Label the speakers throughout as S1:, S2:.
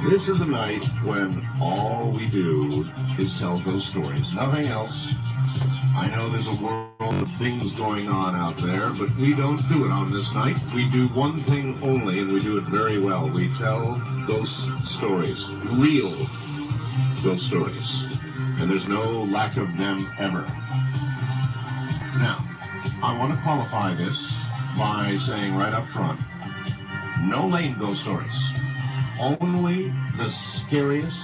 S1: This is a night when all we do is tell ghost stories, nothing else. I know there's a world of things going on out there, but we don't do it on this night. We do one thing only, and we do it very well. We tell ghost stories, real ghost stories, and there's no lack of them ever. Now, I want to qualify this by saying right up front, no lame ghost stories. Only the scariest,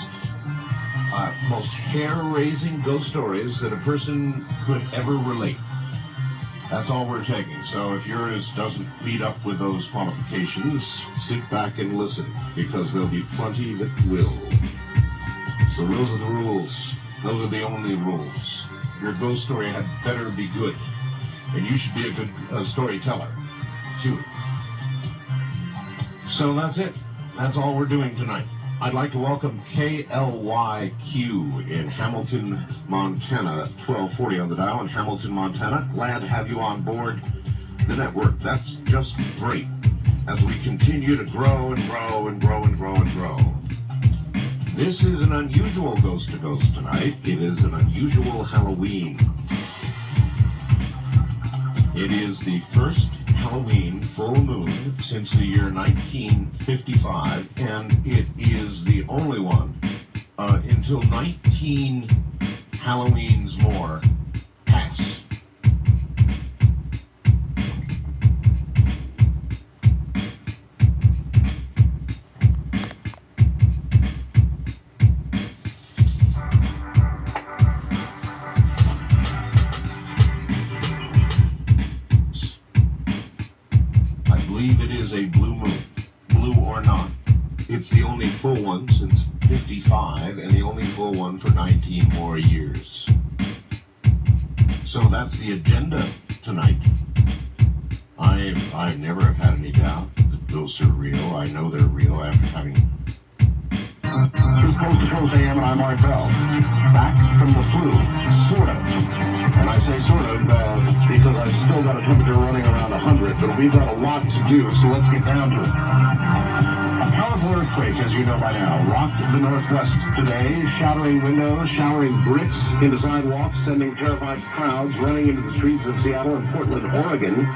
S1: most hair-raising ghost stories that a person could ever relate. That's all we're taking. So if yours doesn't meet up with those qualifications, sit back and listen, because there'll be plenty that will. So those are the rules. Those are the only rules. Your ghost story had better be good, and you should be a good storyteller, too. So that's it. That's all we're doing tonight. I'd like to welcome KLYQ in Hamilton, Montana, 1240 on the dial in Hamilton, Montana. Glad to have you on board the network. That's just great as we continue to grow and grow and grow and grow and grow. This is an unusual Ghost to Ghost tonight. It is an unusual Halloween. It is the first Halloween full moon since the year 1955, and it is the only one until 19 Halloweens more pass. A blue moon, blue or not. It's the only full one since 55 and the only full one for 19 more years. So that's the agenda tonight. I've never had any doubt that ghosts are real. I know they're real after having...
S2: This is Coast to Coast AM, and I'm Art Bell. Back from the flu, sort of. And I say sort of because I've still got a temperature running around 100, but we've got a lot to do, so let's get down to it. A powerful earthquake, as you know by now, rocked the Northwest today, shattering windows, showering bricks into sidewalks, sending terrified crowds running into the streets of Seattle and Portland, Oregon.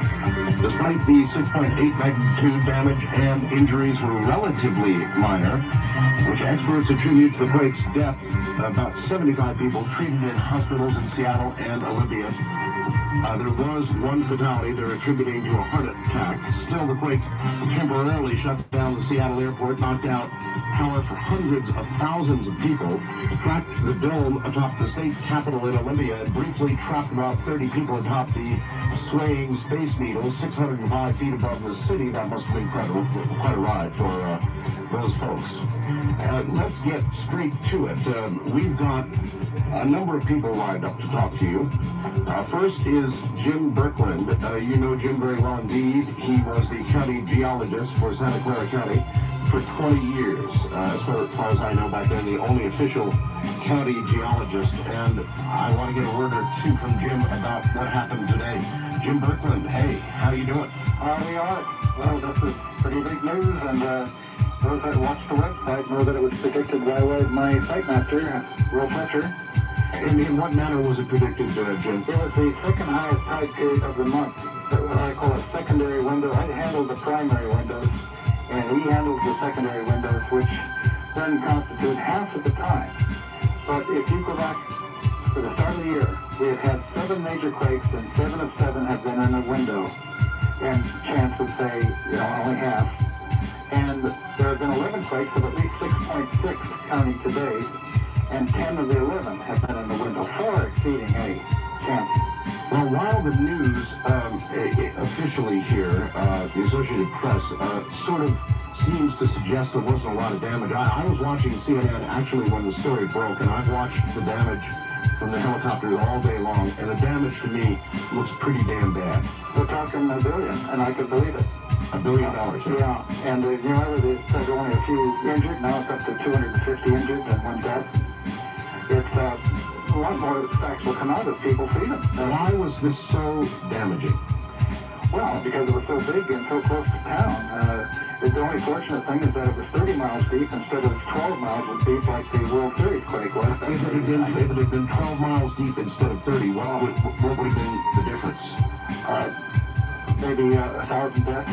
S2: Despite the 6.8 magnitude damage and injuries were relatively minor, which experts attribute to the quake's death. About 75 people treated in hospitals in Seattle and Olympia. There was one fatality they're attributing to a heart attack. Still, the quake temporarily shut down the Seattle airport, knocked out power for hundreds of thousands of people, cracked the dome atop the state capitol in Olympia, and briefly trapped about 30 people atop the swaying Space Needle, 605 feet above the city. That must have been quite a ride for those folks. Let's get straight to it. We've got a number of people lined up to talk to you. First is Jim Berkland. You know Jim very well indeed. He was the county geologist for Santa Clara County for 20 years. As far as I know, back then, the only official county geologist. And I want to get a word or two from Jim about what happened today. Jim Berkland, hey, how you doing?
S3: We are. Well, this is pretty big news, and those that watch the website know that it was predicted by my site master, Will Fletcher.
S2: In what manner was it predicted, Jim?
S3: It was the second highest tide period of the month. What I call a secondary window. I handled the primary windows, and he handled the secondary windows, which then constitute half of the time. But if you go back to the start of the year, we have had 7 major quakes, and 7 of 7 have been in a window. And chance would say, only half. And there have been 11 quakes of at least 6.6 counting today, and 10 of the 11 have been in the window, far exceeding any chance.
S2: Well, while the news officially here, the Associated Press, sort of seems to suggest there wasn't a lot of damage. I was watching CNN actually when the story broke, and I've watched the damage from the helicopters all day long, and the damage to me looks pretty damn bad.
S3: We're talking $1 billion, and I could believe it.
S2: $1 billion.
S3: Yeah, and they said only a few injured. Now it's up to 250 injured and 1 death. It's a lot more facts will come out as people see them.
S2: Why was this so damaging?
S3: Well, because it was so big and so close to town. The only fortunate thing is that it was 30 miles deep instead of 12 miles deep like the World Series quake was.
S2: If it had been 12 miles deep instead of 30, what would have been the difference?
S3: Maybe 1,000 deaths.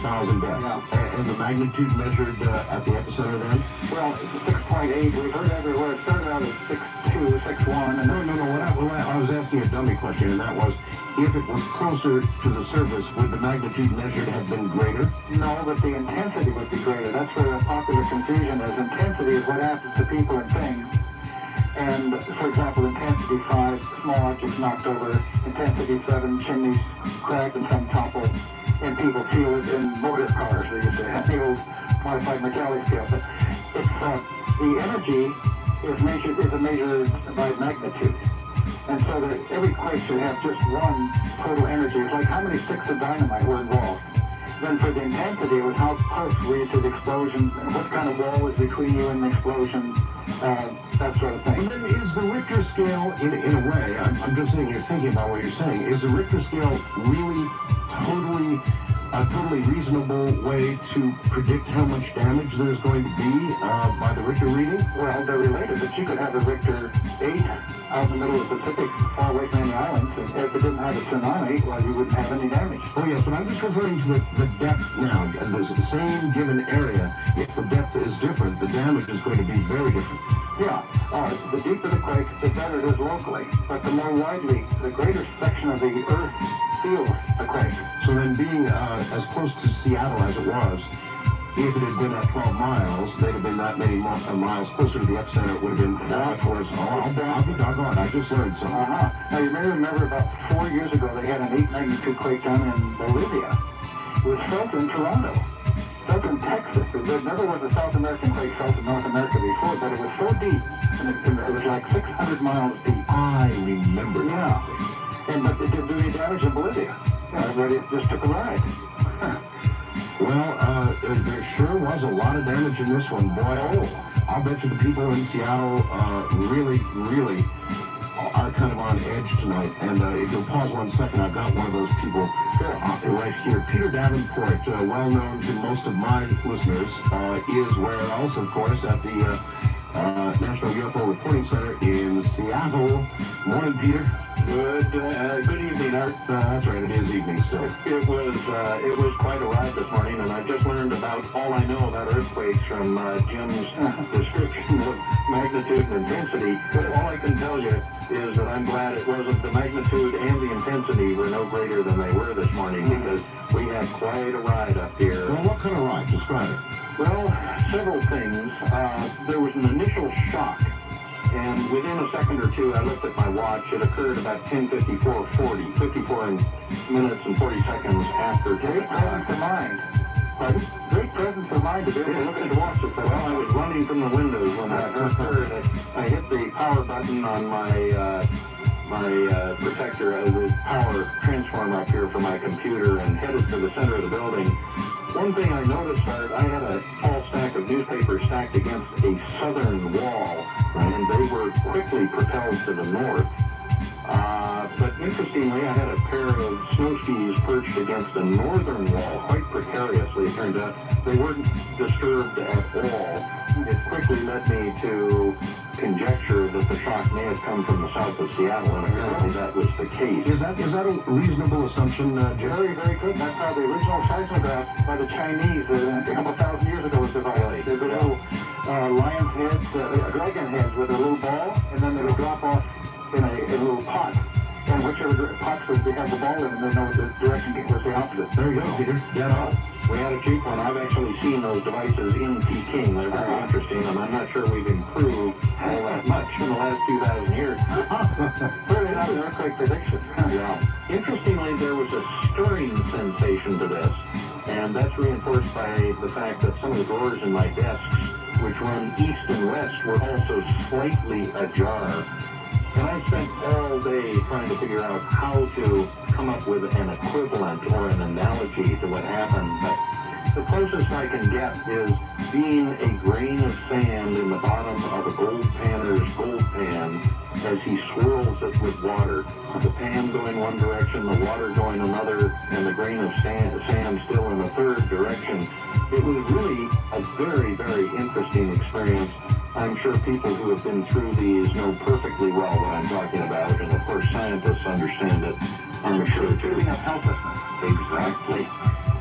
S2: 1,000 deaths.
S3: Yeah.
S2: And the magnitude measured at the epicenter then?
S3: Well, it's 6.8. We've heard everywhere. It started out at 6.2, 6.1. And
S2: No. I was asking a dummy question, and that was, if it was closer to the surface, would the magnitude measured have been greater?
S3: No, but the intensity would be greater. That's where the popular confusion is. Intensity is what happens to people and things. And, for example, intensity 5, small objects knocked over. Intensity 7, chimneys cracked and some toppled. And people feel it in motor cars. They used to have the old modified metallic scale. But it's, the energy is measured by magnitude. And so that every quake should have just one total energy. It's like how many sticks of dynamite were involved. Then for the intensity, it was how close were you to the explosion, and what kind of wall was between you and the explosion, that sort of thing.
S2: And then is the Richter scale, in a way, I'm just sitting here thinking about what you're saying, is the Richter scale really a totally reasonable way to predict how much damage there's going to be by the Richter reading?
S3: Well, they're related, but you could have a Richter 8 out in the middle of the Pacific, far away from any islands, and if it didn't have a tsunami, well, you wouldn't have any damage.
S2: Oh, yes, but I'm just referring to the depth now. And there's the same given area. If the depth is different, the damage is going to be very different.
S3: Yeah, the deeper the quake, the better it is locally, but the more widely, the greater section of the Earth feels the quake.
S2: So then being as close to Seattle as it was, if it had been at 12 miles, they'd have been that many miles closer to the epicenter. It would have been much worse. I'll be doggone. I just learned something.
S3: Now, you may remember about 4 years ago, they had an 8 magnitude quake down in Bolivia. It was felt in Toronto, felt in Texas. There never was a South American quake felt in North America before, but it was so deep, and it was like 600 miles deep.
S2: I remember that.
S3: Yeah. But it didn't do any damage in Bolivia. Everybody just took a ride.
S2: Well, there sure was a lot of damage in this one, boy. I'll bet you the people in Seattle really are kind of on edge tonight. And if you'll pause 1 second, I've got one of those people right here. Peter Davenport, well known to most of my listeners, is where else, of course, at the National UFO Reporting Center in Seattle. Morning, Peter.
S3: Good evening, Art.
S2: That's right, it is evening still.
S3: It was quite a ride this morning, and I just learned about all I know about earthquakes from Jim's description of magnitude and intensity. But all I can tell you is that I'm glad it wasn't the magnitude and the intensity were no greater than they were this morning, because we had quite a ride up here.
S2: Well, what kind of ride? Describe it.
S3: Well, several things. There was an initial shock. And within a second or two, I looked at my watch. It occurred about 10:54:40, 54 minutes and 40 seconds after. Great presence of mind. Pardon? Great presence of mind to be able to look at the watch. Well, I was running from the windows when that occurred. I hit the power button on my protector, the power transformer up here for my computer, and headed to the center of the building. One thing I noticed, Art, I had a tall stack of newspapers stacked against a southern wall, and they were quickly propelled to the north. But interestingly, I had a pair of snow skis perched against a northern wall, quite precariously, it turns out. They weren't disturbed at all. It quickly led me to conjecture that the shock may have come from the south of Seattle, and apparently that was the case.
S2: Is that a reasonable assumption, Jim?
S3: Very, very good. That's how the original seismograph by the Chinese a couple thousand years ago was developed. There's a little lion's heads, dragon heads with a little ball, and then they would drop off in a little pot. And whichever pots would have the ball in them, they know the direction was the opposite.
S2: There you go, Peter. Yeah.
S3: We had a cheap one. I've actually seen those devices in Peking. They're very interesting, and I'm not sure we've improved all that much in the last 2,000 years. Clearly not an earthquake prediction. Yeah. Interestingly, there was a stirring sensation to this, and that's reinforced by the fact that some of the drawers in my desks, which run east and west, were also slightly ajar. And I spent all day trying to figure out how to come up with an equivalent or an analogy to what happened, but
S2: The closest I can get is being a grain of sand in the bottom of a gold panner's gold pan as he swirls it with water. The pan going one direction, the water going another, and the grain of sand still in a third direction. It was really a very, very interesting experience. I'm sure people who have been through these know perfectly well what I'm talking about, and of course scientists understand it. I'm sure too.
S3: Feeling of helplessness.
S2: Exactly.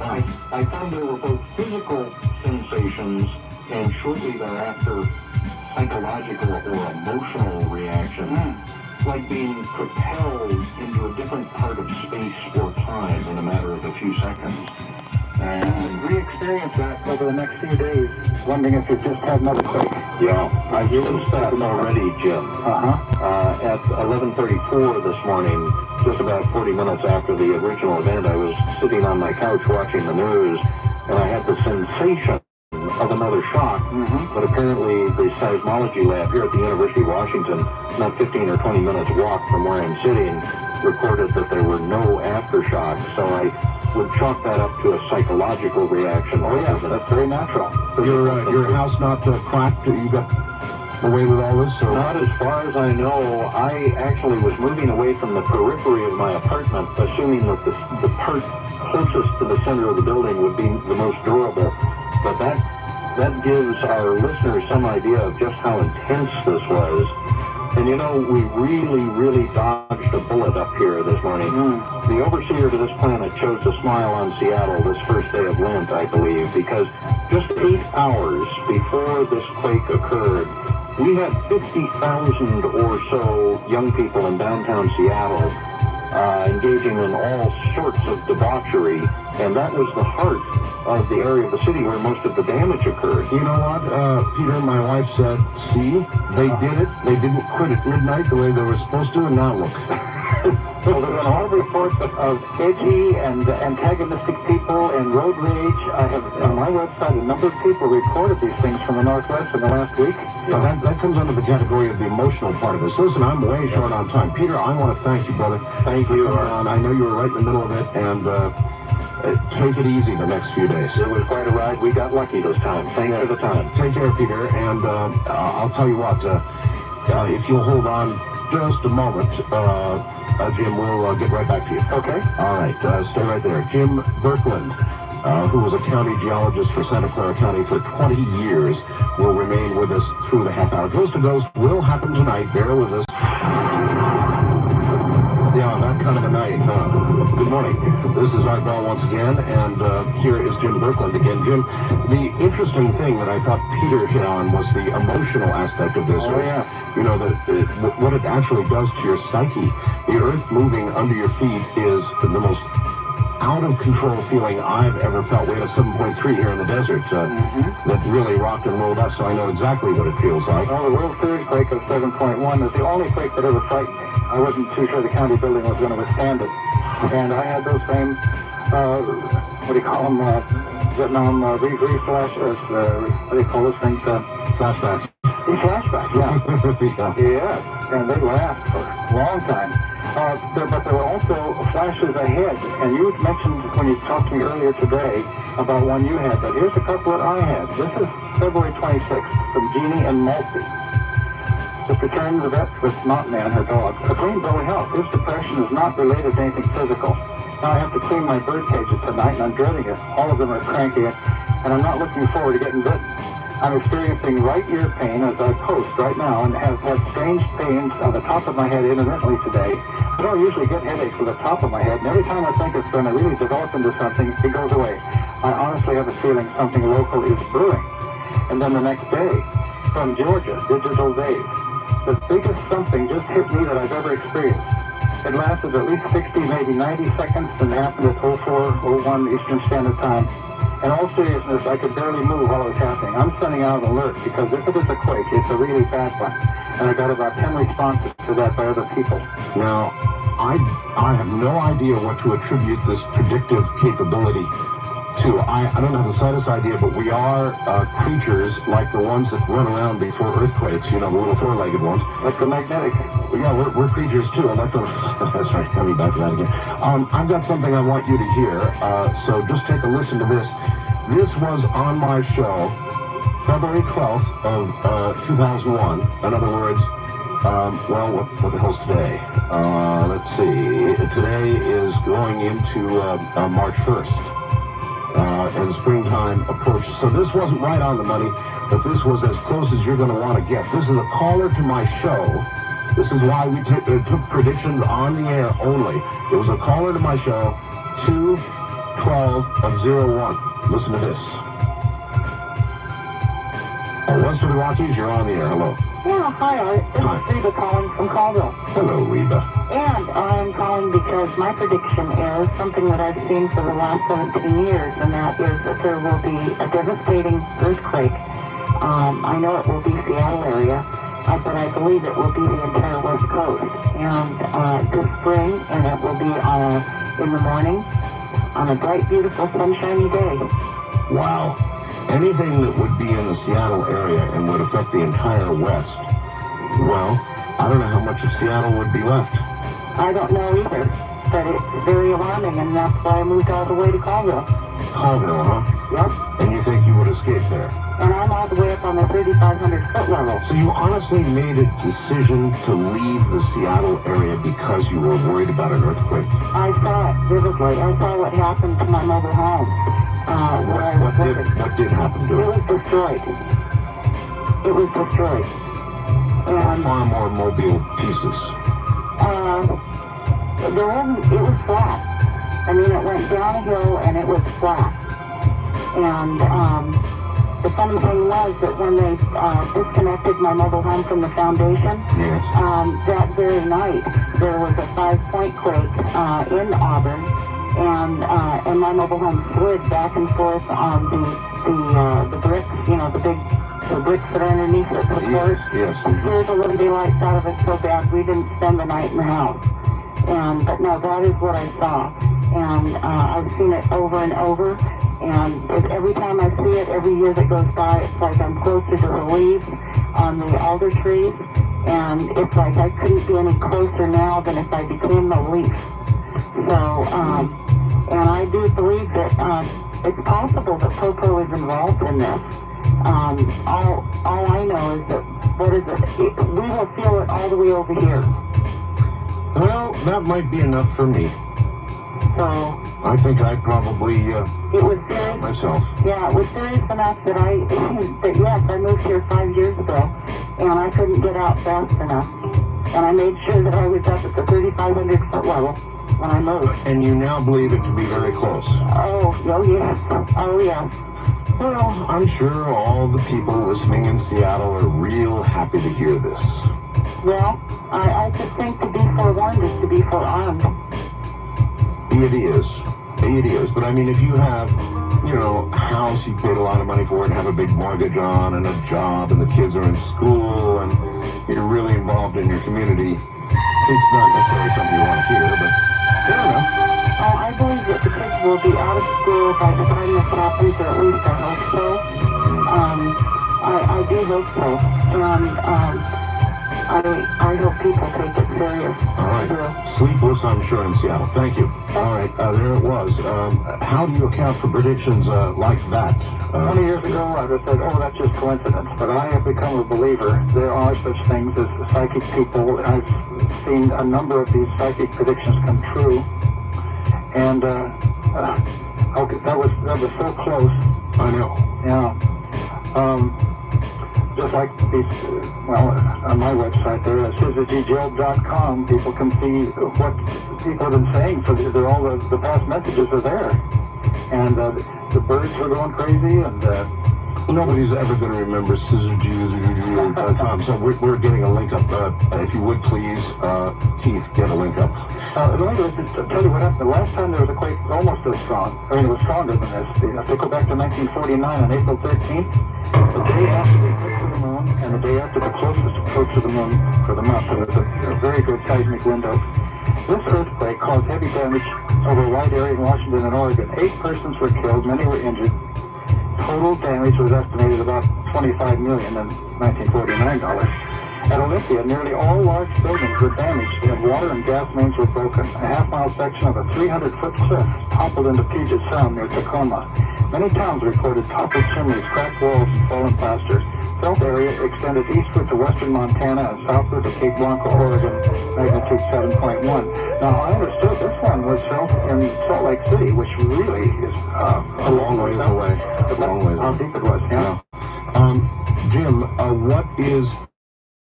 S2: I found there were both physical sensations and shortly thereafter psychological or emotional reactions, like being propelled into a different part of space or time in a matter of a few seconds.
S3: And re-experience that over the next few days, wondering if you've just had another quake.
S2: Yeah, I've sensed that already, Jim. At 11:34 this morning, just about 40 minutes after the original event, I was sitting on my couch watching the news, and I had the sensation of another shock, but apparently the seismology lab here at the University of Washington, not 15 or 20 minutes walk from where I'm sitting, recorded that there were no aftershocks, so I would chalk that up to a psychological reaction.
S3: Oh yeah, that's very natural.
S4: Your house not cracked? You got away with all this? Or?
S2: Not as far as I know. I actually was moving away from the periphery of my apartment, assuming that the part closest to the center of the building would be the most durable. But that gives our listeners some idea of just how intense this was. And you know, we really, really dodged a bullet up here this morning. The overseer to this planet chose to smile on Seattle this first day of Lent, I believe, because just 8 hours before this quake occurred, we had 50,000 or so young people in downtown Seattle engaging in all sorts of debauchery, and that was the heart of the area of the city where most of the damage occurred.
S4: You know what, Peter, my wife said, see, they did it. They didn't quit at midnight the way they were supposed to, and now look.
S3: Well, there have been a lot of reports of edgy and antagonistic people and road rage. I have on my website a number of people reported these things from the Northwest in the last week.
S4: Yeah, that comes under the category of the emotional part of this. Listen, I'm way short on time. Peter, I want to thank you, brother.
S2: Thank you.
S4: I know you were right in the middle of it, and take it easy the next few days.
S2: It was quite a ride. We got lucky this time. Thanks for the time.
S4: Take care, Peter, and I'll tell you what, if you'll hold on just a moment, Jim, we'll get right back to you.
S3: Okay.
S4: All right, stay right there. Jim Birkeland, who was a county geologist for Santa Clara County for 20 years, will remain with us through the half hour. Ghost to Ghost will happen tonight. Bear with us. Yeah, that kind of a night. Good morning. This is Art Bell once again, and here is Jim Birkeland again. Jim, the interesting thing that I thought Peter hit on was the emotional aspect of this.
S3: Oh, yeah.
S4: You know, what it actually does to your psyche. The earth moving under your feet is the most out-of-control feeling I've ever felt. We had a 7.3 here in the desert that really rocked and rolled us, so I know exactly what it feels like.
S3: Well, the world series quake of 7.1 is the only quake that ever frightened me. I wasn't too sure the county building was going to withstand it. And I had those same, what do you call them, Vietnam re-flashes, what do you call those things?
S4: Flashbacks.
S3: Flashbacks, yeah. Yeah, and they last for a long time. But there were also flashes ahead, and you mentioned when you talked to me earlier today about one you had, but here's a couple that I had. This is February 26th from Jeannie and Malty. Just returned to the vet with Mountain Man, her dog. A clean bill of health. This depression is not related to anything physical. Now I have to clean my bird cages tonight, and I'm dreading it. All of them are cranky, and I'm not looking forward to getting bitten. I'm experiencing right ear pain as I post right now and have had strange pains on the top of my head intermittently today. I don't usually get headaches with the top of my head, and every time I think it's going to really develop into something, it goes away. I honestly have a feeling something local is brewing. And then the next day, from Georgia, Digital Dave, the biggest something just hit me that I've ever experienced. It lasted at least 60, maybe 90 seconds, and happened at 04:01 Eastern Standard Time. In all seriousness, I could barely move while it was happening. I'm sending out an alert because if it is a quake, it's a really bad one. And I got about 10 responses to that by other people.
S4: Now, I have no idea what to attribute this predictive capability to. I don't have the slightest idea, but we are creatures like the ones that run around before earthquakes, you know, the little four-legged ones.
S3: Electromagnetic.
S4: Yeah, we're creatures too. That's right, coming back to that again. I've got something I want you to hear, so just take a listen to this. This was on my show, February 12th of 2001. In other words, what the hell's today? Let's see. Today is going into March 1st. And springtime approaches. So this wasn't right on the money, but this was as close as you're going to want to get. This is a caller to my show. This is why we took predictions on the air only. It was a caller to my show, 21201. Listen to this. West of the Rockies, you're on the air. Hello.
S5: Yeah, hi, Art. This is Reba calling from Caldwell.
S4: Hello, Reba.
S5: And I'm calling because my prediction is something that I've seen for the last 17 years, and that is that there will be a devastating earthquake. I know it will be Seattle area, but I believe it will be the entire West Coast. And this spring, and it will be in the morning on a bright, beautiful, sunshiny day.
S4: Wow. Anything that would be in the Seattle area and would affect the entire West, well, I don't know how much of Seattle would be left.
S5: I don't know either, but it's very alarming, and that's why I moved all the way to Caldwell.
S4: Caldwell, huh?
S5: Yep.
S4: And you think you would escape there?
S5: And I'm all the way up on the 3,500-foot level.
S4: So you honestly made a decision to leave the Seattle area because you were worried about an earthquake?
S5: I saw it vividly. I saw what happened to my mobile home.
S4: What did happen to it?
S5: It was destroyed. It was destroyed. And
S4: far more mobile pieces.
S5: it was flat. I mean, it went down a hill and it was flat. And the funny thing was that when they disconnected my mobile home from the foundation,
S4: yes.
S5: That very night there was a 5-point quake in Auburn. And my mobile home slid back and forth on the bricks, the bricks that are underneath it, the floors.
S4: Yes.
S5: Scared the living daylights out of us so bad we didn't spend the night in the house. But no, that is what I saw. And I've seen it over and over. And every time I see it, every year that goes by, it's like I'm closer to the leaves on the alder trees. And it's like I couldn't be any closer now than if I became the leaf. So, and I do believe that it's possible that Popo is involved in this. All I know is that, we will feel it all the way over here.
S4: Well, that might be enough for me.
S5: So,
S4: I think I'd probably,
S5: it was serious.
S4: myself.
S5: Yeah, it was serious enough that yes, I moved here 5 years ago, and I couldn't get out fast enough. And I made sure that I was up at the 3,500-foot level when I moved.
S4: And you now believe it to be very close?
S5: Oh yes. Oh, yes.
S4: Well, I'm sure all the people listening in Seattle are real happy to hear this.
S5: Well, I just think to be forewarned is to be forearmed.
S4: It is. It is. But I mean, if you have, a house you paid a lot of money for and have a big mortgage on and a job and the kids are in school and you're really involved in your community, it's not necessarily something you want to hear, but fair enough.
S5: Oh, I believe that the kids will be out of school by the time this happens, or at least I hope so. I do hope so. And I hope people take it serious.
S4: All right. Sleepless, I'm sure, in Seattle. Thank you. All right. There it was. How do you account for predictions like that?
S3: 20 years ago, I would have said, that's just coincidence. But I have become a believer. There are such things as psychic people. I've seen a number of these psychic predictions come true. And, that was so close.
S4: I know.
S3: Yeah. Just like these, on my website there, syzygyjob.com, people can see what people have been saying. So all the past messages are there. And the birds were going crazy, and
S4: nobody's ever going to remember syzygy.com. So we're getting a link up. If you would please, Keith, get a link up.
S3: Let me just tell you what happened. The last time there was a quake almost as strong. I mean, it was stronger than this. If they go back to 1949 on April 13th, the day after the eclipse of the moon, and the day after the closest approach of the moon for the month. So there's a very good seismic window. This earthquake caused heavy damage over a wide area in Washington and Oregon. 8 persons were killed, many were injured. Total damage was estimated about $25 million in 1949 dollars. At Olympia, nearly all large buildings were damaged and water and gas mains were broken. A half-mile section of a 300-foot cliff toppled into Puget Sound near Tacoma. Many towns reported toppled chimneys, cracked walls, and fallen plaster. Felt area extended eastward to western Montana and southward to Cape Blanco, Oregon, magnitude 7.1. Now, I understood this one was felt in Salt Lake City, which really is
S4: A long ways away. A long ways
S3: how
S4: away.
S3: deep it was, yeah.
S4: Jim, what is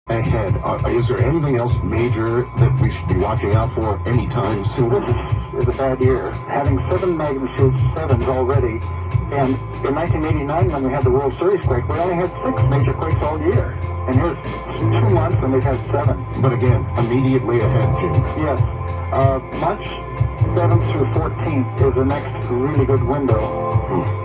S4: ahead? Is there anything else major that we should be watching out for anytime soon?
S3: This is a bad year. Having 7 magnitude 7s already, and in 1989 when we had the World Series quake, we only had 6 major quakes all year. And here's 2 months and we've had 7.
S4: But again, immediately ahead, Jim.
S3: Yes. March 7th through 14th is the next really good window.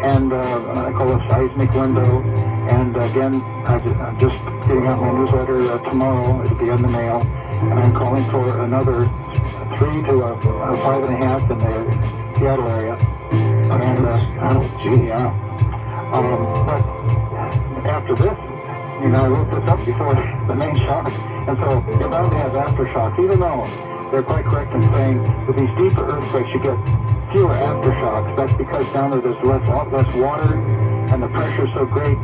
S3: And I call it a seismic window. And again, I'm just getting out my newsletter tomorrow. It'll be in the mail. And I'm calling for another 3 to a 5.5 in the Seattle area. Yeah. But after this, I wrote this up before the main shock. And so you're bound to have aftershocks, even though they're quite correct in saying with these deeper earthquakes you get fewer aftershocks. That's because down there there's less water and the pressure's so great,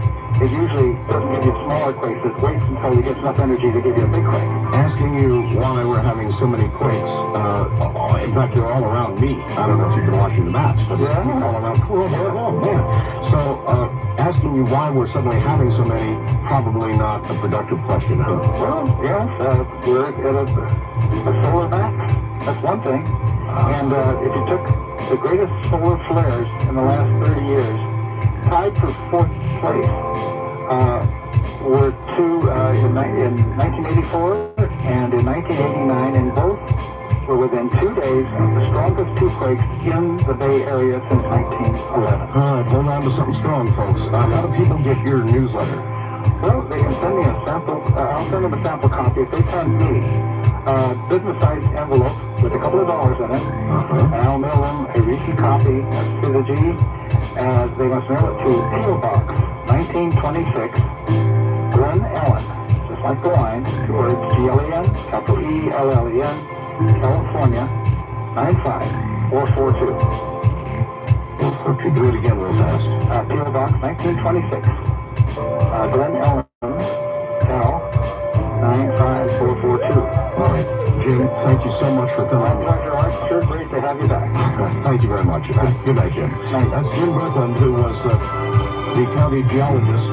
S3: it usually doesn't give you smaller quakes. It waits until you get enough energy to give you a big quake.
S4: Asking you why we're having so many quakes. In fact, they're all around me. I don't know if you've been watching the maps, but it's all around. Oh, man. So, asking you why we're suddenly having so many, probably not a productive question, huh?
S3: Well, yes, we're at a solar max. That's one thing. And if you took the greatest solar flares in the last 30 years, tied for 4th place were 2 in 1984 and in 1989, and both were within 2 days of the strongest 2 quakes in the Bay Area since 1911.
S4: All right, hold on to something strong, folks. How do people get your newsletter?
S3: Well, they can send me a sample. I'll send them a sample copy. If they send me a business-sized envelope with a couple of dollars in it, and I'll mail them a recent copy to the G. They must mail it to P.O. Box 1926, Glen Ellen, just like the line, 2 words, G-L-E-N, capital E-L-L-E-N, California, 95442.
S4: Okay, do it again real fast.
S3: P.O. Box 1926, Glen Ellen, Cal, 95442.
S4: All right, Jim, thank you so much for
S3: My
S4: coming.
S3: pleasure, Art. Sure great to have you back.
S4: Thank you very much. Good night, Jim. That's Jim Brooklyn, who was the county geologist.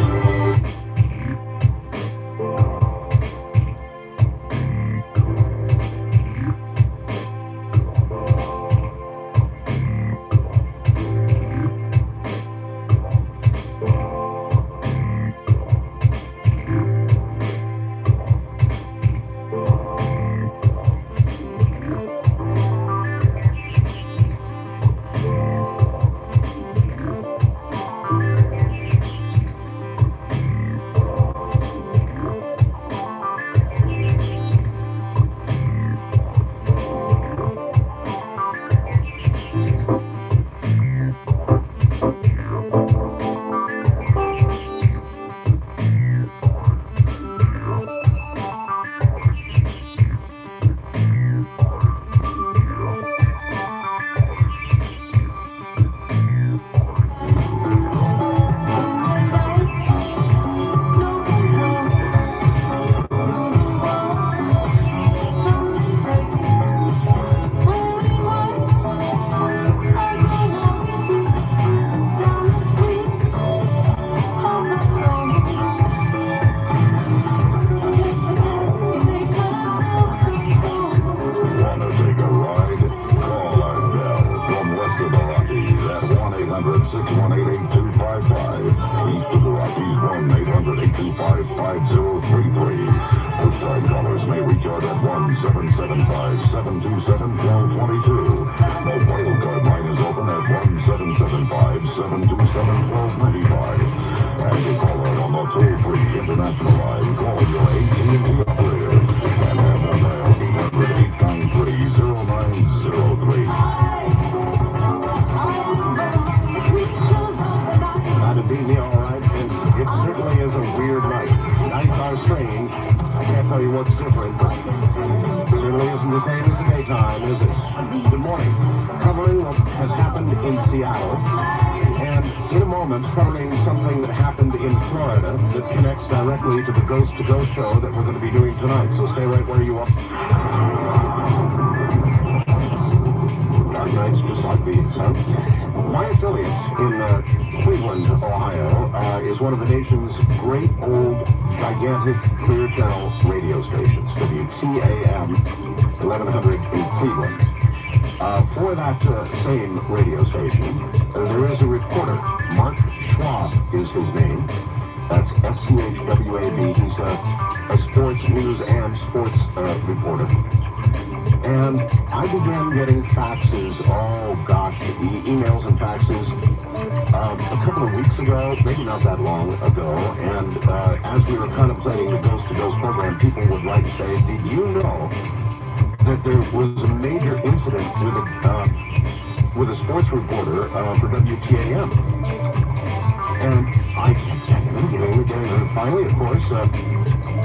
S4: That'd be me all right. It certainly is a weird night. Nights are strange. I can't tell you what's different, but certainly isn't the same as the daytime, is it? Good morning. Covering what has happened in Seattle, and in a moment covering something that happened in Florida that connects directly to the Ghost to Ghost show that we're going to be doing tonight. So stay right where you are. Dark nights just like these, huh? My affiliate in Cleveland, Ohio, is one of the nation's great old, gigantic clear channel radio stations, WTAM 1100 in Cleveland. For that same radio station, there is a reporter. Mark Schwab is his name. That's S-C-H-W-A-B. He's a sports news and sports reporter. And I began getting faxes, emails and faxes a couple of weeks ago, maybe not that long ago, and as we were contemplating the Ghost to Ghost program, people would write and say, did you know that there was a major incident with a sports reporter for WTAM? And I kept getting them, and finally, of course,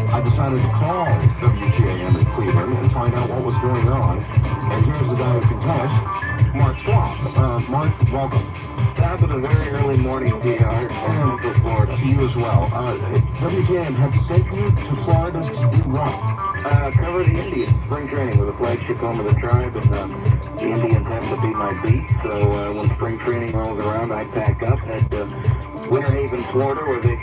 S4: I decided to call WTAM in Cleveland and find out what was going on. And here's the guy who can tell us, Mark Schwab. Mark, welcome.
S3: Top of the very early morning, DR, and to Florida.
S4: To you as well. WTAM had sent you to Florida to do what?
S3: Cover the Indians, spring training with a flagship home of the tribe, and the Indians have to be my beat. So when spring training rolls around, I pack up, head to Winter Haven, Florida, where they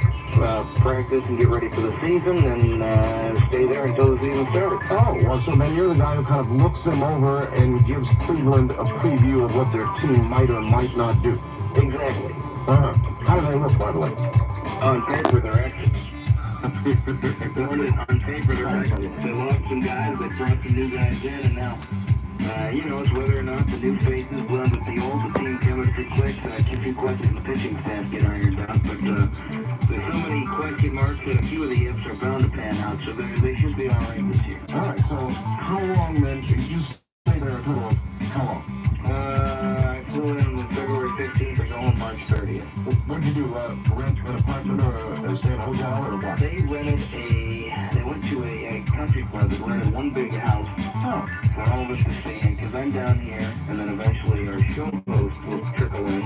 S3: practice and get ready for the season, and stay there until the season starts.
S4: Oh, well, so then you're the guy who kind of looks them over and gives Cleveland a preview of what their team might or might not do.
S3: Exactly.
S4: How do they look, by the way?
S3: On paper, they're excellent. On paper, they're excellent. They lost some guys, they brought some new guys in, and now, it's whether or not the new faces blend with the old, the team chemistry clicks, and a few questions the pitching staff get ironed out, but there's so many question marks that a few of the ifs are bound to pan out, so they should be all right this year.
S4: All right, so how long then, you stay there a total of how long?
S3: I flew in on February 15th and go home March 30th.
S4: What did you do, rent an apartment or stay in a hotel or what?
S3: They went to a country club that rented one big house for all of us to stay in, because I'm down here, and then eventually our show host will trickle in,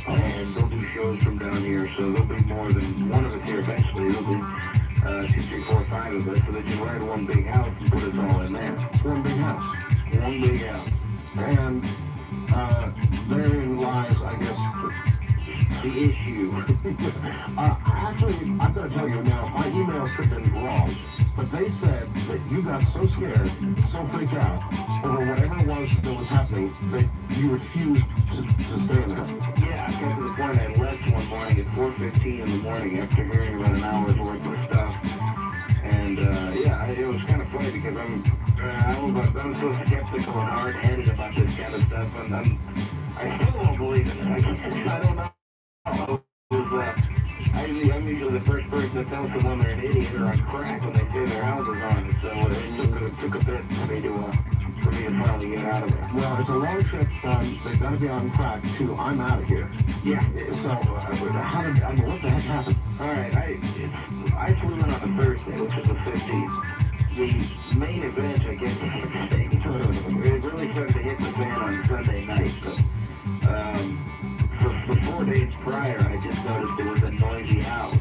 S3: and they'll do shows from down here, so there'll be more than one of us here eventually. There'll be 2, 3, 4, 5 of us, so they just rent one big house and put us all in there.
S4: One big house.
S3: One big house.
S4: And therein lies, I guess,
S3: the issue.
S4: Actually, I've got to tell you now, my emails could have been wrong, but they said that you got so scared, so freaked out over whatever it was that was happening that you refused to stay in there.
S3: Yeah, I got to the point I left one morning at 4:15 in the morning after hearing about an hour's worth of stuff. And it was kind of funny because I'm so skeptical and hard-headed about this kind of stuff, and I still don't believe in it. I don't know. I'm usually the first person to tell someone they're an idiot or on crack when they say their house is haunted. So it took a bit for me to finally get out of it.
S4: Well, it's a long trip from they've got to be on crack to I'm out of here.
S3: Yeah.
S4: So what the heck happened?
S3: All right, I flew in on a Thursday, which was the 15th. The main event, I guess, it really started to hit the fan on Sunday night. But for 4 days prior, I just noticed it was a noisy house.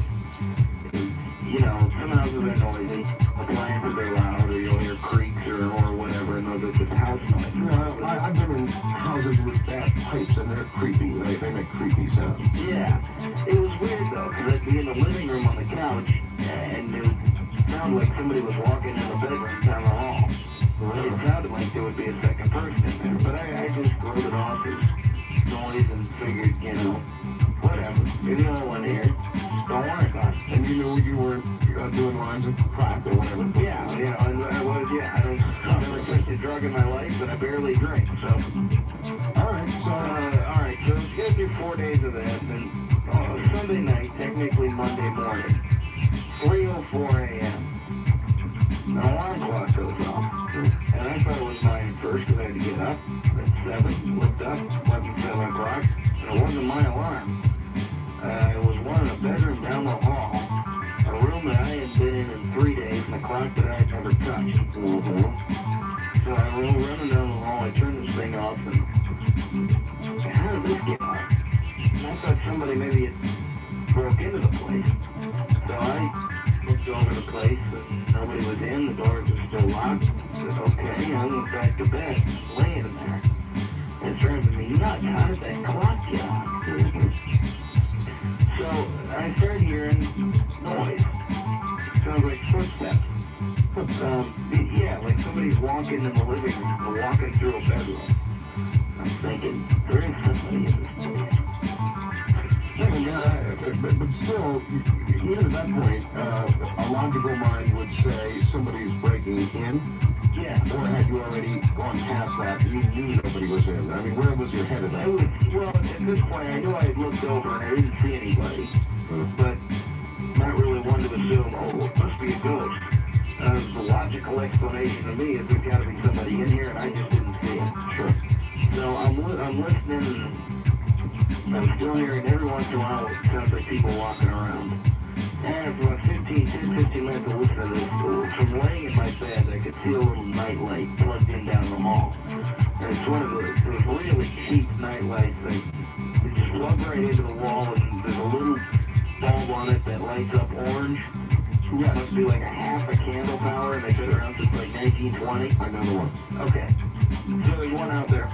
S3: Some houses are noisy, appliances are loud, or you'll hear creaks or whatever, and those are just house noise.
S4: I've been in houses with bad pipes, and they're creepy. They make creepy sounds.
S3: Yeah. It was weird, though, because I'd be in the living room on the couch, and it sounded like somebody was walking in the bedroom down the hall. It sounded like there would be a second person in there, but I just wrote it off as noise and figured, whatever. There's no one here. Don't worry about it.
S4: And you knew you were doing lines of crack or whatever.
S3: Yeah, and I was, I've never touched a drug in my life, but I barely drink, so.
S4: All right,
S3: So let's get through 4 days of that, and Sunday night, technically Monday morning, 3:04 a.m. An alarm clock goes off, and I thought it was mine first because I had to get up at 7, looked up, wasn't 7 o'clock, and it wasn't my alarm. It was one in a bedroom down the hall, a room that I had been in 3 days, and the clock somebody maybe had broke into the place. So I looked over the place and nobody was in, the doors were still locked. I said, okay, I went back to bed, laying in there. And it driving me nuts. How did that clock get on? So I started hearing noise. Sounds like footsteps. Yeah, like somebody's walking in the living room or walking through a bedroom. I'm thinking, there is somebody in this place.
S2: But still, even at that point, a logical mind would say somebody's breaking in.
S3: Yeah.
S2: Or had you already gone past that? You knew nobody was in. I mean, where was your head at that?
S3: Well, at this point, I knew I had looked over and I didn't see anybody. But not really one to assume, oh, it must be a ghost. The logical explanation to me is there's got to be somebody in here and I just didn't see it.
S2: Sure.
S3: So I'm listening and I'm still hearing every once in a while it sounds like people walking around. And for about 10, 15 minutes of listening to this, from laying in my bed, I could see a little night light plugged in down the hall. And it's one of those really cheap night lights that you just plug right into the wall and there's a little bulb on it that lights up orange. Yeah, it must be like a half a candle power, and they've been around since like 1920.
S2: I know the one.
S3: Okay. So there's one out there.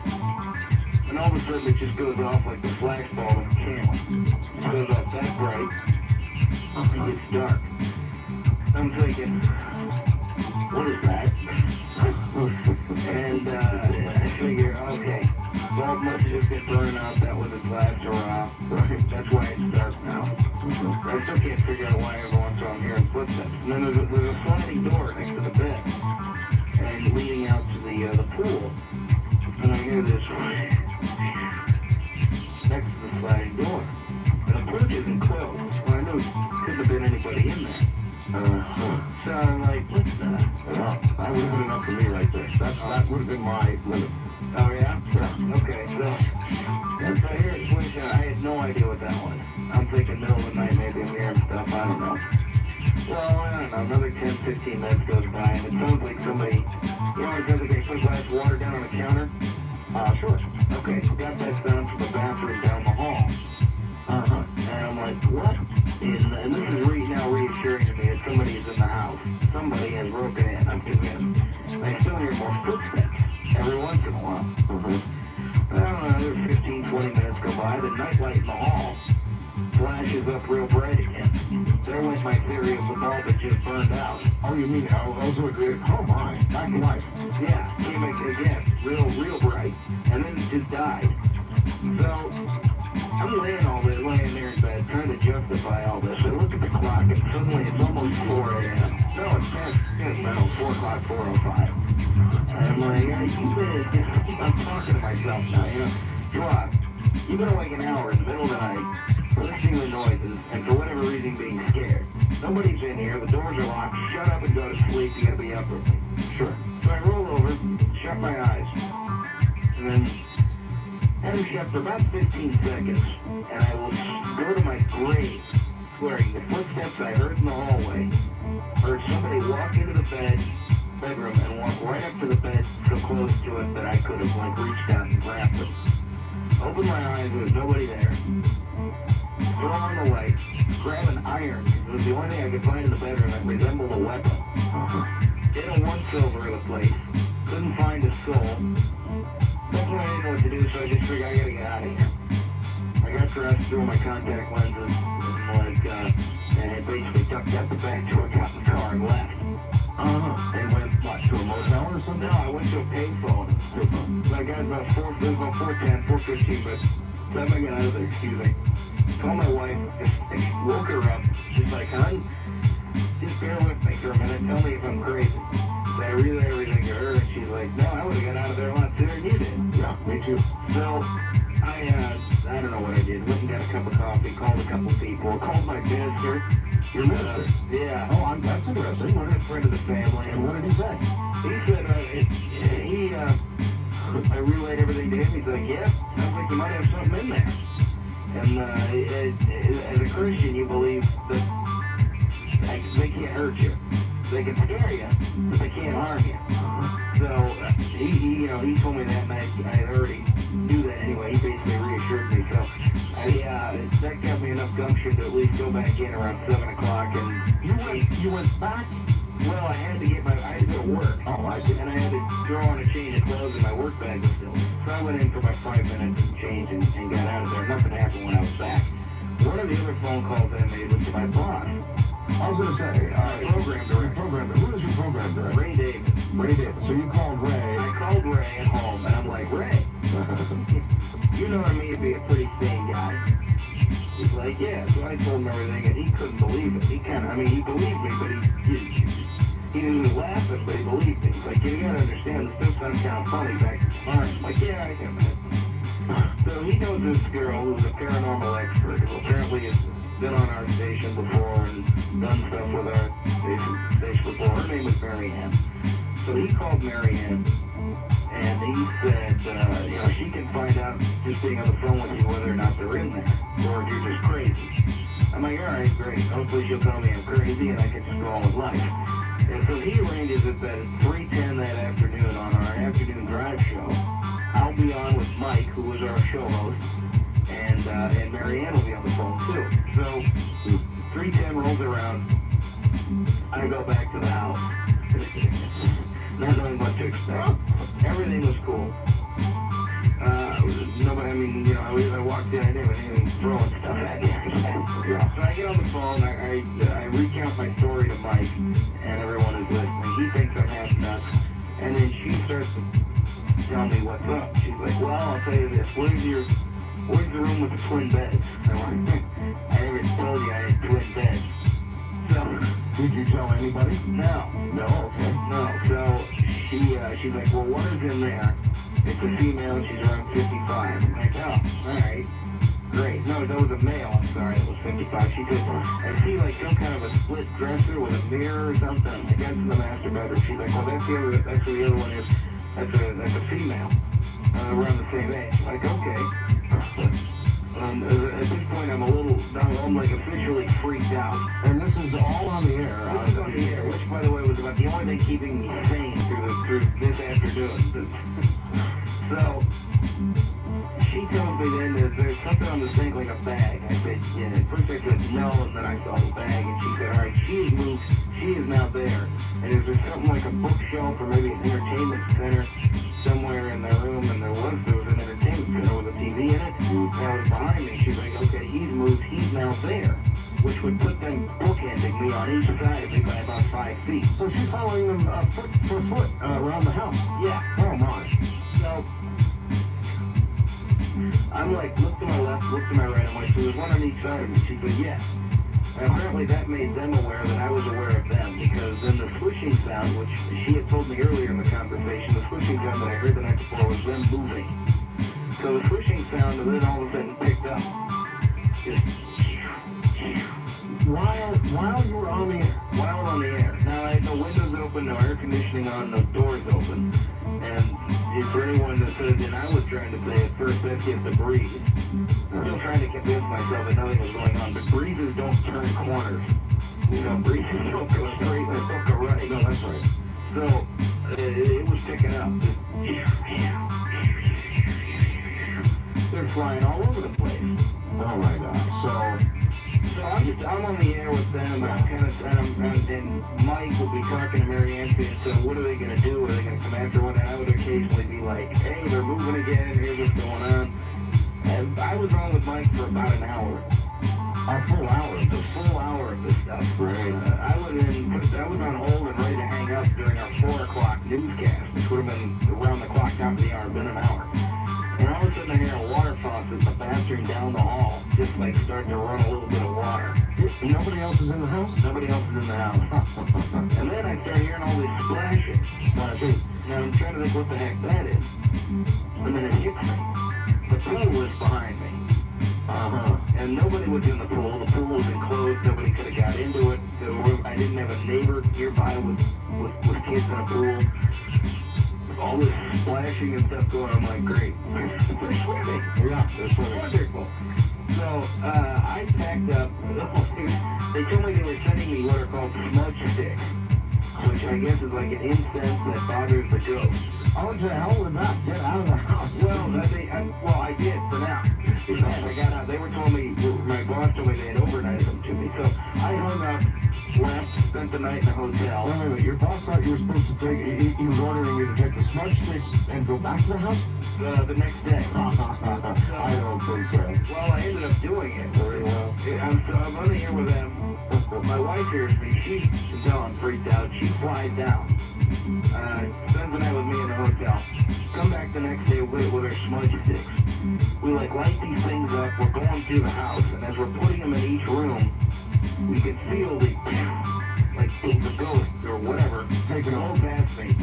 S3: And all of a sudden it just goes off like the flashbulb of a camera. It goes off that bright. It gets dark. I'm thinking, what is that? And I figure, okay, bulb must have just been burning out. That was its last hurrah. That's why it's dark now. I still can't figure out why every once in a while I'm hearing footsteps. And then there's a sliding door next to the bed, and leading out to the pool. And I hear this next to the sliding door. And the porch isn't closed. Well, I knew it couldn't have been anybody in there. So I'm like, what's that?
S2: Well, that would have been enough for me right there. That would have been my limit.
S3: Oh, yeah? Yeah. Okay, so once I hear it switch, I had no idea what that was. I'm thinking middle of the night, maybe I'm hearing stuff, I don't know. Well, I don't know, another 10, 15 minutes goes by, and it sounds like somebody, you know, it sounds like they put a glass of water down on the counter?
S2: Sure.
S3: Okay, got that sound from the bathroom down the hall. And I'm like, what? And this is now reassuring to me that somebody is in the house. Somebody has broken in, I'm convinced. And I still hear more footsteps every once in a while. I don't know, another 15, 20 minutes go by, the nightlight in the hall flashes up real bright again. There went my theory of the bulb that just burned out.
S2: Oh, you mean, oh my, back to life.
S3: Yeah, came back again, real bright, and then it just died. So, I'm laying there in bed, trying to justify all this. I look at the clock, and suddenly it's almost 4 a.m. No, it's past 4 o'clock, 4:05. And I'm like, I'm talking to myself now, you know. Rob, you've been awake an hour in the middle of the night, listening to noises, and for whatever reason being scared. Nobody's in here, the doors are locked, shut up and go to sleep, you gotta be up with me. Sure. So I roll over, shut my eyes, and then let me shut for about 15 seconds, and I will go to my grave, swearing the footsteps I heard in the hallway, heard somebody walk into the bedroom and walk right up to the bed so close to it that I could have like reached out and grabbed it. Open my eyes, there was nobody there. Throw on the light, grab an iron. It was the only thing I could find in the bedroom that resembled a weapon. Did a once over of the place, couldn't find a soul. That's when I didn't know what to do, so I just figured I gotta get out of here. I got dressed, threw my contact lenses, and I basically ducked out the back door, got in the car, and left.
S2: And went, what, to a motel or something?
S3: No, I went to a payphone. So I got about 4:10, 4:15, but time I got out of there, excuse me. Called my wife, just woke her up. She's like, hon, just bear with me for a minute, tell me if I'm crazy. So I relayed everything to her, and she's like, no, I would have got out of there a lot sooner than you did.
S2: Yeah, me too.
S3: So, I don't know what I did. Went and got a cup of coffee, called a couple people, called my minister.
S2: Your minister?
S3: Yeah.
S2: Oh, that's interesting.
S3: One friend of the family.
S2: And what did he say?
S3: He said, I relayed everything to him. He's like, yeah, sounds like you might have something in there. And as a Christian, you believe that they can't hurt you. they can scare you, but they can't harm you. So he told me that, and I already knew that anyway. He basically reassured me. So that got me enough gumption to at least go back in around 7 o'clock. And
S2: You went back?
S3: well, I had to go to work.
S2: Oh, I see.
S3: And I had to throw on a change of clothes, and my work bag was still there. So I went in for about 5 minutes and changed and got out of there. Nothing happened when I was back. One of the other phone calls I made was to my boss.
S2: I was going to say,
S3: Program director.
S2: Who is your program director?
S3: Ray Davis.
S2: Ray Davis. So you called Ray.
S3: I called Ray at home, and I'm like, Ray, you know me to be a pretty sane guy. He's like, yeah. So I told him everything, and he couldn't believe it. He believed me, but he didn't laugh at it, but he believed me. He's like, you gotta understand, this does sound kind of funny back at the farm. I'm like, yeah, I get that. So he knows this girl who's a paranormal expert, who apparently has been on our station before and done stuff with our station before. Her name was Mary Ann. So he called Mary Ann, and he said, she can find out just being on the phone with you whether or not they're in there, or if you're just crazy. I'm like, all right, great. Hopefully she'll tell me I'm crazy and I can just go on with life. And so he arranges it that at 3:10 that afternoon on our afternoon drive show, I'll be on with Mike, who was our show host, and Mary Ann will be on the phone too. So 3:10 rolls around, I go back to the house, not knowing what to expect. Everything was cool. I walked in, I didn't even throwing stuff at me. So I get on the phone, I recount my story to Mike, and everyone is listening. He thinks I'm half nuts, and then she starts to tell me what's up. She's like, well, I'll tell you this, where's the room with the twin beds? I'm like, I never told you I had twin beds. So,
S2: Did you tell anybody?
S3: no.
S2: No, okay.
S3: No, so she's like, well, what is in there? It's a female, and she's around 55. I'm like, oh, all right, great. No, that was a male, I'm sorry, it was 55. She said, I see like some kind of a split dresser with a mirror or something. Like, that's in the master bedroom. She's like, well, that's where the other one is. That's a female, around the same age. I'm like, okay. At this point, I'm like officially freaked out.
S2: And this is all on the air.
S3: This is on the air, which, by the way, was about the only thing keeping me sane through this afternoon. So, she tells me then that there's something on the sink like a bag. I said, yeah. At first I said no, and then I saw the bag, and she said, all right, she has moved. She is now there. And is there something like a bookshelf or maybe an entertainment center somewhere in their room? And there was an entertainment center with a TV in it. That was behind me. She's like, okay, he's moved. He's now there. Which would put them bookending me on each side of me by about 5 feet.
S2: So she's following them foot for foot around the house.
S3: Yeah.
S2: Oh, my.
S3: So, I'm like, look to my left, look to my right. I'm like, so there's one on each side of me. She said, yes. And apparently that made them aware that I was aware of them, because then the swishing sound, which she had told me earlier in the conversation, the swishing sound that I heard the night before was them moving. So the swishing sound, and then all of a sudden picked up. Just
S2: While you were on the air.
S3: while I'm on the air. Now, I had no windows open, no air conditioning on, no doors open. And for anyone that said, and I was trying to say at first, that's just a breeze. Still trying to convince myself that nothing was going on, but breezes don't turn corners. Breezes don't go straight, they don't go right.
S2: No, that's right.
S3: So, it was picking up. They're flying all over the place.
S2: Oh, my God.
S3: So I'm on the air with them, and I'm kind of, and Mike will be talking to Mary Ann, and so what are they going to do? Are they going to come after one? And I would occasionally be like, hey, they're moving again, here's what's going on. And I was on with Mike for about an hour.
S2: A full hour.
S3: A full hour of this stuff.
S2: Right.
S3: I was on hold and ready to hang up during our 4 o'clock newscast, which would have been around the clock, top of the hour, been an hour. And all of a sudden I hear a water faucet in the bathroom down the hall, just like starting to run a little bit of water.
S2: Nobody else is in the house?
S3: Nobody else is in the house. And then I start hearing all this splashing. Now I'm trying to think what the heck that is. And then it hits me. The pool was behind me. And nobody was in the pool. The pool was enclosed. Nobody could have got into it. I didn't have a neighbor nearby with kids in a pool. All this splashing and stuff going on. I'm like, great. They're swimming.
S2: Yeah, they're swimming.
S3: Wonderful. So, I packed up. They told me they were sending me what are called smudge sticks. which I guess is like an incense that bothers the ghost.
S2: Oh, to hell with that. Get out of the house.
S3: Well, I did for now. And I got out. They were telling me, my boss told me they had overnighted them to me. So I hung up, left, spent the night in a hotel.
S2: Wait a minute. Your boss thought you were supposed to take, he was ordering you to take the smudge sticks and go back to the house?
S3: The next day.
S2: I don't think so.
S3: Well, I ended up doing it.
S2: Very well.
S3: I'm on the air with them. My wife hears me. She's gone, freaked out. She flies down. Spends the night with me in the hotel. Come back the next day with her smudge sticks. We light these things up. We're going through the house, and as we're putting them in each room, we could feel the ghost or whatever taking all past me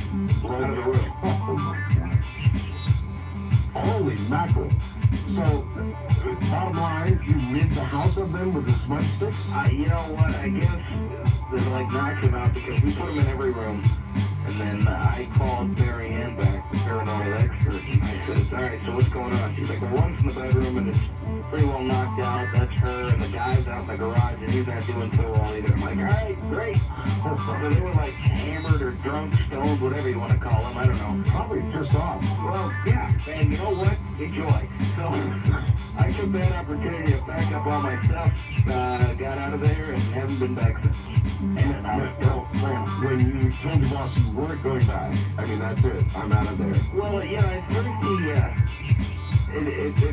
S3: out of the room.
S2: Oh my God. Holy mackerel. So, bottom line, you rid the house of them with the smudge sticks?
S3: You know what? I guess they knocked them out because we put them in every room. And then I called Mary Ann back, the paranormal expert, and I said, all right, so what's going on? She's like, well, one's in the bedroom and it's pretty well knocked out. That's her. And the guy's out in the garage and he's not doing so well either. I'm like, all right, great. So they were hammered or drunk, stoned, whatever you want to call them. I don't know.
S2: Probably pissed off.
S3: Well, yeah. And you know what? Enjoy. So I took that opportunity to pack up all my stuff, got out of there, and haven't been back since. And
S2: when you told your boss you weren't going back, I mean, that's it. I'm out of there.
S3: Well, yeah, at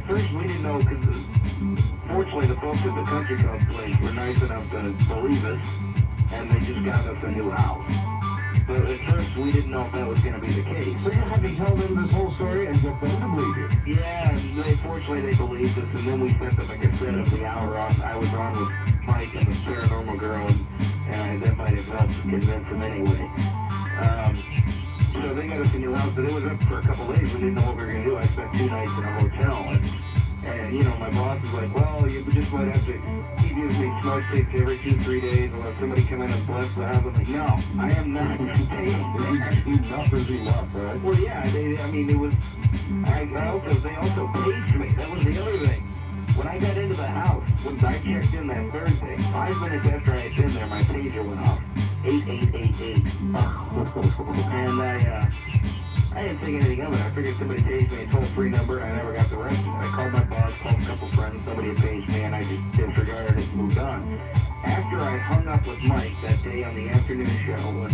S3: first we didn't know because fortunately the folks at the country club place were nice enough to believe us, and they just got us a new house. But at first we didn't know if that was going to be the case.
S2: So you had to tell them this whole story and get them to believe you?
S3: Yeah, and fortunately they believed us, and then we sent them a cassette of the hour I was on with Mike and the paranormal girl, and that might have helped convince them anyway. So they got us a new house, but it was up for a couple days. We didn't know what we were going to do. I spent 2 nights in a hotel, and my boss was like, well, you just might have to keep using these smudge sticks every 2-3 days, or if somebody come in and bless the house. I'm like, no, I am not staying there.
S2: Enough is enough, right?
S3: Well, yeah, they also paged me. That was the other thing. When I got into the house, when I checked in that Thursday, 5 minutes after I had been there, my pager went off. 8888. And I didn't think anything of it. I figured somebody paged me a toll-free number, and I never got the rest of it. I called my boss, called a couple friends, somebody had paged me, and I just disregarded it and moved on. After I hung up with Mike that day on the afternoon show, when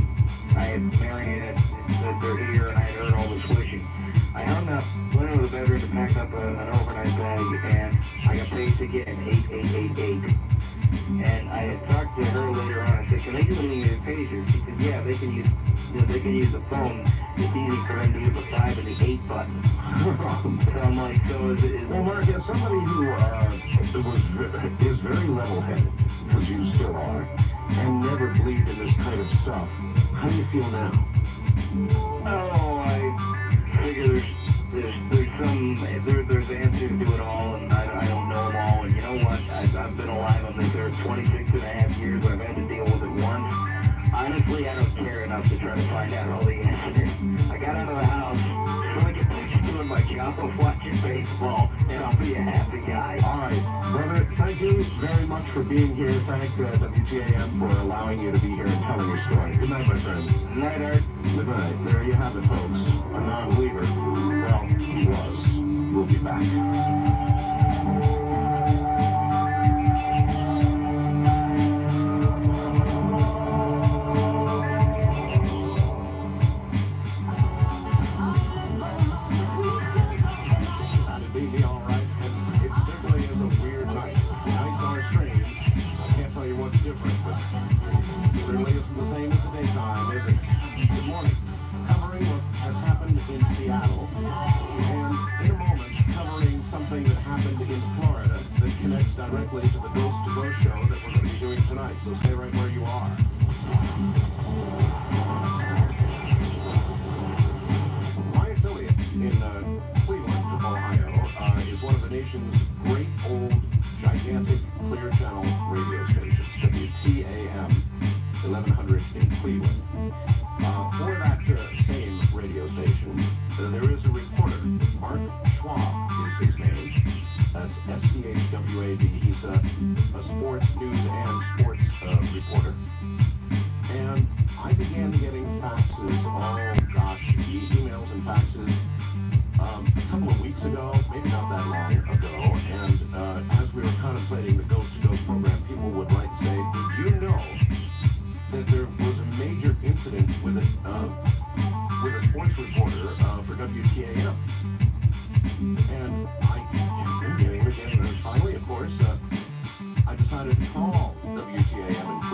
S3: I had Mary Ann said they're here, and I had heard all the swishing, I hung up, went into the bedroom to pack up an overnight bag, and I got paged again, 8888. And I had talked to her later on. I said, can they do anything with pagers? She said, yeah, they can use the phone. It's easy for them to use the 5 and the 8 button. So I'm like,
S2: Well, Mark, as somebody who is very level-headed, because you still are, and never believed in this kind of stuff, how do you feel now?
S3: Oh, I figure there's answers to it all, and I don't know them all. And you know what? I've been alive on this earth 26 and a half years, but I've had to deal with it once. Honestly, I don't care enough to try to find out all the answers. I got out of the house, so I get back to doing my job of watching baseball, and I'll be a happy guy.
S2: All right, brother, thank you very much for being here. Thank WTAM for allowing you to be here and telling your story. Good night, my friend.
S3: Good night, Art.
S2: Good night. There you have it, folks. A non-believer. Well, he was. We'll be back. Directly to the Ghost to Ghost show that we're going to be doing tonight, so stay right where you are. My affiliate in Cleveland, Ohio, is one of the nation's great old, gigantic, clear channel radio stations, WTAM 1100 in Cleveland. For that same radio station, there is a reporter, Mark Schwab is his name. That's SCHWAB. He's a sports news and sports reporter. And I began to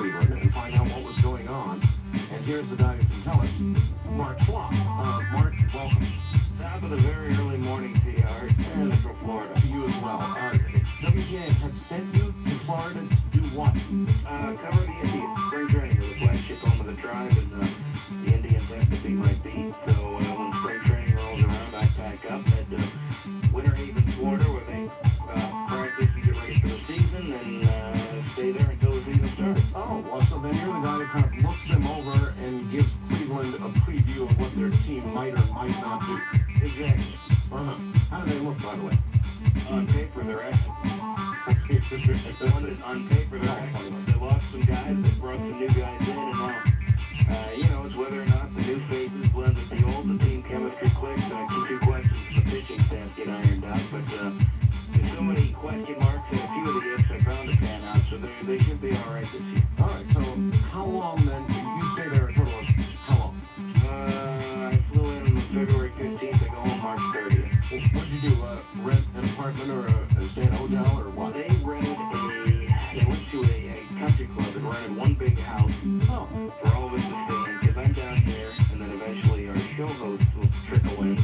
S4: Cleveland and find out what was going on. And here's the guy who can tell us, Mark Schwab. Mark, welcome.
S3: Top of the very early morning to you, Art, in Central Florida.
S4: To you as well. WGA had sent you to Florida to do what?
S3: Cover the Indians. Spring training was the flagship home of the tribe, and the Indians have to be my beat. So when spring training rolls around, I pack up, head to Winter Haven, Florida, where they practice and get ready for the season, and stay there until the season starts.
S4: Oh, well, so then you're the guy who kind of looks them over and gives Cleveland a preview of what their team might or might not do.
S3: Exactly.
S4: How do they look, by the way?
S3: On paper, they're excellent. On paper, they're excellent. They lost some guys, they brought some new guys in, and now, it's whether or not the new faces blend with the old, the team chemistry clicks, and two questions the pitching staff get ironed out, but there's so many question marks, and a few of the ifs I found to pan out, so they should be all right this year.
S4: All right, so how long then? You stay there a total of how long?
S3: I flew in on February 15th, I go home March 30th.
S4: Well, what did you do, rent an apartment or stay in a hotel or what?
S3: They went to a country club and rented one big house for all of us to stay in, because I'm down here, and then eventually our show hosts will trickle in,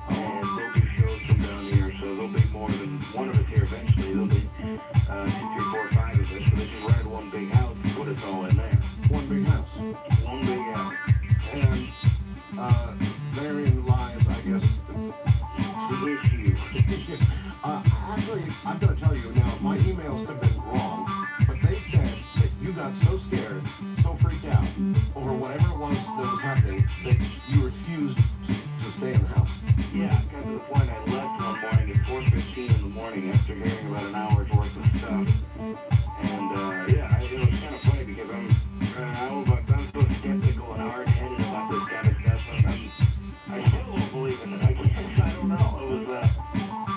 S3: and they'll do shows from down here, so there'll be more than one of us here eventually. There'll be 2, 3, 4, 5 of us, so they just rented one big house and put us all in there.
S4: One big house.
S3: One big house.
S4: And therein lies, I guess,
S3: The issue.
S4: actually, I've got to tell you now, my emails have been wrong, but they said that you got so scared, so freaked out over whatever it was that was happening that you refused to stay in the house.
S3: Yeah, it got to the point I left one morning at 4:15 in the morning after hearing about an hour's worth of stuff. And, it was kind of funny because I'm so skeptical and hard-headed about this kind of stuff. I still don't believe in it. I guess, I don't know. It was,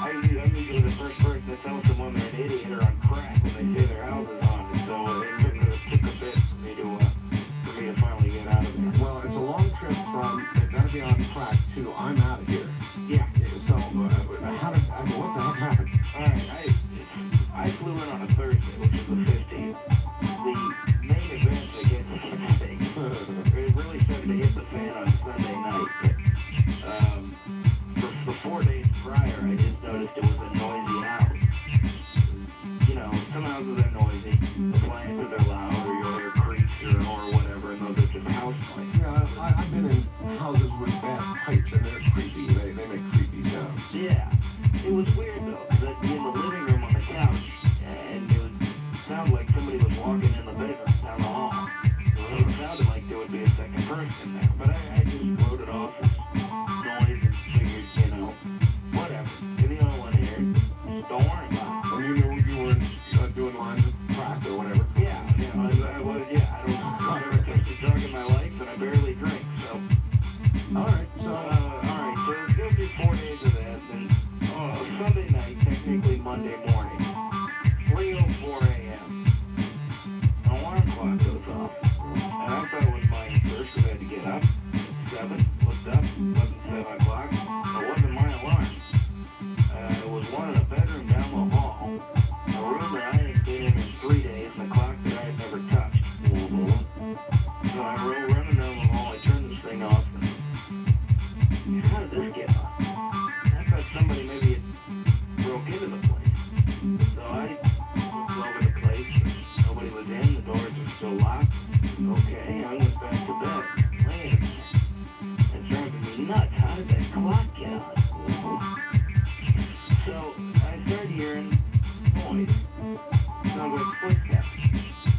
S3: I'm usually the first person to tell someone they're an idiot or on crack when they say their house is haunted. So it took a bit for me to finally get out of there.
S4: Well, it's a long trip from they've got to be on track to I'm out of here.
S3: Yeah.
S4: So, what the heck happened?
S3: All right, I flew in on a Thursday, which is the 15th. The main event, I guess, it really started to hit the fan on Sunday night. But for 4 days prior, I just noticed it was a noisy house. Some houses are noisy, appliances are loud, or you'll hear creaks or whatever, and those are just house noise.
S4: Yeah, I've been in houses with bad pipes, and they're creepy. They make creepy sounds.
S3: Yeah. It was weird, though, because I'd be in the living room on the couch, and it would sound like somebody was walking in the bedroom down the hall. It sounded like there would be a second person there, but I just wrote it off as noise and figured, whatever. You're the only one here. Don't worry about it.
S4: And you knew you were doing lines of crack or whatever.
S3: Yeah, I was, I've never touched a drug in my life, and I barely drink, so.
S4: All right,
S3: So it's going to be 4 days of that, and Sunday night, technically Monday morning, 3:04 a.m. An alarm clock goes off, and I thought it was mine first, because I had to get up at 7, looked up, it wasn't 7 o'clock, it wasn't my alarm. It was one in a bedroom down the hall, a room that I had been in 3 days, and a clock that I had never touched. So I roll running down the hall, I turn this thing off, and how did this get off? I thought somebody maybe had broke into the place. So I looked over the place, and nobody was in, the doors were still locked. Okay, I went back to bed. Wait a minute. It's driving me nuts. How did that clock get on? So I started hearing noise. Sounds like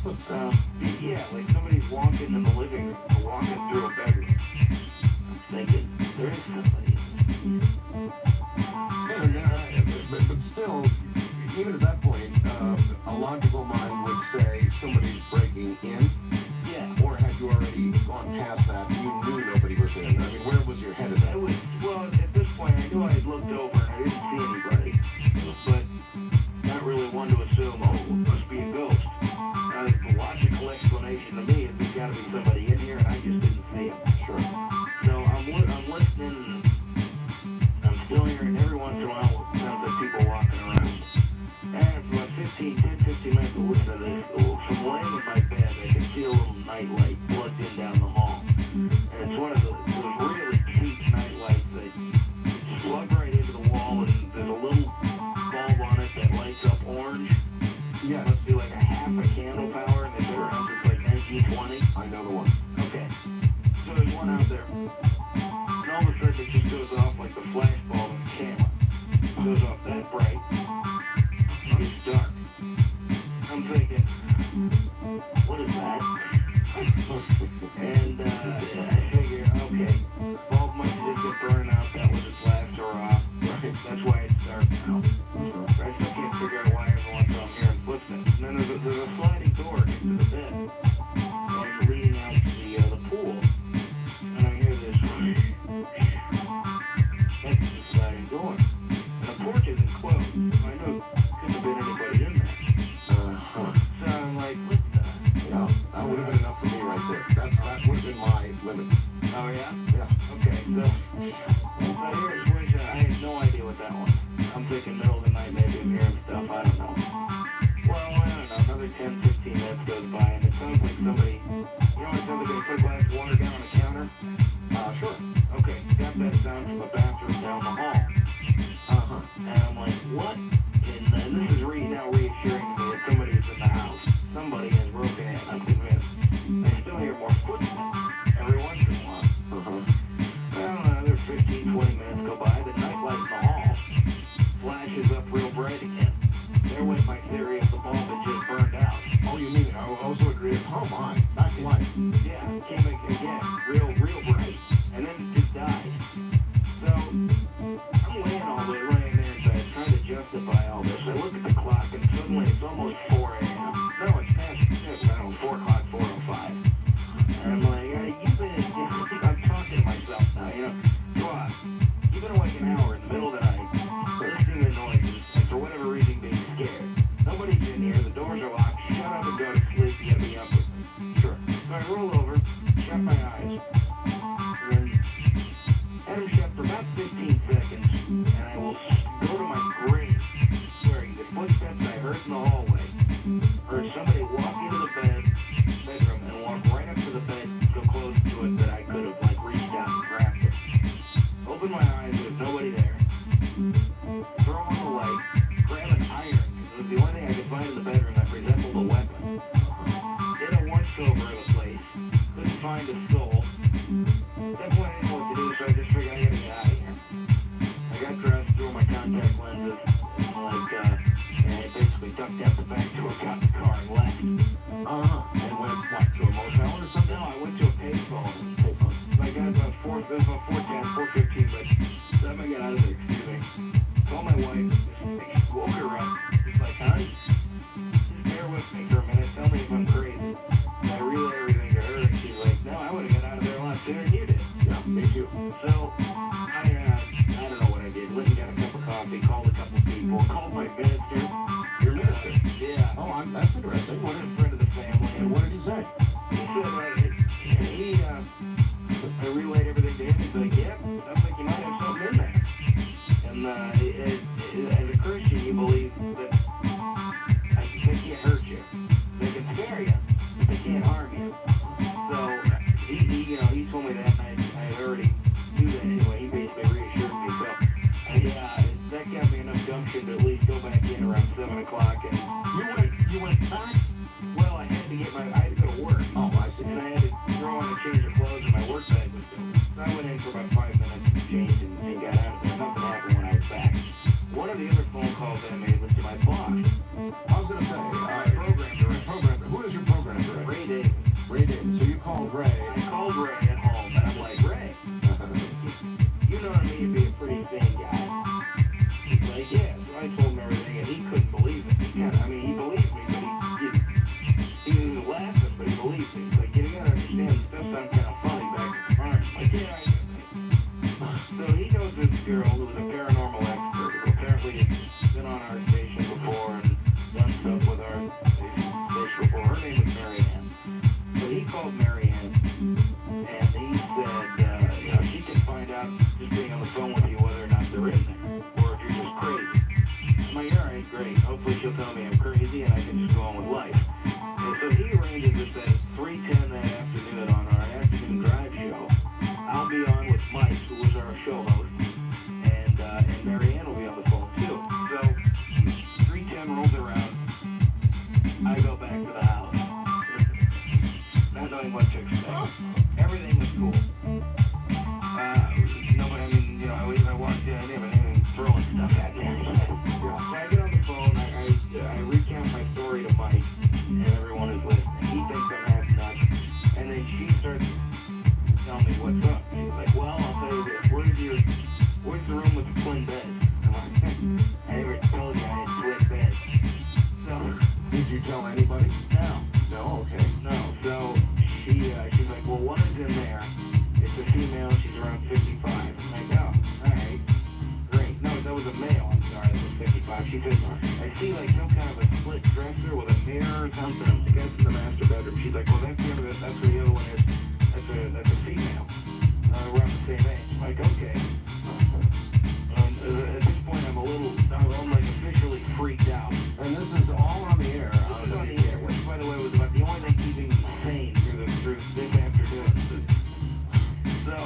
S3: footsteps. Yeah, like somebody's walking in the living room or walking through a bedroom. I'm thinking, there is somebody.
S4: But still, even at that point, a logical mind would say somebody's breaking in.
S3: Yeah.
S4: Or had you already gone past that and you knew nobody was in? I mean, where was your head at that?
S3: At this point, I knew I had looked over and I didn't see anybody. But not really one to assume, it must be a ghost. Now, the logical explanation to me is there's got to be somebody in here and I just didn't see him.
S4: Sure.
S3: So I'm listening. I'm still hearing every once in a while it sounds like people walking around. And for about 10, 15 minutes of listening to this, from laying in my bed, see a little night light plugged in down the hall. And it's one of those really cheap night lights that you plug right into the wall, and there's a little bulb on it that lights up orange.
S4: Yes.
S3: Must be like a half a candle power, and they've been around since like 1920.
S4: I know the one.
S3: Okay. So there's one out there. And all of a sudden it just goes off like the flash bulb in the camera. It goes off that bright. It's dark. I'm thinking, what is that? And I figure, okay, bulb must have just been burning out. That was its last hurrah.
S4: Right.
S3: That's why it's dark now. But I still can't figure out why every once in a while I'm hearing footsteps. And then there's a sliding door next to the bed. And leading out to the pool. And I hear this. That's the sliding door. And the porch isn't closed. So I know it couldn't have been anybody in there. So I'm like, what the?
S4: Yeah, that would have been enough for me right there. That would have been my limit.
S3: Oh, yeah?
S4: Yeah.
S3: Okay, so I hear a switch, and I had no idea what that was. I'm thinking middle of the night, maybe I'm hearing stuff, I don't know. Well, I don't know, another 10, 15 minutes goes by, and it sounds like somebody, you know when somebody's going to put a glass of water down on the counter?
S4: Sure.
S3: Okay, got that sound from the bathroom down the hall. And I'm like, what? And this is now reassuring to me that somebody is in the house. Somebody has broken in, I'm convinced. I still hear more footsteps every once in a while. Well, another 15, 20 minutes go by, the night light in the hall flashes up real bright again. There went my theory of the bulb that just burned out.
S4: Oh, you mean, I also agree. Oh my, back to life.
S3: Yeah, it came again, real bright, and then it just died. So, I'm laying there in bed, trying to justify all this. I look at the clock, and suddenly it's almost 4 a.m. No, it's past 6, I don't know, 4 o'clock, 4:05. And I'm like, you've been, I'm talking to myself now, you know, go on. You've been awake an hour in the middle of the night, listening to noises, and for whatever reason being scared. Nobody's in here, the doors are locked, shut up and go to sleep, you gotta be up with me. Sure. So I roll over, shut my eyes, and then let them shut for about 15 seconds, and I will go to my grave, swearing the footsteps I heard in the hallway. Heard somebody walk into the bedroom, and walk right up to the bed, so close to it that I could have, like, reached out and grabbed it. Open my eyes, there's nobody there. Throw on the light, grab an iron, because it was the only thing I could find in the bedroom that resembled a weapon. Did a once-over of the place, couldn't find a soul. At that point, I didn't know what to do, so I just figured I gotta get out of here. I got dressed, threw my contact lenses, and I basically ducked out the back door, got in the car, and left.
S4: And went, what, to a motel or something?
S3: No, I went to a payphone. I got about 4:10, 4:15, but then I got out of there, excuse me. Called my wife, just woke her up. She's like, honey, just bear with me for a minute, tell me if I'm crazy. And I relayed everything to her, and she's like, no, I would have got out of there a lot sooner than you did.
S4: Yeah, me too.
S3: So, I don't know what I did. Went and got a cup of coffee, called a couple people, called my minister.
S4: Your minister?
S3: Yeah.
S4: Oh, that's interesting.
S3: What a friend of the family.
S4: And what did he say?
S3: He said, I relayed everything to him. He's like, yeah, I think you might have something in there. And as a Christian, you believe that they can't hurt you. They can scare you, but they can't harm you. So he told me that, and I already knew that anyway. He basically reassured me. So that got me enough gumption to at least go back in around 7 o'clock. And
S4: You went back?
S3: well, I had to go to work.
S4: Oh, I see.
S3: And I had to throw on a change of clothes, and my work bag was still. So I went in for about 5 minutes and changed and got out of there. Nothing happened when I was back. One of the other phone calls that I made was to my boss.
S4: I was going to say,
S3: Program director.
S4: who is your program director?
S3: Ray Davis.
S4: Ray Davis. So you called Ray.
S3: I called Ray at home, and I'm like, Ray, you know me to be a pretty sane guy. He's like, yeah. So I told him everything, and he couldn't believe it. He believed me, but he was laughing, but he believed me. He's like, you gotta understand, this stuff sounds kind of funny back at the farm. I'm like, yeah, I know. So he knows this girl who was a paranormal expert, who apparently has been on our station before and done stuff with our station before. Her name was Mary Ann. So he called Mary Ann, and he said, she can find out just being on the phone with you whether or not they're in there, or if you're just crazy. I'm like, all right, great. Hopefully she'll tell me I'm crazy and I can just go on with life. And so he arranges this at 3 not knowing what to expect. Everything was cool. Nobody, I mean, you know, I walked in, I didn't even throwing stuff at me. So I get on the phone, I recount my story to Mike, and everyone is listening. He thinks I'm half nuts, and then she starts telling me what's up. She's like, well, I'll tell you this, where's the room with the twin beds? I'm like, I never told you I had twin beds. So,
S2: Did you tell anybody?
S3: no.
S2: No, okay.
S3: No, so she's like, well, one is in there. It's a female. She's around 55. I'm like, oh, all right, great. No, that was a male. I'm sorry, that was 55. She says, I see like some kind of a split dresser with a mirror or something. I'm guessing the master bedroom. She's like, well, that's where the other one is. That's a female. Around the same age. I'm like, okay. At this point, I'm like officially freaked out.
S2: And this is all on the air.
S3: This is on the air, which, by the way, was about the only thing keeping me sane through this afternoon. So,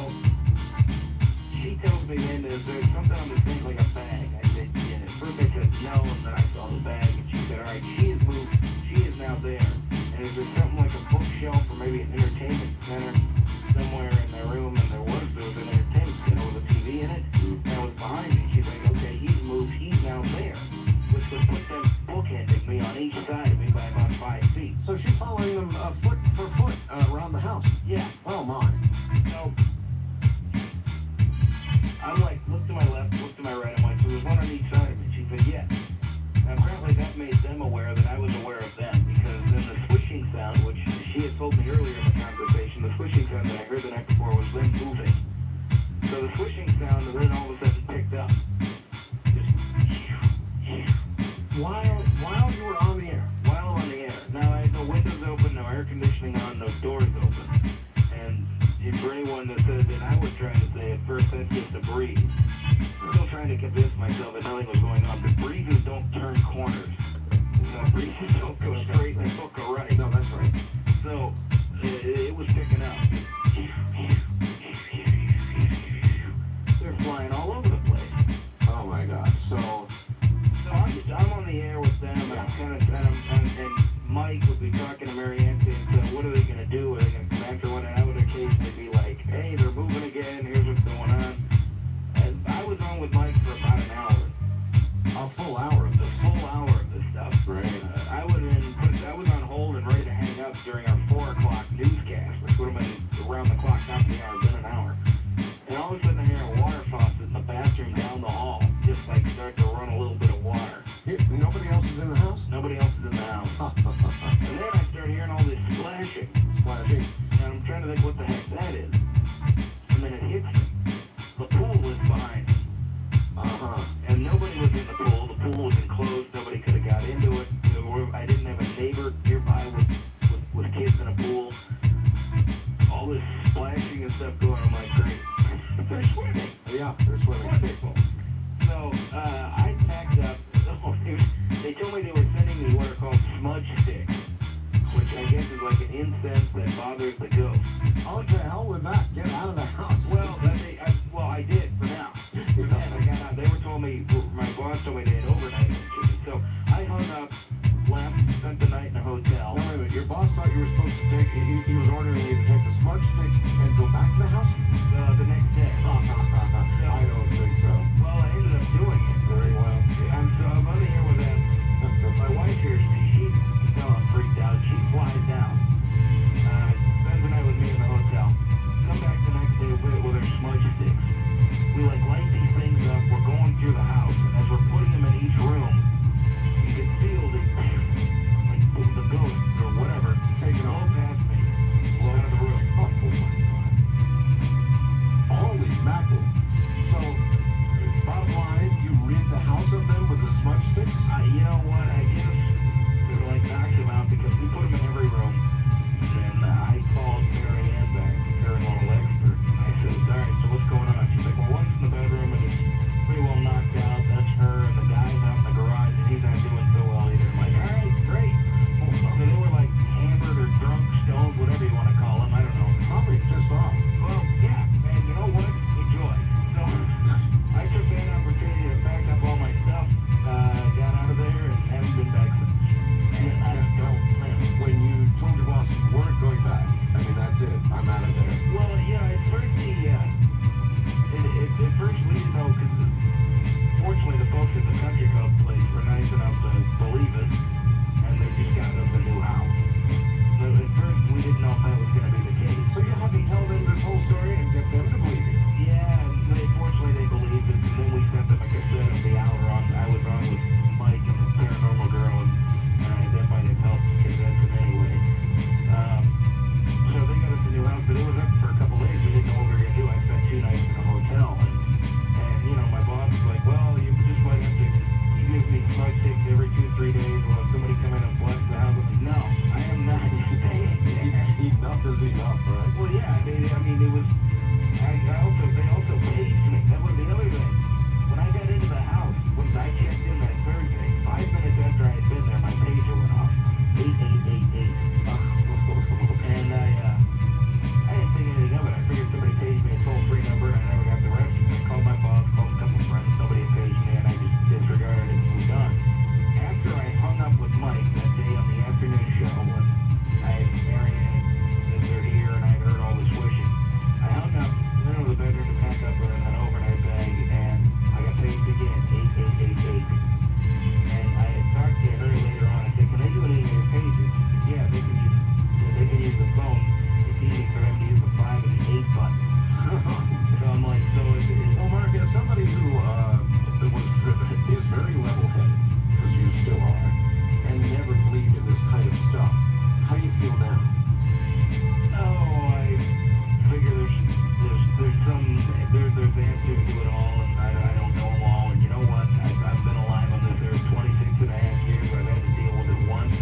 S3: she tells me then there's something on the thing like a bag. I said, yeah. At first I said no, and then I saw the bag, and she said, all right, she has moved. She is now there. And is there something like a bookshelf or maybe an entertainment center somewhere in their room? And there was an entertainment center with a TV in it. That was behind me. She's like, okay, he's moved. He's now there. Which would put them bookending me on each side of me by about 5 feet.
S2: So she's following them foot for foot around the house.
S3: Yeah.
S2: Oh, my.
S3: So, I'm like, look to my left, look to my right. I'm like, so there's one on each side of me. She said, yes. Now, apparently that made them aware that I was aware of them, because then the swishing sound, which she had told me earlier in the conversation, the swishing sound that I heard the night before was them moving. So the swishing sound then all of a sudden picked up.
S2: While you were on the air.
S3: While I'm on the air. Now, I had no windows open, no air conditioning on, no doors open. And for anyone that said that I was trying to say, at first that's just a breeze. I'm still trying to convince myself that nothing was going on. But breezes don't turn corners. No, breezes don't go straight, they don't go right.
S2: No, that's right.
S3: So, it was picking up. They're flying all over the place.
S2: Oh, my God. So
S3: I'm on the air with them, and I'm kind of, and Mike would be talking to Mary Ann saying, so what are they going to do? Are they going to come after one? And I would occasionally be like, hey, they're moving again, here's what's going on. And I was on with Mike for about an hour.
S2: a full hour of
S3: A full hour of this stuff.
S2: Right.
S3: I was on hold and ready to hang up during our 4 o'clock newscast, which would have been around the clock, not the hour, been an hour. And all of a sudden I hear a water faucet in the bathroom down the hall, just like start to run a little bit of water.
S2: Nobody else is in the house?
S3: Nobody else is in the house. And then I start hearing all this splashing.
S2: Splashing.
S3: And I'm trying to think what the heck that is. And then it hits me. The pool was behind me. And nobody was in the pool. The pool was enclosed. Nobody could have got into it. I didn't have a neighbor nearby with kids in a pool. All this splashing and stuff going on. I'm like, great. They're swimming.
S2: Yeah, they're swimming.
S3: Wonderful. So, I packed up. They told me they were sending me what are called smudge sticks, which I guess is like an incense that bothers the ghost.
S2: How the hell would that get out of the house?
S3: Well, I did for now. For then, I got out. They were told me, my boss told me they had overnighted in me. So I hung up, left, spent the night in a hotel.
S2: Now, wait a minute. Your boss thought you were supposed to take, he was ordering you to take the smudge sticks and go back to the house?
S3: The next day.
S2: I don't think so.
S3: Well, I ended up doing it.
S2: Very well.
S3: I'm on the air with them. My wife here, she's freaked out. She flies down. Spends the night mean, it was, they also paged me. That was the other thing. When I got into the house, when I checked in that Thursday, 5 minutes after I had been there, my pager went off. 8888. And I didn't think anything of it. I figured somebody paged me a toll-free number, and I never got the rest. I called my boss, called a couple friends, nobody had paged me, and I just disregarded it and moved on. After I hung up with Mike that day on the afternoon show, when I had Marianne and they're here, and I had heard all this wishing, I hung up, went over to the bedroom to pack up an overnight bag, and I got paged again, 8888. And I had talked to her later on. I said, can they do any of your pages? She said, yeah, they can use the phone. It's easy for them to use the 5 and the 8 button. So I'm like, so is
S4: Well, Mark, as somebody who is very level-headed, because you still are, and never believed in this kind of stuff, how do you feel now?
S3: oh, I figure there's answers to it all, and I don't know them all. And you know what? I've been alive on this earth 26 and a half years. I've had to deal with it once.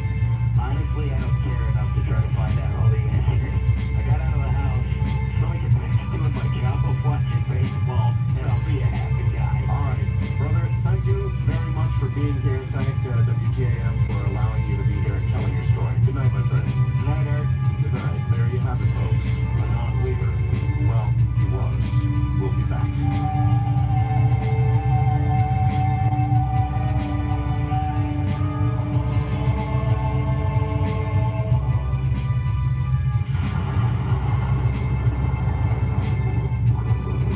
S3: Honestly, I don't care enough to try to find out all the answers. I got out of the house so I could back to doing my job of watching baseball, and I'll be a happy guy.
S4: All right, brother, thank you very much for being here. Thank WTAM for allowing you to be here and telling your story. Good night, my friend.
S3: Good night, Art.
S4: Good night. There you have it, folks. A non-believer. Well, he was. We'll be back.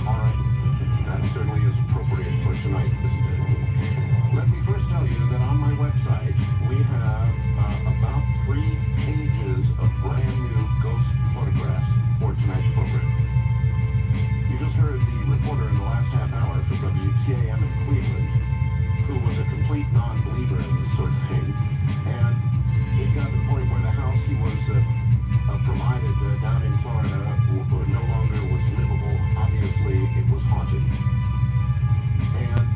S4: All right. That certainly is appropriate for tonight, isn't it? Let me first tell you that on my website, we have about 3 pages of brand new ghost photographs for tonight's program. You just heard the reporter in the last half hour for WTAM in Cleveland, who was a complete non-believer in this sort of thing, and it got to the point where the house he was provided down in Florida no longer was livable. Obviously, it was haunted. And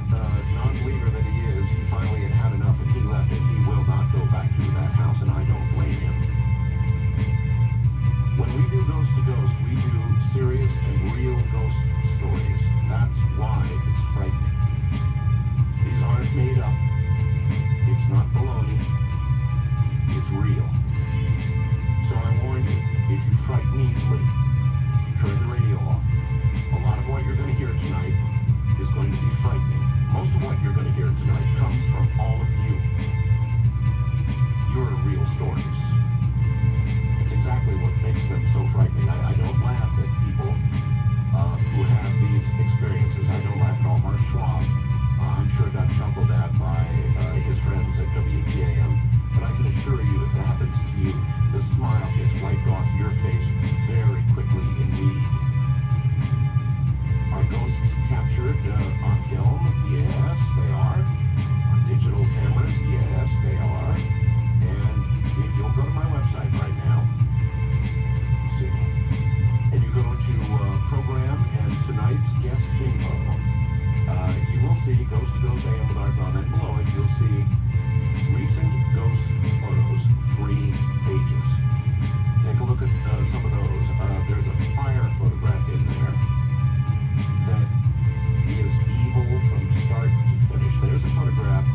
S4: non-believer that he is, he finally had enough and he left it. He will not go back to that house, and I don't blame him. When we do Ghost to Ghost, we do serious and real ghost stories. That's why it's frightening. These aren't made up. It's not baloney. It's real. So I warn you, if you frighten easily, turn the radio off. A lot of what you're going to hear tonight is going to be frightening. Most of what you're going to hear tonight comes from all of you. Your real stories. It's exactly what makes them so frightening. I don't laugh at people who have these experiences. I don't laugh at all. Mark Schwab, I'm sure got chuckled at by his friends at WTAM. But I can assure you, if it happens to you, the smile gets wiped off your face very quickly indeed. Are ghosts captured on film? Yes, they are. On digital cameras? Yes, they are. And if you'll go to my website right now, see, and you go to program and tonight's guest info, you will see Ghost to Ghost AM with Art Bauman. Below it, you'll see recent ghost photos, 3 pages. Take a look at some of those. There's a fire photograph in there that is evil from start to finish. There's a photograph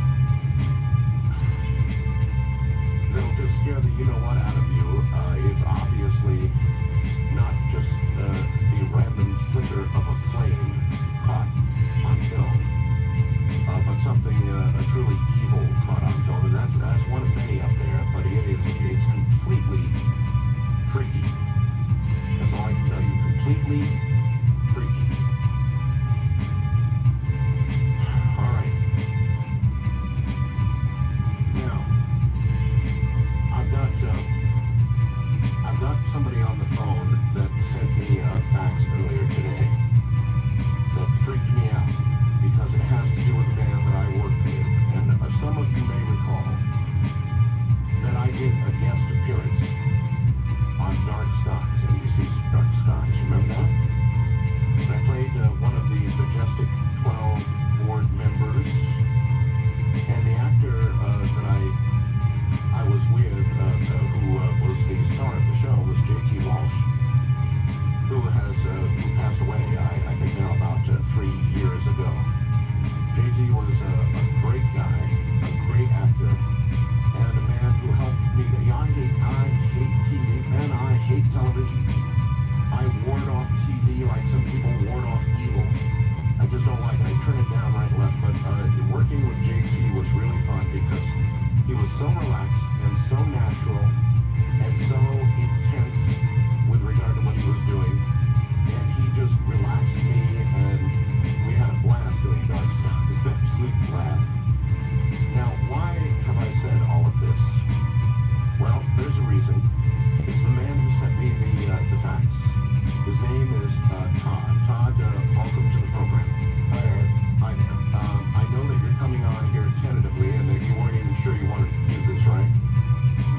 S4: that'll just scare the you-know-what out of you. It's obviously not just the random flicker of a flame caught on film, but something truly evil caught on film. And that's one of many up there, but it's completely freaky. That's all I can tell you. Completely freaky. All right. Now, I've got somebody on the phone that sent me a fax earlier today that freaked me out because it has to do with a band that I work with. And some of you may recall that I did a guest appearance on Dark Skies, NBC's Dark Skies. Remember that?
S1: television. I ward off TV like some people ward off evil. I just don't like it. I turn it down right and left. But working with JT was really fun because he was so relaxed and so natural and so intense with regard to what he was doing. And he just relaxed me, and we had a blast doing Dark Skies. An absolute blast. Now, why have I said all of this? Well, there's a reason. It's the man who sent me the facts. His name is Todd. Todd, welcome to the program.
S3: Hi, Art.
S1: Hi there. I know that you're coming on here tentatively, and that you weren't even sure you wanted to do this, right?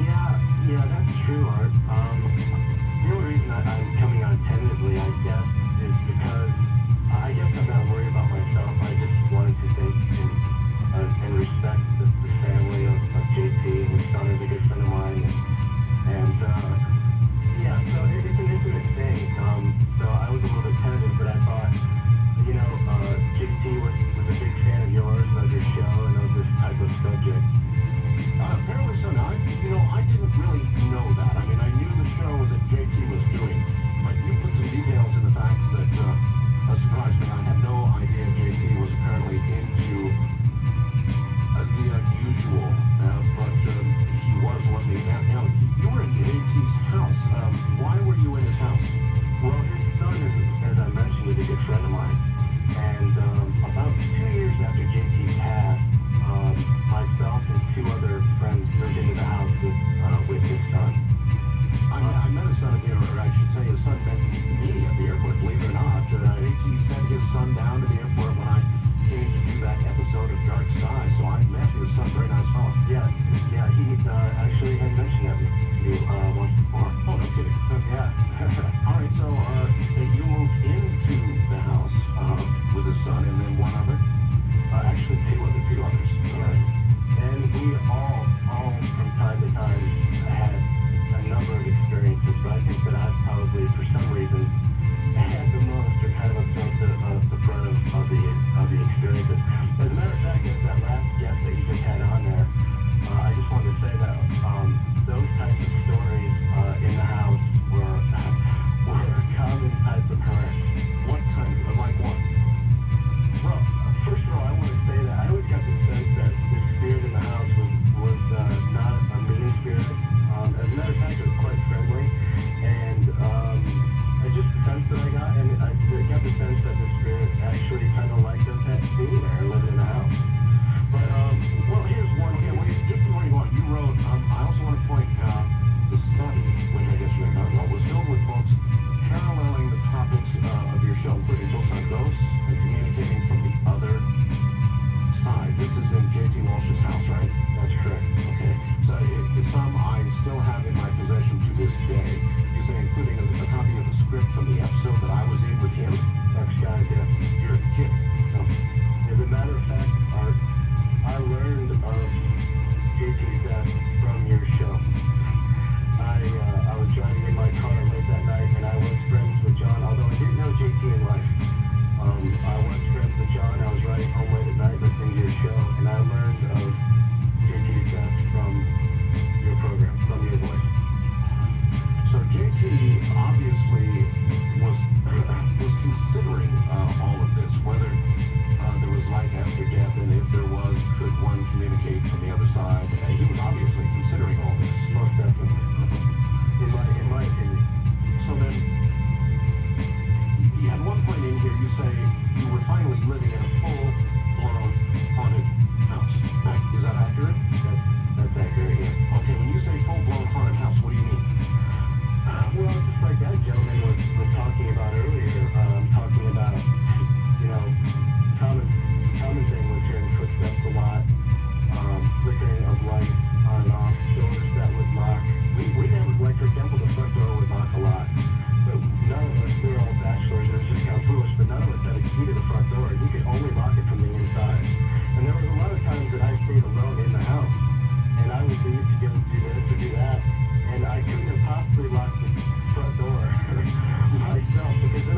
S3: Yeah, that's true, Art. The only reason I'm coming on tentatively, I guess, is because I guess I'm not worried about myself. I just wanted to thank and respect the family of JT. His son is a good friend of mine, and yeah, so it's an intimate thing. So I was a little bit tentative, but I thought, JT was a big fan of yours, of your show, and of this type of subject.
S1: Apparently so. Now, I didn't really know that. I mean, I knew the show that JT was doing, but you put some details in the facts that surprised me. I had no idea JT was apparently into the unusual, but he wasn't he? Now, you were in JT's house. Why were you in his house?
S3: Well, his son, as I mentioned, is a good friend of mine. And about 2 years after JT passed, myself and 2 other friends moved into the house with his son.
S1: I met his son at the airport, or I should say his son met me at the airport, believe it or not. JT sent his son down to the airport when I came to do that episode of Dark Skies, so I met his son, very nice fellow.
S3: Yeah, he actually had mentioned that to you once before.
S1: Oh, no kidding.
S3: Yeah.
S1: All right, so you moved into the house with his son and then one other?
S3: Actually, two others.
S1: Right.
S3: And we all from time to time had a number of experiences, but I think that I've probably, for some reason, had the most, or kind of absorbed the brunt of the experiences. As a matter of fact, as that last guest that you just had on there, I just wanted to say that those types of stories in the house were a common type of occurrence.
S1: What kind of, like what?
S3: Well, first of all, I want to say that I always got the sense that the spirit in the house was not a mean spirit. As a matter of fact, it was quite friendly, and just the sense that I got, and I got the sense that the spirit actually kind of liked us being there and living in the house. But well, here's one.
S1: Okay, well, just before you go on, you wrote. I also want to point out the study, which I guess you're talking about, was filled with books paralleling the topics of your show, including books on ghosts and communicating from the other side. This is in JT Walsh's house, right?
S3: That's correct.
S1: Okay. So some I still have in my possession to this day. You say including a copy of the script from the episode that I was in with him?
S3: Dark Skies, yeah.
S1: You're kidding. No.
S3: As a matter of fact, Art, I learned of JT's death from your show. I was driving in my car late that night, and I was friends with John, although I didn't know JT in life. I was friends with John. I was riding home late at night listening to your show, and I learned of JT's death from your program, from your voice.
S1: So JT obviously was considering all of this, whether there was life after death, and if there was, could one communicate from the other side? He was obviously considering all this.
S3: Most definitely. In my opinion.
S1: So then, at one point in here, you say you were finally living in a full-blown haunted house. Right? Is that accurate?
S3: That's accurate, yeah.
S1: Okay, when you say full-blown haunted house, what do you mean?
S3: Well, just like that gentleman was talking about earlier, talking about, common thing was hearing footsteps a lot, flickering of light on and off, doors that would lock. We never, like for example, the front door would lock a lot, but none of us, we were all bachelors, it was just kind of foolish, but none of us had a key to the front door. You could only lock it from the inside. And there was a lot of times that I stayed alone in the house, and I would leave to go do this or do that, and I couldn't have possibly locked the front door myself, because then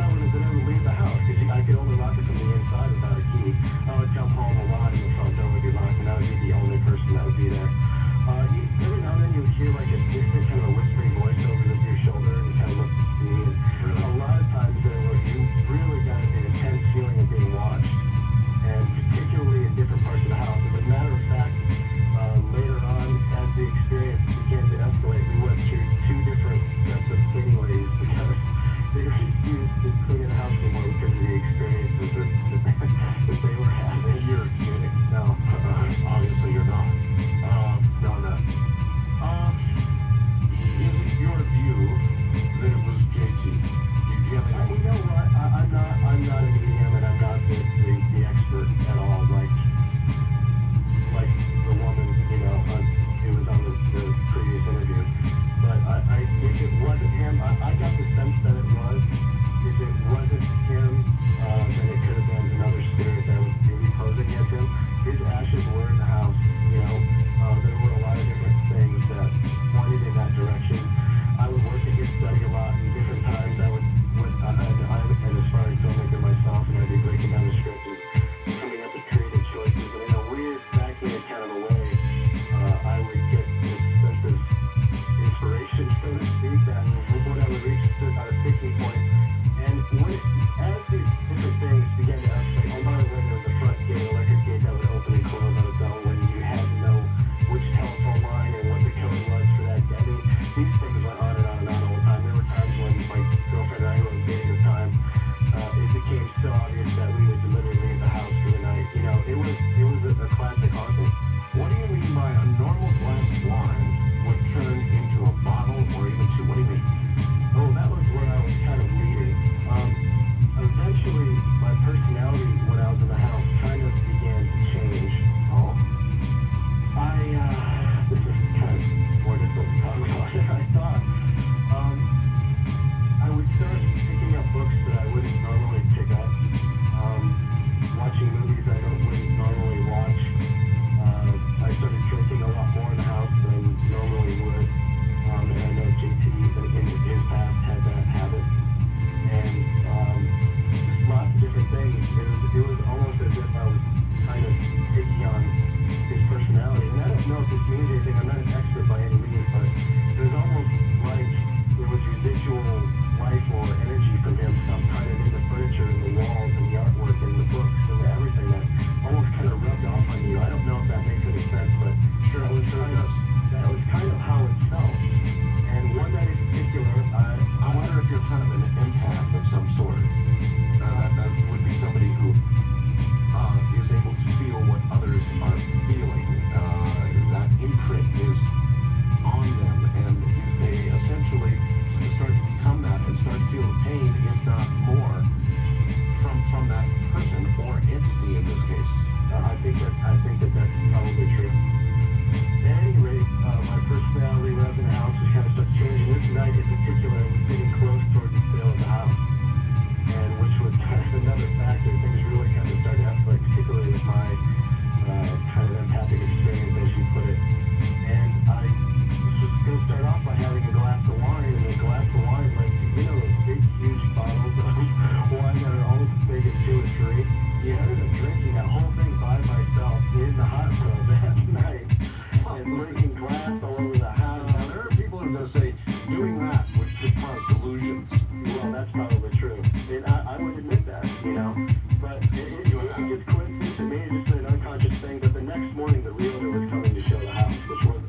S1: delusions.
S3: Well, that's probably true. And I would admit that, you know. But it's just coincidence to me. It's just an unconscious thing. But the next morning, the realtor was coming to show the house, which was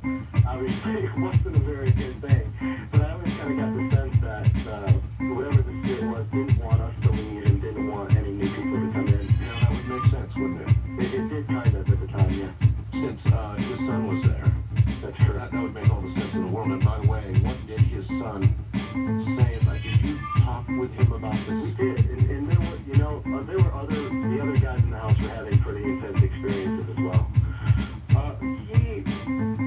S3: obviously wasn't a very good thing. But I always kind of got the sense that whatever the spirit was didn't want us to leave and didn't want any new people to come in.
S1: Yeah, that would make sense, wouldn't it?
S3: It did kind of at the time, yeah.
S1: Since his son was there.
S3: That's true.
S1: That would make all the sense in the world. And by the way, what did his son say about it? Did you talk with him about this?
S3: We did, and there were, you know, the other guys in the house were having pretty intense experiences as well. He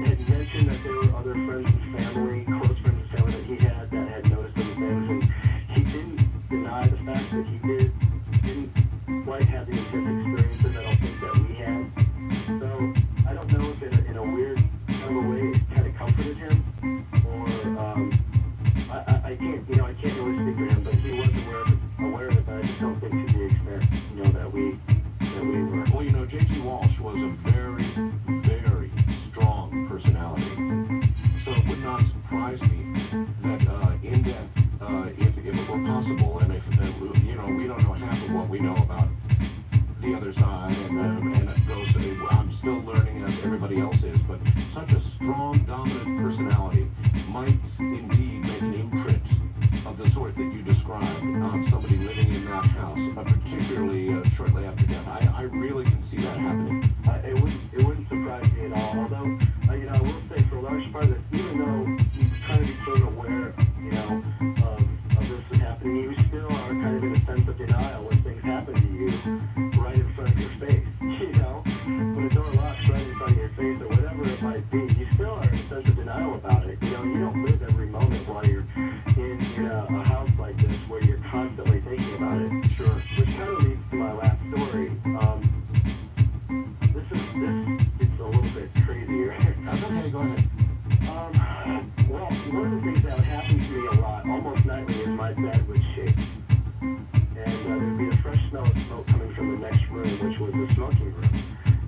S3: had mentioned that there were other friends and family, close friends and family that he had that had noticed some things, and he didn't deny the fact that he didn't quite have the intense experiences I don't think that we had. So I don't know if in a weird kind of a way it kind of comforted him, or I can't, you know, I can't really speak for him, but he was aware of it, but I just don't think to the extent, you know, that we were.
S1: Well, you know, J.T. Walsh was a very, very strong personality. So it would not surprise me that in death, if it were possible, and if, you know, we don't know half of what we know about the other side, and it goes, I'm still learning as everybody else is, but such a strong, dominant personality might indeed make an imprint of the sort that you described on somebody living in that house, particularly shortly after death. I really can see that happening.
S3: It wouldn't surprise me at all. Although, you know, I will say for a large part that even though you kind of became aware, you know, of this was happening, you still are kind of in a sense of denial when things happen to you right in front of your face. You know, when a door locks right in front of your face or whatever it might be, you still are in a sense of denial about it. You know, you don't live every moment while you're in a house like this where you're constantly thinking about it.
S1: Sure.
S3: Which kind of leads to my last story. It's a little bit crazier.
S1: That's okay, go ahead.
S3: Well, one of the things that would happen to me a lot, almost nightly, is my bed would shake. And there'd be a fresh smell of smoke coming from the next room, which was the smoking room.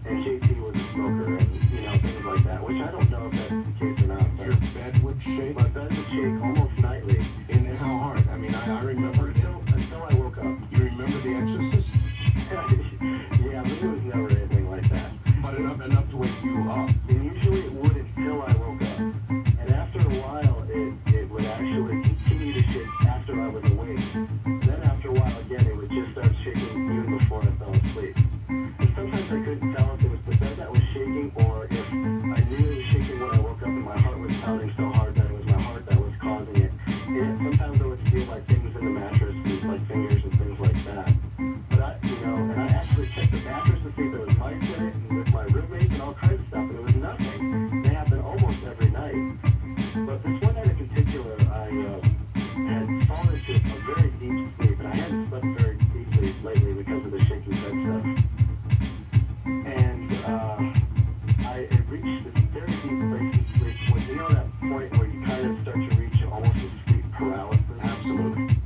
S3: And JT was a smoker and, you know, things like that, which I don't know if that's the case or not. But
S1: Your bed would shake?
S3: my bed would shake almost nightly.
S1: And how hard? I mean, I remember it.
S3: Until I woke up.
S1: You remember The Exorcist?
S3: Yeah, but it was never anything like that.
S1: But enough to wake you up.
S3: And usually it would until I woke up. And after a while, it would actually continue to shake after I was awake. Then after a while again, it would just start shaking even before I fell asleep. And sometimes I couldn't tell if it was the bed that was shaking or if I knew it was shaking when I woke up and my heart was pounding so hard that it was my heart that was causing it. And sometimes I would feel like things in the mattress, like fingers and things like that. But and I actually checked the mattress to see if there was mice in it, and with my roommates and all kinds of stuff, and there was nothing. They happen almost every night. But this one night in particular, I had fallen into a very deep sleep, and I hadn't slept very deeply lately because of the shaky bed stuff. And I had reached this very deep place in sleep, when you know that point where you kind of start to reach almost a sleep paralysis.
S1: Absolutely.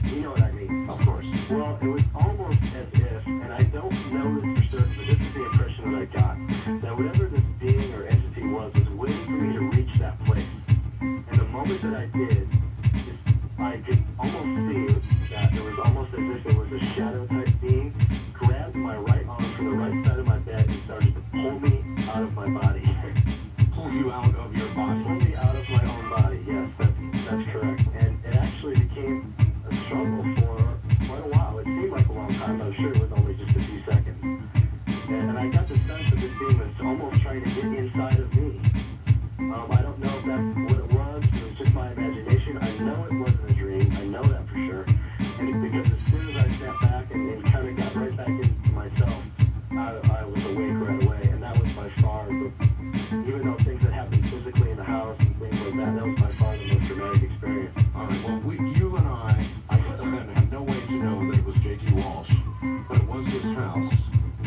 S3: You know what I mean?
S1: Of course.
S3: Well, it was almost as if, and I don't know this for certain, but this is the impression that I got, that whatever this being or entity was waiting for me to reach that place. And the moment that I did, I could almost see that it was almost as if it was a shadow-type being, grabbed my right arm from the right side of my bed and started to pull me out of my body.
S1: Pull you out of your body.
S3: Pull me out of my own body, yes, that's correct. And it actually became a struggle for quite a while. It seemed like a long time, but I'm sure it was only just a few seconds. And I got the sense that this being was almost trying to get inside of me. I don't know if that's what it was. It was just my imagination. I know it wasn't a dream. I know that for sure. And it's because as soon as I sat back and kind of got right back into myself, I was awake right away. And that was by far, even though things that happened physically in the house and things like that was by far the most dramatic experience.
S1: All right, well, you and I guess then had no way to know that it was J.T. Walsh, but it was his house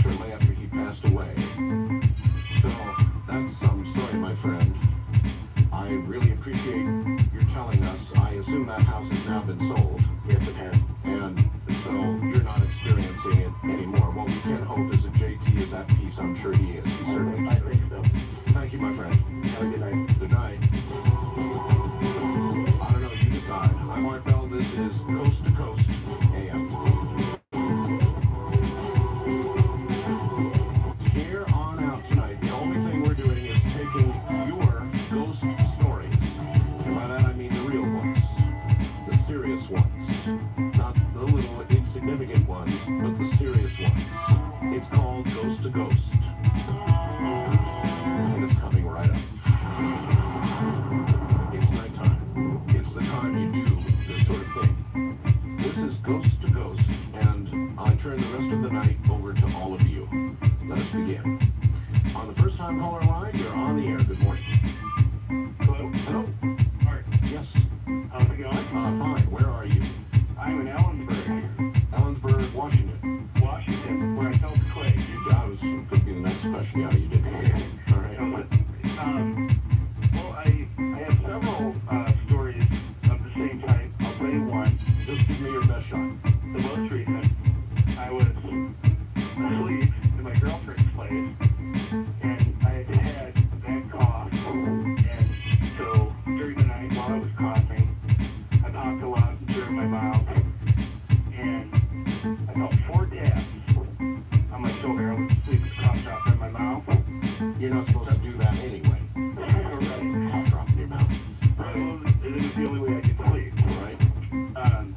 S1: shortly after he passed away. So that's some story, my friend. I really appreciate your telling us. I assume that house has now been sold.
S3: Yes, it has.
S1: And so you're not experiencing it anymore. Well, we can hope as if JT is at peace. I'm sure he is. He certainly
S3: I think so.
S1: Thank you, my friend.
S3: Have a good night.
S1: Good night. I don't know. You decide. I'm Art is Coast to Coast AM. Here on out tonight, the only thing we're doing is taking your ghost stories. And by that I mean the real ones. The serious ones. Not the little insignificant ones, but the serious ones. It's called Ghost to Ghost. And it's coming right up. It's nighttime. It's the time you do this sort of thing. This is Ghost to Ghost, and I turn the rest of the night over to all of you. Let us begin. On the first time caller line, you're on the air. Good morning.
S3: Hello?
S1: Hello?
S3: Art,
S1: Yes.
S3: how's it going?
S1: Fine. Where are you?
S3: I'm in Ellensburg,
S1: Ellensburg, Washington.
S3: Washington, where I felt the quake.
S1: I was could be the next question. Yeah, you did. All right.
S3: Well, I have several stories of the same type. I'll tell you one.
S1: Just give me your best shot.
S3: The most recent, I was asleep in my girlfriend's place, and I had a bad cough. And so during the night while I was coughing, I talked a lot during my mouth, and I felt 4 taps on my shoulder. I was asleep with the cough drop in my mouth.
S1: You're not supposed to do that anyway.
S3: Right.
S1: Cough drop in your mouth. Right.
S3: It was the only way I could sleep.
S1: Right.
S3: And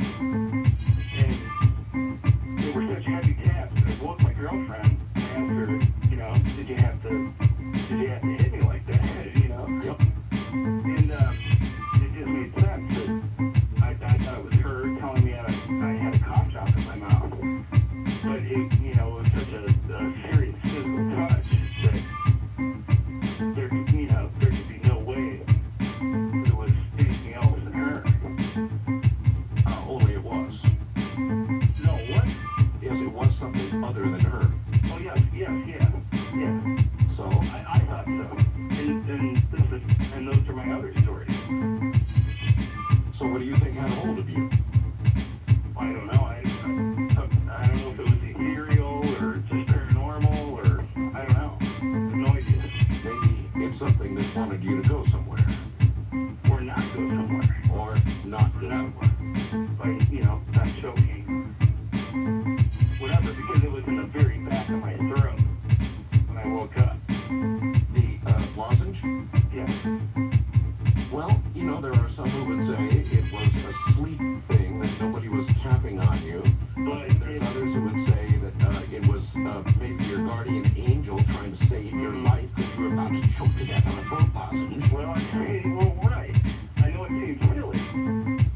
S3: they were such heavy taps that I woke my girlfriend and asked her, you know, did you have to hit me like that, you know?
S1: Yep.
S3: And it just made sense that I thought it was her telling me I had a cough drop in my mouth. But it, you know, it was such a serious physical touch that there could be no way that it was anything else than her.
S1: Only it was.
S3: No, what?
S1: Yes, it was something other than her.
S3: Oh, yes, yeah.
S1: So,
S3: I thought so. And those are my other stories.
S1: so what do you think had a hold of you?
S3: I don't know. I don't know if it was ethereal or just paranormal or I don't know. I have no idea.
S1: Maybe it's something that wanted you to go somewhere.
S3: Or not go somewhere.
S1: Or not go somewhere.
S3: By, you know, not choking. Whatever, because it was in the very back of my throat when I woke up.
S1: The lozenge?
S3: Yes.
S1: Well, you know, there are some who would say it was a sleep thing, that nobody was tapping on you.
S3: But
S1: There's others who would say that it was maybe your guardian angel trying to save your life because you were about to choke to death on a throat lozenge.
S3: well, right. I know it seems silly,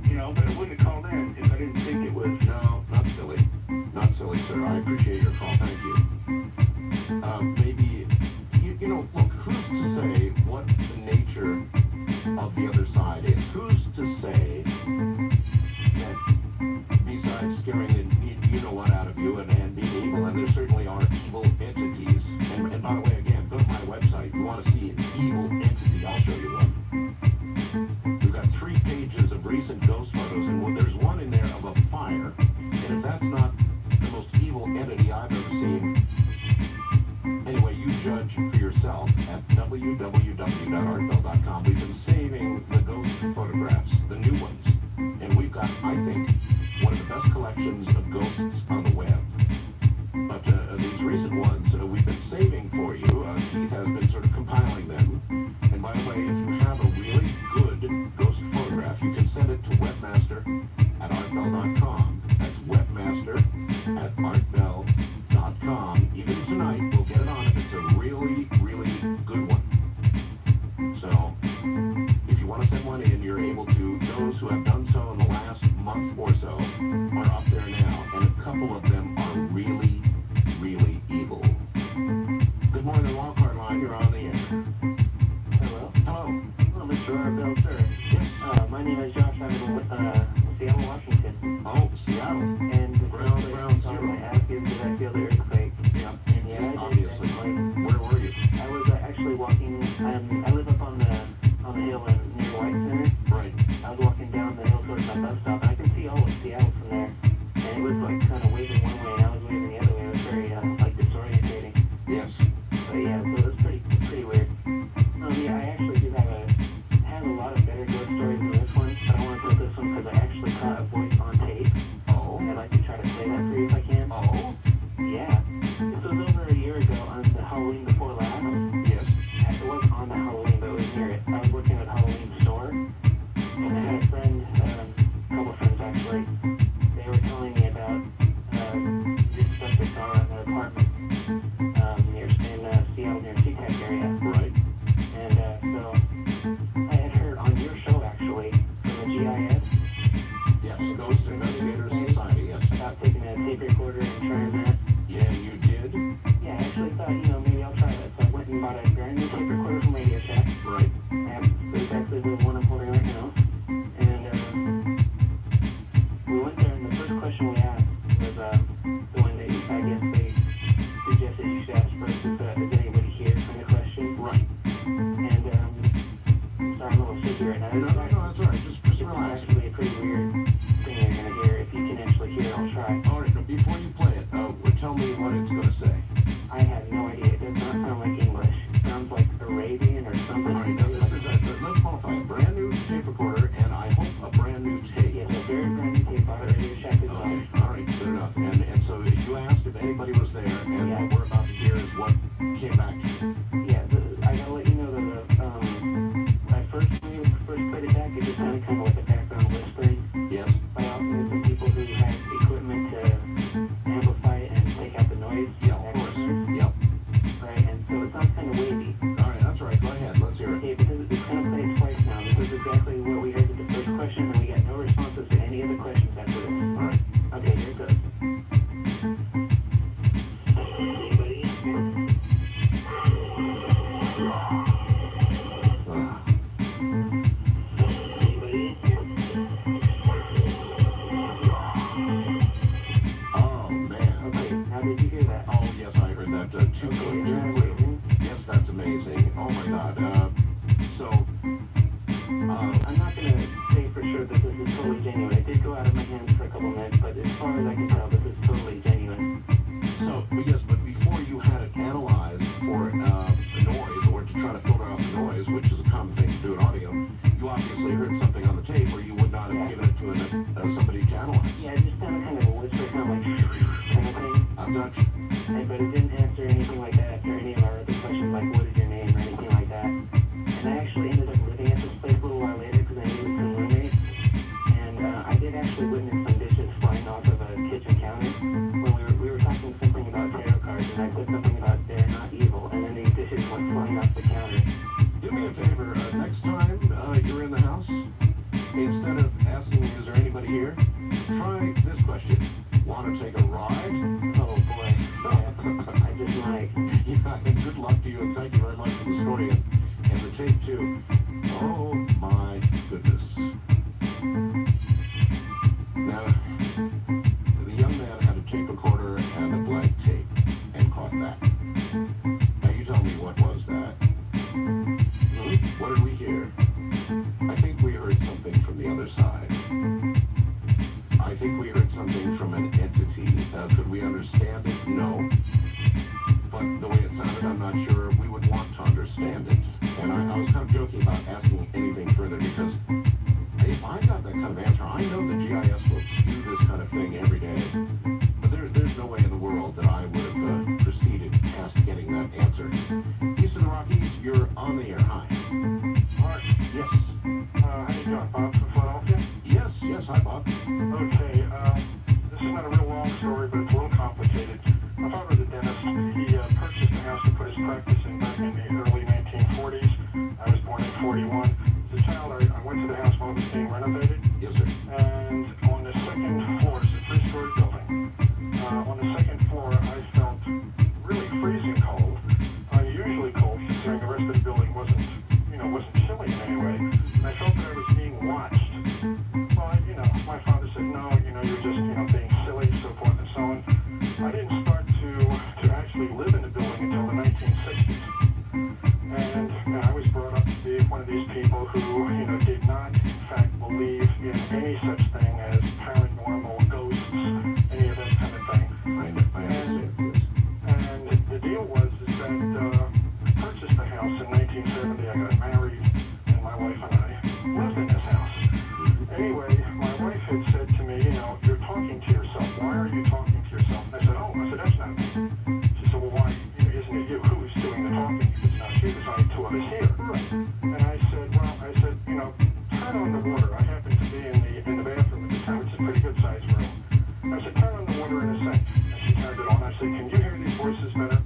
S3: you know, but I wouldn't have called in if I didn't think it was.
S1: No, not silly. Not silly, sir. I appreciate your call. Thank you. Maybe, you know, look, who's to say what the nature of the other side is? Who's to say that besides scaring the you-know-what out of you and being evil, and there certainly are evil entities, and by the way, again, go to my website. You want to see an evil entity, I'll show you one. We've got 3 pages of recent ghost photos, and there's one in there of a fire, and if that's not the most evil entity I've ever seen, anyway, you judge for yourself at www.artbell.com. We've been saving the ghost photographs, the new ones, and we've got, I think, one of the best collections of ghosts on the web. But these recent ones we've been saving for you. Keith has been sort of compiling them. And by the way, if you have a really good ghost photograph, you can send it to webmaster@artbell.com. That's webmaster@artbell.com. Even tonight, we'll get it on if it's a really, really good one. So, if you want to send one in, you're able to. Those who have done so in the last month or so are up there now, and a couple of them are really, really evil. Good morning, Wildcard Line. You're on the air.
S6: Hello.
S1: Hello.
S6: Hello, Mr. Arbell, sir.
S1: Yes.
S6: My name is Josh. I'm in Seattle, Washington.
S1: Oh, Seattle.
S6: And the
S1: Ground zero.
S6: I asked you, did I feel the earthquake?
S1: Yeah.
S6: And yeah, I did.
S1: Obviously. Where were you?
S6: I was actually walking. I live up on the hill near White Center.
S1: Right.
S6: I was walking down the hill towards my bus stop, and I can see all of Seattle from there. And it was like kind of waving one way, and I was waving the other way. It was very disorientating.
S1: Yes.
S6: But yeah, so it was pretty weird. Yeah, I actually do have a lot of better ghost stories than this one, but I want to put this one because I actually caught a voice Yeah, so very brand new tape on it, Radio Shack as well.
S1: Okay, all right, good enough. And so you asked if anybody was there, and
S6: Yeah.
S1: what we're about to hear is what came back.
S6: Yeah, I gotta let you know that when you first played it back, it just sounded kind of like a background whispering.
S1: Yes?
S6: But I also knew some people who had equipment to amplify it and take out the noise.
S1: Yeah, of course. Yep.
S6: Right, and so it sounds kind of wavy.
S1: All right, that's right. Go ahead. Let's hear it.
S6: Okay, because it's kind of played twice now. This is exactly what we heard with the first question, and we got no responses to any other questions after this.
S1: All right.
S6: Okay, here it goes.
S1: Oh, man.
S6: Okay, now did you hear that?
S1: Oh, yes, I heard that. Too
S6: Okay,
S1: good,
S6: isn't
S1: too
S6: that
S1: good.
S6: amazing?
S1: Yes, that's amazing. Oh, my God.
S6: I'm not going to say for sure that this is totally genuine. It did go out of my hands for a couple minutes, but as far as I can tell, this is totally genuine.
S1: Yes, but before you had it analyzed for the noise, or to try to filter out the noise, which is a common thing to do in audio, you obviously heard something on the tape, or you would not have given it to somebody to analyze.
S6: Yeah, it just sounded kind of a whisper, kind of like kind of thing.
S1: I'm not.
S6: But it didn't answer anything like that after any of our other questions, like what is your name or anything like that. And I actually ended up living at this place a little while later because I needed some roommates. And I did actually witness some dishes flying off of a kitchen counter when we were talking something about tarot cards, and I said something about they're not evil, and then these dishes went flying off the counter.
S1: Do me a favor. Next time you're in the house, instead of asking, is there anybody here, try this question. Want to take a ride?
S6: Oh boy, yeah, I just might.
S1: Yeah, and good luck to you, and thank you very much for the story and the tape, too. Oh, my goodness. Now, the young man had a tape recorder and a blank tape and caught that. Now, you tell me, what was that? What did we hear? I think we heard something from the other side. I think we heard something from an entity. Could we understand it? No. But the way it sounded, I'm not sure we would want to understand it. And I was kind of joking about asking anything further because if I got that kind of answer, I know the GIS folks do this kind of thing every day. But there's no way in the world that I would have proceeded past getting that answer. East of the Rockies, you're on the air. Hi.
S3: Mark,
S1: Yes.
S3: how you doing? Bob from Philadelphia?
S1: Yes. Hi, Bob.
S3: Okay, this is not a real long story, but it's a little complicated. My father was a dentist. He purchased a house to put his practice in back in the early 1940s. I was born in 41. As a child, I went to the house while it was being renovated,
S1: Yes, sir.
S3: and on the second floor, it's a three-story building. On the second floor, I felt really freezing cold, unusually cold, considering the rest of the building wasn't chilly in any way. And I felt that I was being watched. Well, my father said, no, you're just, being silly, so forth and so on. I didn't start to actually live in the building until the 1960s. And I was brought up to be one of these people who, did not, in fact, believe in any such thing as paranormal, ghosts, any of that kind of thing.
S1: I understand. Yes.
S3: And the deal was is that I purchased the house in 1970. I got married, and my wife and I lived in this house. Anyway, my wife had said to me, you're talking to yourself. Why are you talking to yourself? And I said, that's not me. She said, well, why? Isn't it you? Who's doing the talking? If it's not you, there's only two of us here. And I said, turn on the water. I happened to be in the bathroom at the time, which is a pretty good sized room. I said, turn on the water in a sink. And she turned it on. I said, can you hear these voices better?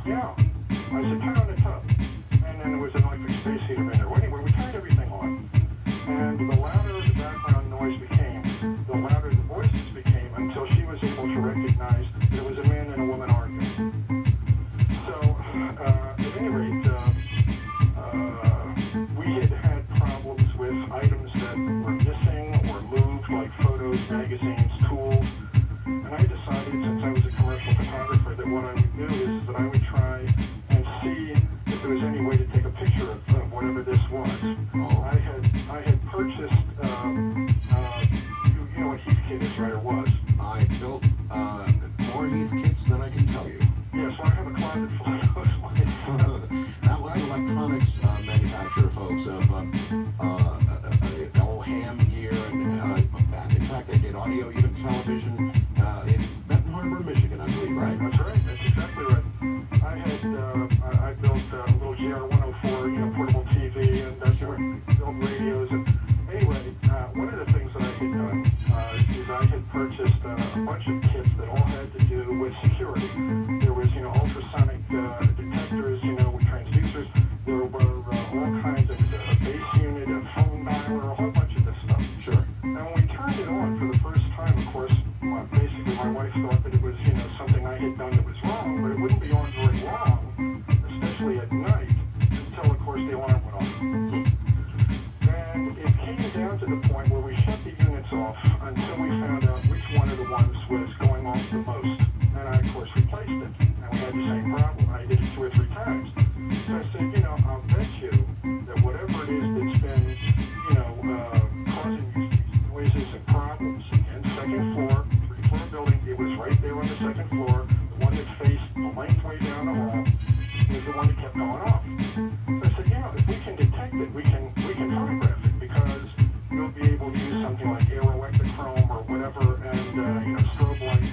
S3: Yeah. I said, turn on the tub. And then there was an electric space heater in there. Well, anyway, we turned everything on. And the louder the background noise became, the louder the voices became, until she was able to recognize that it was a man and a woman arguing. So, at any rate, we had problems with items that were missing or moved, like photos, magazines, tools. And I decided, since I was a commercial photographer, that what I would do is that I would try and see if there was any way to take a picture of whatever this was. I had purchased, you know what Heathkit is, right, or was?
S1: I built more Heath kits than I can tell you.
S3: Yeah, so I have a closet full of those.
S1: That was electronics manufacturer, folks, of all ham gear and
S3: had done is I had purchased a bunch of kits that all had to do with security. There was, ultrasonic detectors, with transducers. There were all kinds of a base unit, a phone dialer, a whole bunch of this stuff.
S1: Sure.
S3: And when we turned it on for the first time, of course, basically my wife thought that it was, something I had done that was wrong, but it wouldn't be on very long, especially at night, until, of course, the alarm went off. And it came down to the point where we shut the units off until we found out which one of the ones was going off the most. And I, of course, replaced it. And we had the same problem. I did it 2 or 3 times. So I said, I'll bet you that whatever it is that's been, causing these noises and problems, again, second floor, 3-floor building, it was right there on the second floor. The one that faced the length way down the hall was the one that kept going off. So I said, if we can detect it, we can photograph it, because we'll be able to use something like aeroelectrochrome or whatever, and strobe lights,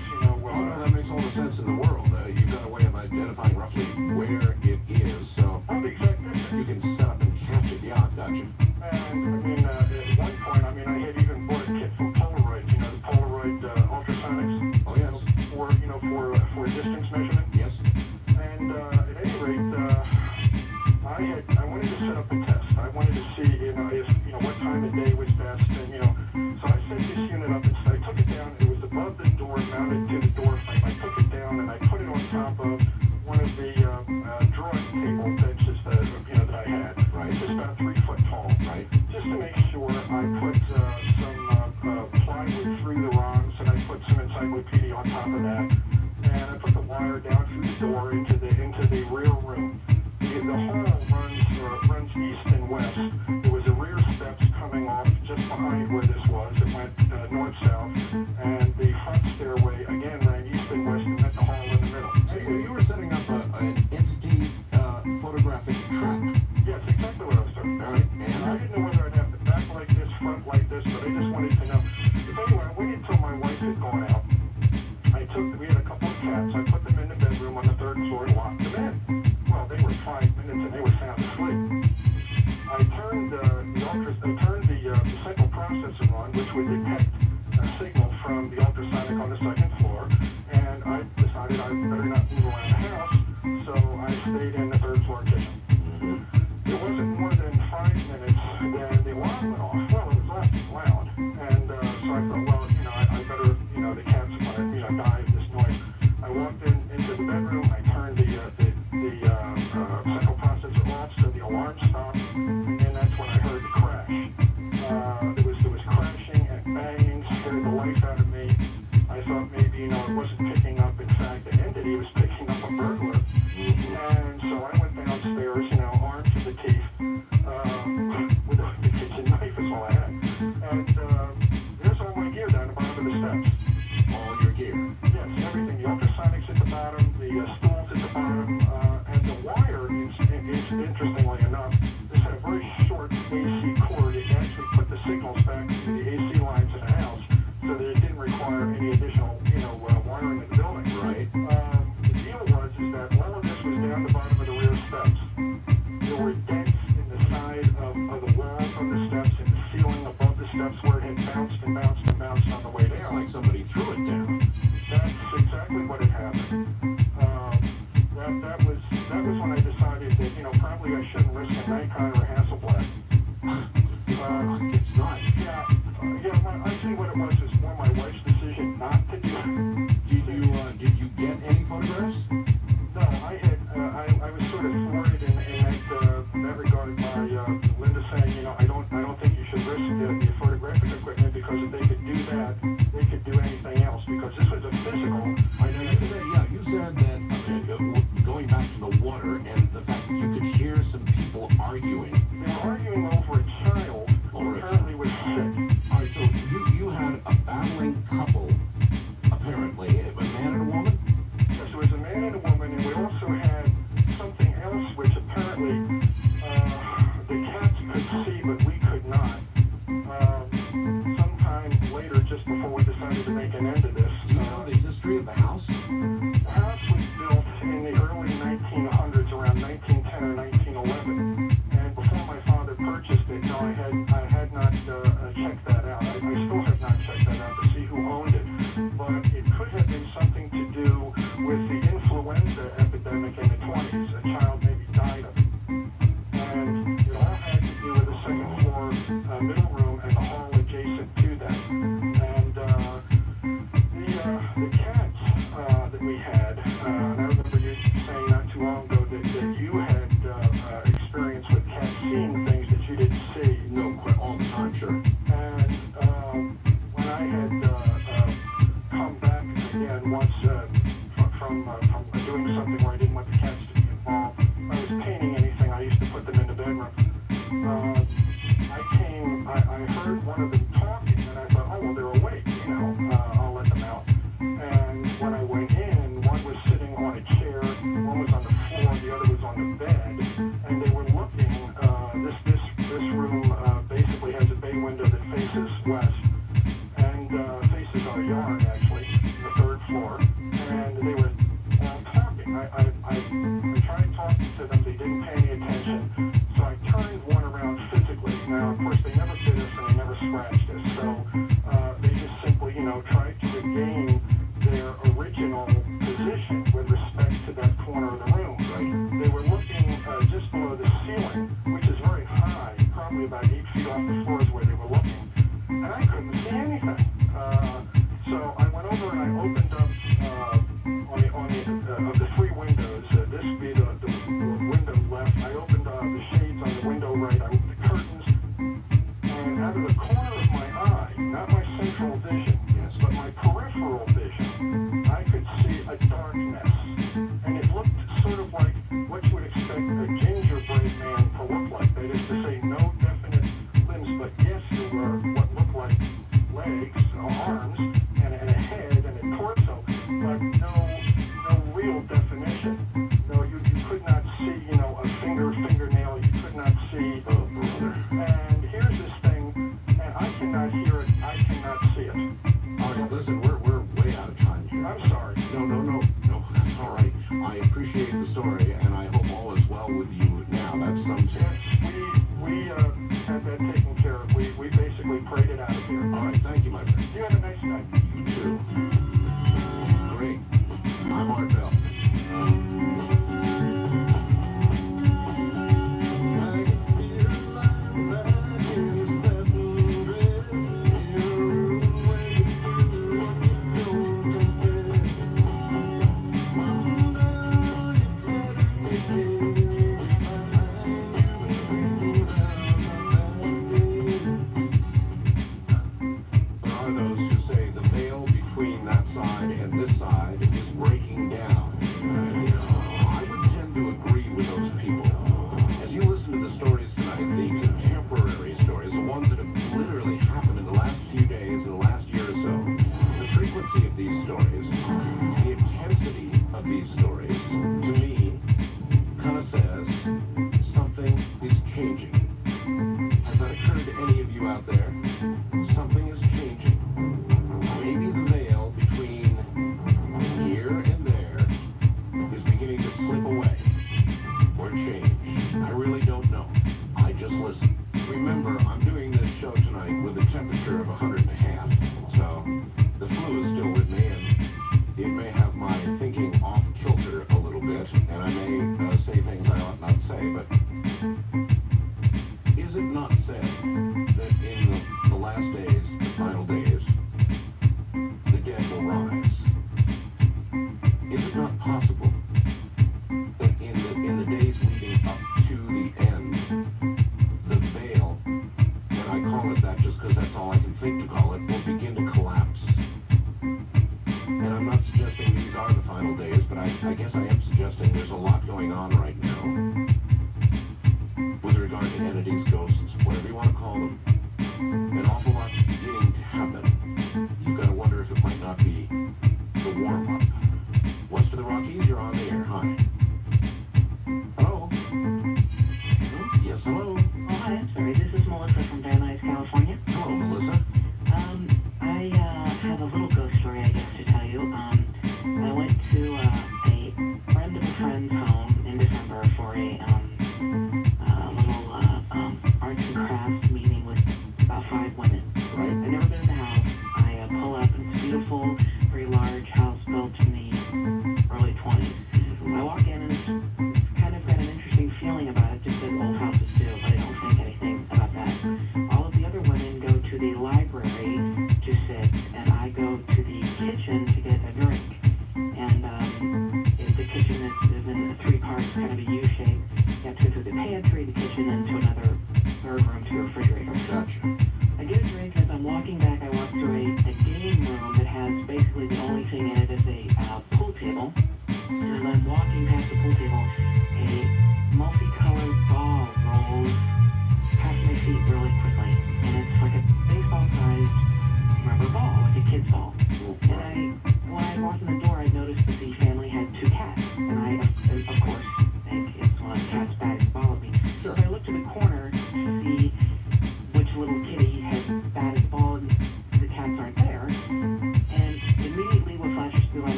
S1: that makes all the sense in the world. You've got a way of identifying roughly where it is, so
S3: the exact distance.
S1: you can set up and catch it. Yeah, gotcha.
S3: And at one point, I had even bought a kit from Polaroid, the Polaroid ultrasonics.
S1: Oh, yes.
S3: For distance measurement.
S1: Yes.
S3: And at any rate, I wanted to set up a test. I wanted to see, if, what time of day was best, and, so I set this unit up, and I took it down. It was above the door, mounted to the door frame. I took it down, and I put it on top of one of the drawing table benches that I had.
S1: Right.
S3: It's about 3 foot tall.
S1: Right.
S3: Just to make sure, I put some plywood through the rungs, and I put some encyclopedia on top of that, and I put the wire down through the door into the rear room. The hall runs east and west. There was a rear steps coming off just behind where this was. It went north-south, and the front stairway again ran east and west and met the hall in the middle.
S1: Hey, you were setting up an entity photographic track.
S3: Yes, exactly what I was doing.
S1: All right.
S3: And I didn't know whether I'd have the back like this, front like this, but I just wanted to know. But anyway, I waited until my wife had gone out. We had a couple of cats. I put them in the bedroom on the 3rd floor and locked them in. Well, they were 5 minutes and they were sound asleep. I turned the central processor on, which would detect a signal from the ultrasonic on the 2nd floor, and I decided I better not move around the house, so I stayed in the 3rd floor kitchen. It wasn't more than 5 minutes, and the alarm went off. Well, it was loud, and so I thought, well, I better, the cats are going to die of this noise. I walked into the bedroom, I turned the central processor off so the alarm stopped, and then that's when I heard the crash. There was crashing and banging, scared the life out of me. I thought maybe, it wasn't picking up, in fact, an entity, it was picking up a burglar. And so I went downstairs, armed to the teeth, with the kitchen knife is all I had. And there's all my gear down the bottom of the steps.
S1: All your gear.
S3: Yes, everything. The ultrasonics at the bottom, the stools at the bottom, and the wire is interestingly enough, this had a very short AC cord. It actually put the signals back to the AC lines in the house, so that it didn't require any additional, wiring in the building.
S1: Right.
S3: The deal was that all of this was down the bottom of the rear steps. There were dents in the side of the walls of the steps and the ceiling above the steps where it had bounced and bounced and bounced on the way down.
S1: Like somebody threw it down.
S3: That's exactly what had happened. That was when I decided that, probably I shouldn't risk a Nikon or a Hasselblad.
S1: It's not.
S3: Yeah, I see what it was. It's more my wife's decision not to do it.
S1: Did you get any photographs?
S3: No, I was sort of thwarted in that regard by Linda saying, I don't think you should risk the photographic equipment, because if they could do that, they could do anything else, because this was a physical.
S1: You said that, going back to the water and the fact that you could hear some people arguing.
S3: They were arguing over a child who apparently was sick.
S1: All right, so you had a battling
S3: was our yard, actually, the third floor, and they were talking. I tried talking to them. They didn't pay any attention, so I turned one around physically. Now, of course, they never bit us and they never scratched us, so they just simply, tried to regain their original position with respect to that corner of the room. Right. They were looking just below the ceiling, which is very high, probably about 8 feet off the floor is where they were looking, and I couldn't see anything. So I went over and I opened up of the three windows. This would be the window left. I opened the shades on the window right. I opened the curtains, and out of the corner of my eye, not my central vision, yes, but my peripheral vision, I could see a darkness, and it looked sort of like what you would expect a gingerbread man to look like. That is to say, no definite limbs, but yes, there were what looked like legs, arms, and a head and a torso, but no real definition. No, you could not see, a fingernail. You could not see. Oh, brother. And here's this thing, and I cannot hear it. I cannot see it.
S1: All right, listen, we're way out of time here.
S3: I'm sorry.
S1: No, that's all right. I appreciate the story, and I hope all is well with you now. That's some
S3: Yes, we had that taken care of. We basically prayed it out of here.
S1: All right, thank you, my friend.
S3: You have a nice night.
S1: You too. Great. I'm Art Bell.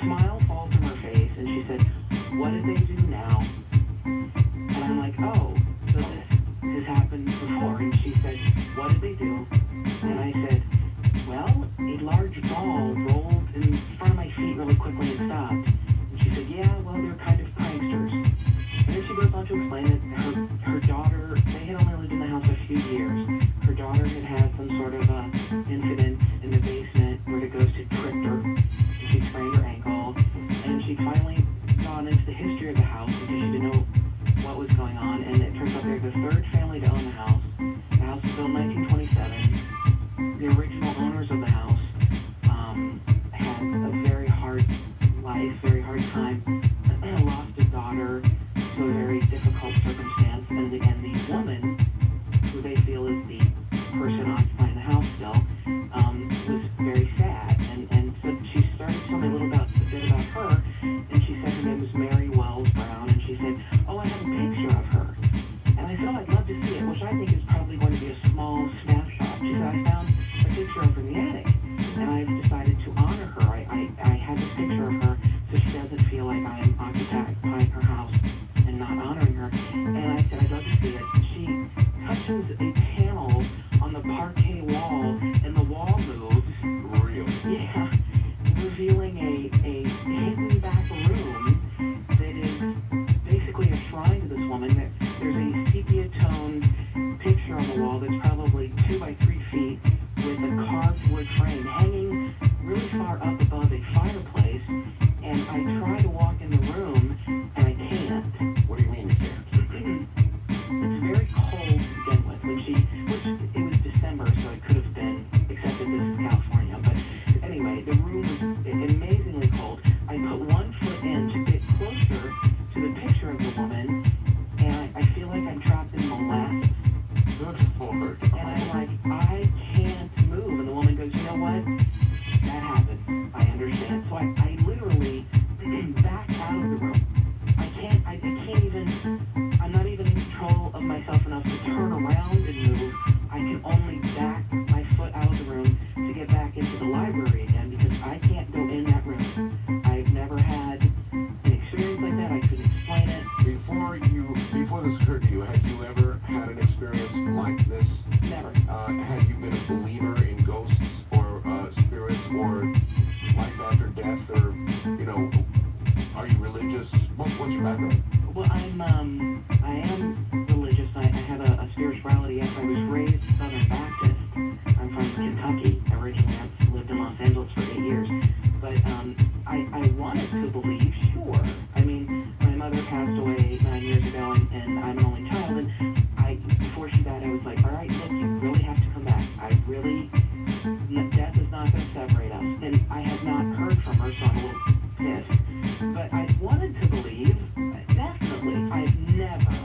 S6: smile falls from her face, and she said, "What did they do now?" And I'm like, "Oh, so this has happened before." And she said, "What did they do?" And I said, "Well, a large ball rolled in front of my feet really quickly and stopped." And she said, "Yeah, well, they're kind of pranksters." And then she goes on to explain that her daughter, they had only lived in the house a few years. Her daughter had had some sort of incident in the basement where the ghost had tripped her, and she sprained her ankle, and she'd finally gone into the history of the house because she didn't know what was going on, and it turns out they're the third family to own the house. The house was built in 1927. The original owners of the house had a very hard life, very hard time, lost a daughter to a very difficult circumstance, and the woman, who they feel is the person occupying the house still, was very sad, and so she started telling me a bit about her, and she said her name was Mary Wells Brown, and she said, "Oh, I have a picture of her." And I said, "Oh, I'd love to see it," which I think is probably going to be a small snapshot. She said, "I found a picture of her in the attic, and I've decided to honor her. I had this picture of her so she doesn't feel like I am occupying her house and not honoring her." And I said, "I'd love to see it." She touches a panel on the parquet wall, and the wall moves.
S1: Really?
S6: Yeah, revealing a hidden back room that is basically a shrine to this woman. There's a sepia-toned picture on the wall that's probably 2 by 3 feet with a carved wood frame hanging really far up above a fireplace. And I try to walk in the room, and I can't.
S1: What do you mean you can't?
S6: It's very cold to begin with. Which it was December, so it could have been, except that this is California. But anyway, the room was amazingly cold. I put 1 foot in to get closer to the picture of the woman, and I feel like I'm trapped in molasses.
S1: Good Lord.
S6: And I'm like, I can't move. And the woman goes, "You know what? That happened. I understand." So I literally back out of the room. I can't even, I'm not even in control of myself enough to turn around and move. I can only back my foot out of the room to get back into the library again because I can't go in that room. I've never had an experience like that. I couldn't explain it.
S1: Before this occurred to you, had you ever had an experience like this?
S6: Never.
S1: Had you been a believer in ghosts or spirits or life after death, or are you religious? What's your background?
S6: Well, I am religious. I have a spirituality. Yes, I was raised Southern Baptist. I'm from Kentucky originally. I've lived in Los Angeles for 8 years. But I wanted to believe, sure. I mean, my mother passed away 9 years ago, and I'm an only child. And before she died, I was like, all right, look, you really have to come back. Death is not going to separate us. And I have not heard from her, so I'm a little pissed. But I wanted to believe, definitely. I've never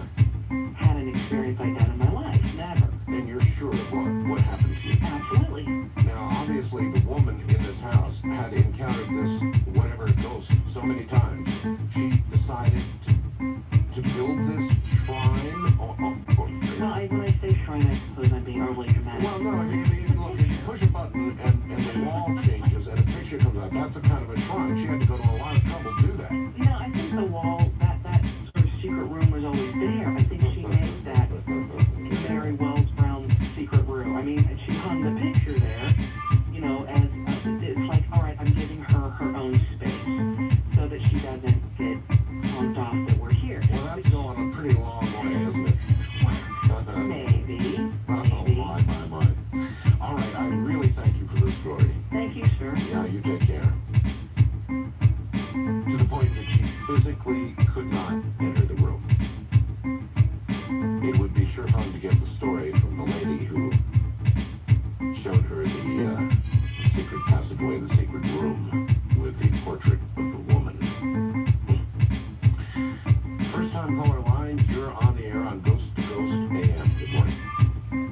S6: had an experience like that in my life. Never.
S1: And you're sure of what happened to you?
S6: Absolutely.
S1: Now, obviously, the woman in this house had encountered this, whatever ghost, so many times. She decided to build this shrine.
S6: Well, when I say shrine, I suppose I'm being overly dramatic.
S1: Well, no, look, if you push a button and the wall changes and a picture comes out, that's a kind of a shrine. She had to go to a lot of trouble to do that.
S6: No, I think the wall, that sort of secret room was always there. I think she made that Mary Wells Brown secret room. I mean, she hung the picture there, as it's like, all right, I'm giving her her own space so that she doesn't get pumped off that we're here.
S1: Well, that's going a pretty long way, isn't it?
S6: Maybe.
S1: My. All right, I really thank you for this story.
S6: Thank you, sir.
S1: Yeah, you take care. To the point that she physically could not enter the room. It would be sure fun to get the story from the lady who showed her the secret passageway, the secret room with the portrait of the woman. First time caller line, you're on the air on Ghost to Ghost AM. Good morning.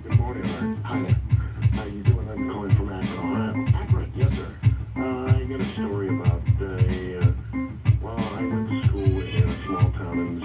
S2: Good morning, Art.
S1: Hi there.
S2: How you doing? I'm calling from Akron, Ohio.
S1: Akron, yes, sir.
S2: I got a story about I went to school in a small town in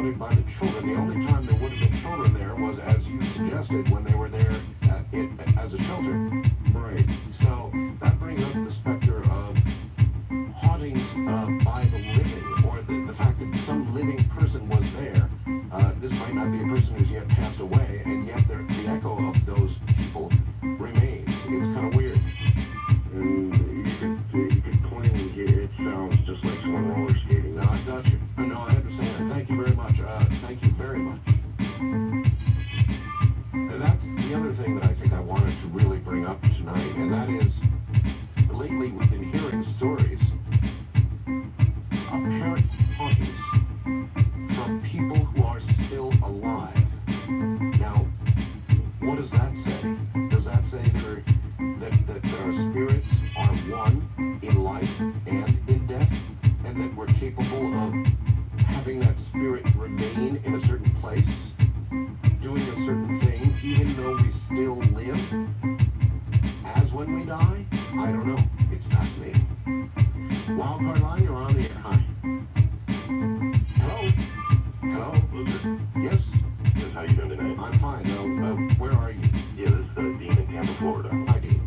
S1: haunted by the children. The only time there would have been children there was, as you suggested, when they were there as a shelter.
S2: Right.
S1: So that brings up the specter of hauntings by the living, or the fact that some living person was there. This might not be a person who's yet passed away, and yet the echo of those people remains. It's kind of weird.
S2: And you could plainly hear it sounds just like someone roller skating.
S1: No, I got you. No, I understand. Thank you very much. Thank you very much. And that's the other thing that I think I wanted to really bring up tonight, and that is, lately we've been hearing stories of apparent hauntings from people who are still alive. Now, what does that say? Does that say that our spirits are one in life and in death, and that we're capable of having that spirit remain in a certain place, doing a certain thing, even though we still live as when we die? I don't know. It's fascinating. Wildcard line, you're on the air. Hi. Hello? Hello?
S2: Lucas,
S1: Yes?
S2: yes, how you doing tonight?
S1: I'm fine. Where are you?
S2: Yeah, this is Dean in Tampa, Florida.
S1: Hi, Dean.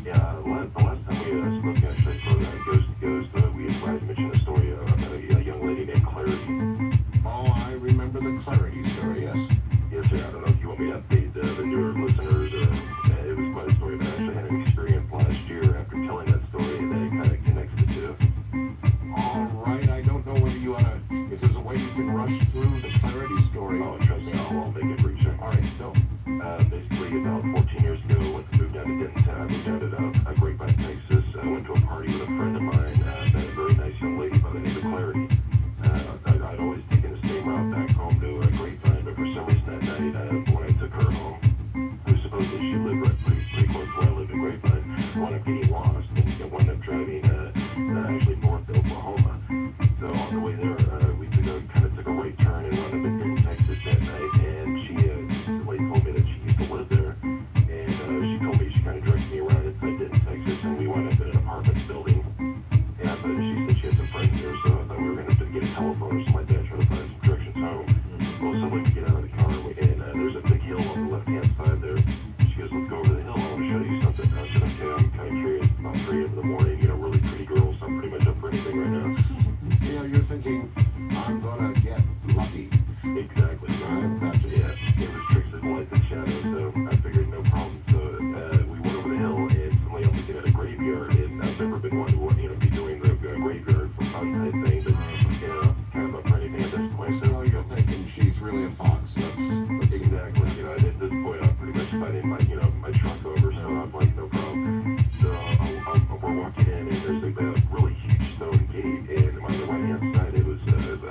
S2: Yeah, the last time we spoke actually for Ghost to Ghost, we had mentioned a story about a young lady named Clarity.
S1: Oh, I remember the Clarity story, yes.
S2: Yes, sir. I don't know if you want me to update the newer listeners, or it was quite a story, but I actually had an experience last year after telling that story that it kind of connects the two.
S1: All right, I don't know whether you ought to, if there's a way you can rush through the Clarity story.
S2: Oh, trust me, I'll make it brief, sir.
S1: All right, so,
S2: Basically, about 14 years ago, moved down to Denton. I moved down to Grapevine, Texas. I went to a party with a friend of mine, met a very nice young lady by the name of Clarity. I'd always taken the same route back home to Grapevine, but for some reason that night, when I took her home, who supposedly she lived pretty close to where I lived in Grapevine, wound up getting lost and wound up driving actually north to Oklahoma. So on the way there, we kind of took a right turn and wound up in Denton, Texas that night, and the lady told me that she used to live there, and she told me she kind of directed me around inside Denton, Texas, and we wound up in an apartment building. And she said she had some friends there, so I thought we were going to have to get a telephone or something like that, try to find some directions home. Well, suddenly we get out of the car, and there's a big hill on the left-hand side there. She goes, let's go over the hill, I want to show you something. I said, okay, I'm kind of curious. About 3 in the morning, really pretty girls, so I'm pretty much up for anything right now.
S1: you're thinking, I'm gonna get lucky.
S2: Exactly.
S1: I've got you.
S2: Yeah, it was tricks of light and shadow, so I figured no problem. So we went over the hill, and suddenly I'm looking at a graveyard, and I've never been one to be doing the graveyard for fun type thing, but kind of up for anything at this point.
S1: So you're thinking she's really a fox. Let's
S2: Exactly. At this point, I'm pretty much fighting my truck over, so I'm like, no problem. So we're walking in, and there's a really huge stone gate, and on the right-hand side, it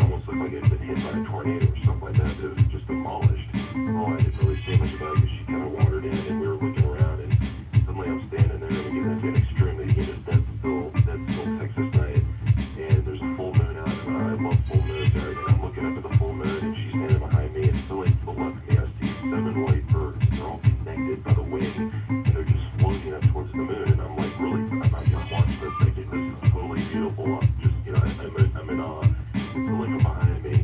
S2: almost looked like it had been hit by a tornado or something like that. It was just demolished. Oh, I didn't really say much about it because she kind of wandered in, and we were looking around, and suddenly I'm standing there, and it's an extremely dead still Texas night, and there's a full moon out, and I love full moons, and I'm looking up at the full moon, and she's standing behind me, and suddenly to the left of me, I see 7 white birds. They're all connected by the wing, and they're just floating up towards the moon, and I'm like, really, I'm watching this thinking, this is totally beautiful. I'm just, I'm in awe. And suddenly from behind me,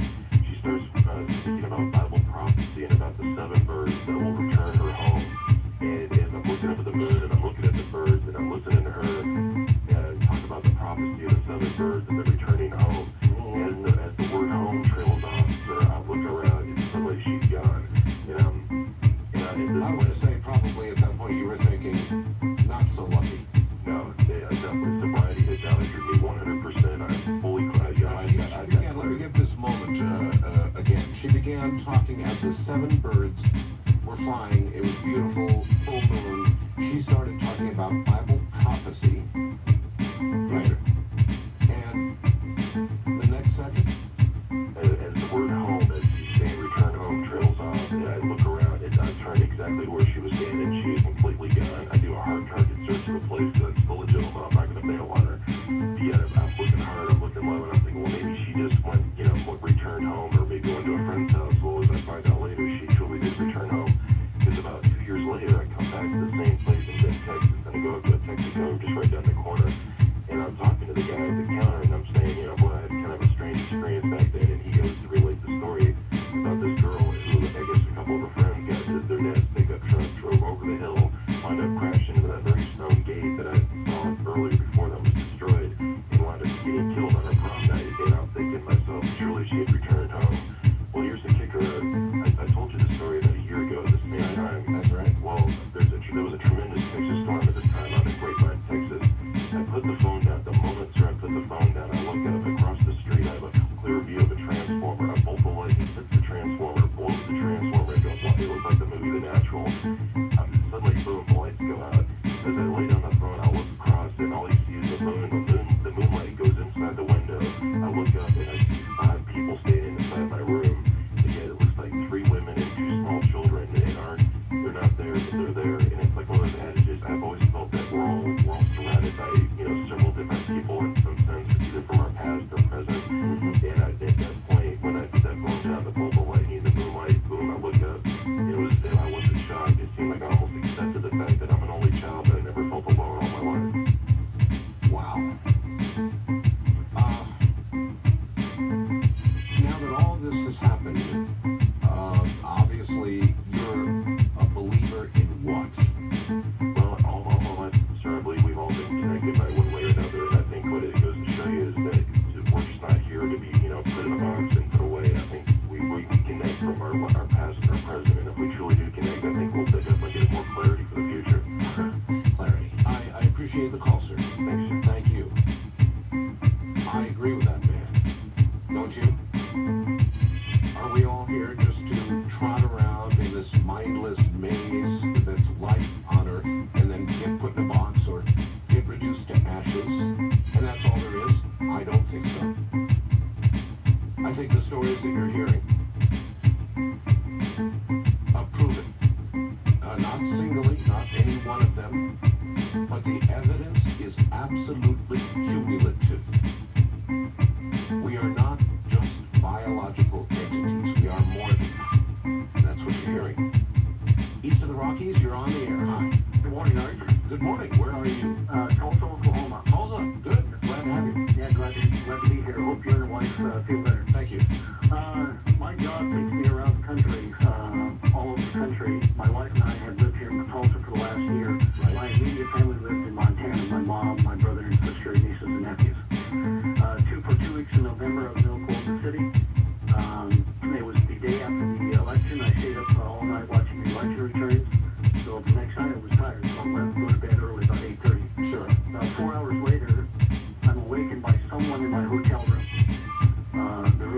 S2: she starts speaking about Bible prophecy and about the 7 birds that will return her home. And as I'm looking up at the moon, and I'm looking at the birds, and I'm listening to her talk about the prophecy of the 7 birds and the returning home. As the word home trails off, sir, I look around, and suddenly she's gone.
S1: I would say probably at that point you were thinking, not so lucky.
S2: No, definitely sobriety has challenged me 100%. I'm fully glad.
S1: Let me get this moment again. She began talking as the 7 birds were flying. It was beautiful, full moon. She started talking about Bible prophecy. Right. And the next second?
S2: As the word home, as she's saying return home, trails off, and I look around, and I turn exactly where she was standing. She is completely gone. I do a hard target search of the place, so it's still legitimate. I'm not going to bail on her. Yeah, I'm looking hard, I'm looking low, and I'm thinking, well, maybe she just went, returned home, or maybe went to a friend's house. Well, as I find out later, she truly did return home. Because about 2 years later, I Truly, she had returned home. Well, here's the kicker. I told you the story about a year ago at the same time.
S1: That's right.
S2: Well, there was a tremendous Texas storm at this time out in Grapevine, Texas. I put the phone down. The moment, sir, I put the phone down, I look up across the street. I have a clear view of a transformer. A bolt of lightning hits the transformer, blows the transformer, and goes, it looks like the movie The Natural. Suddenly, boom, the lights go out. As I lay down the phone, I look across, and all you see is the moon. The moonlight goes inside the window. I look up, and I see 5 people standing inside my room. And yet, it looks like 3 women and 2 small children, and they're not there, but they're there. And it's like one of those adages. I've always felt that we're all surrounded by, several different people in some sense, either from our past or present. And at that point, when I put that phone down, the bolt of lightning, the moonlight, boom, I look up. And I wasn't shocked. It seemed like I almost accepted the fact that I'm an only child, but I never felt alone all my life.
S1: Wow. Now that all this has happened, obviously you're a believer in what?
S2: Well, all my life, sir, I believe we've all been connected by one way or another, and I think what it goes to show you is that we're just not here to be, put in a box and put away. I think we connect from our past and our present, and if we truly do connect, I think we'll definitely get more clarity for the future.
S1: Clarity. I appreciate the call, sir.
S2: Thanks.
S1: Thank you. I agree with that man. Don't you? Are we all here just to trot around in this mindless maze that's life on Earth and then get put in a box or get reduced to ashes? And that's all there is? I don't think so. I think the stories that you're hearing prove it. Not singly, not any one of them, but the evidence is absolutely cumulative. We are not just biological entities. We are more than that. That's what you're hearing. East of the Rockies, you're on the air. Hi.
S3: Good morning, Art.
S1: Good morning. Where are you?
S3: Tulsa, Oklahoma.
S1: Tulsa. Good. Glad to have you.
S3: Yeah, glad to be here. Hope you and your wife feel better.
S1: Thank you.
S3: My job takes me around the country, all over the country. My wife and I have lived here in Tulsa for the last year.
S1: Right.
S3: My immediate family lived in Montana. My mom, my brother and sister, nieces and nephews. For 2 weeks in November, I was in Oklahoma City. It was the day after the election. I stayed up all night watching the election returns. So the next night I was tired, so I went to go to bed early, about 8:30.
S1: Sure.
S3: About 4 hours later, I'm awakened by someone in my hotel room. There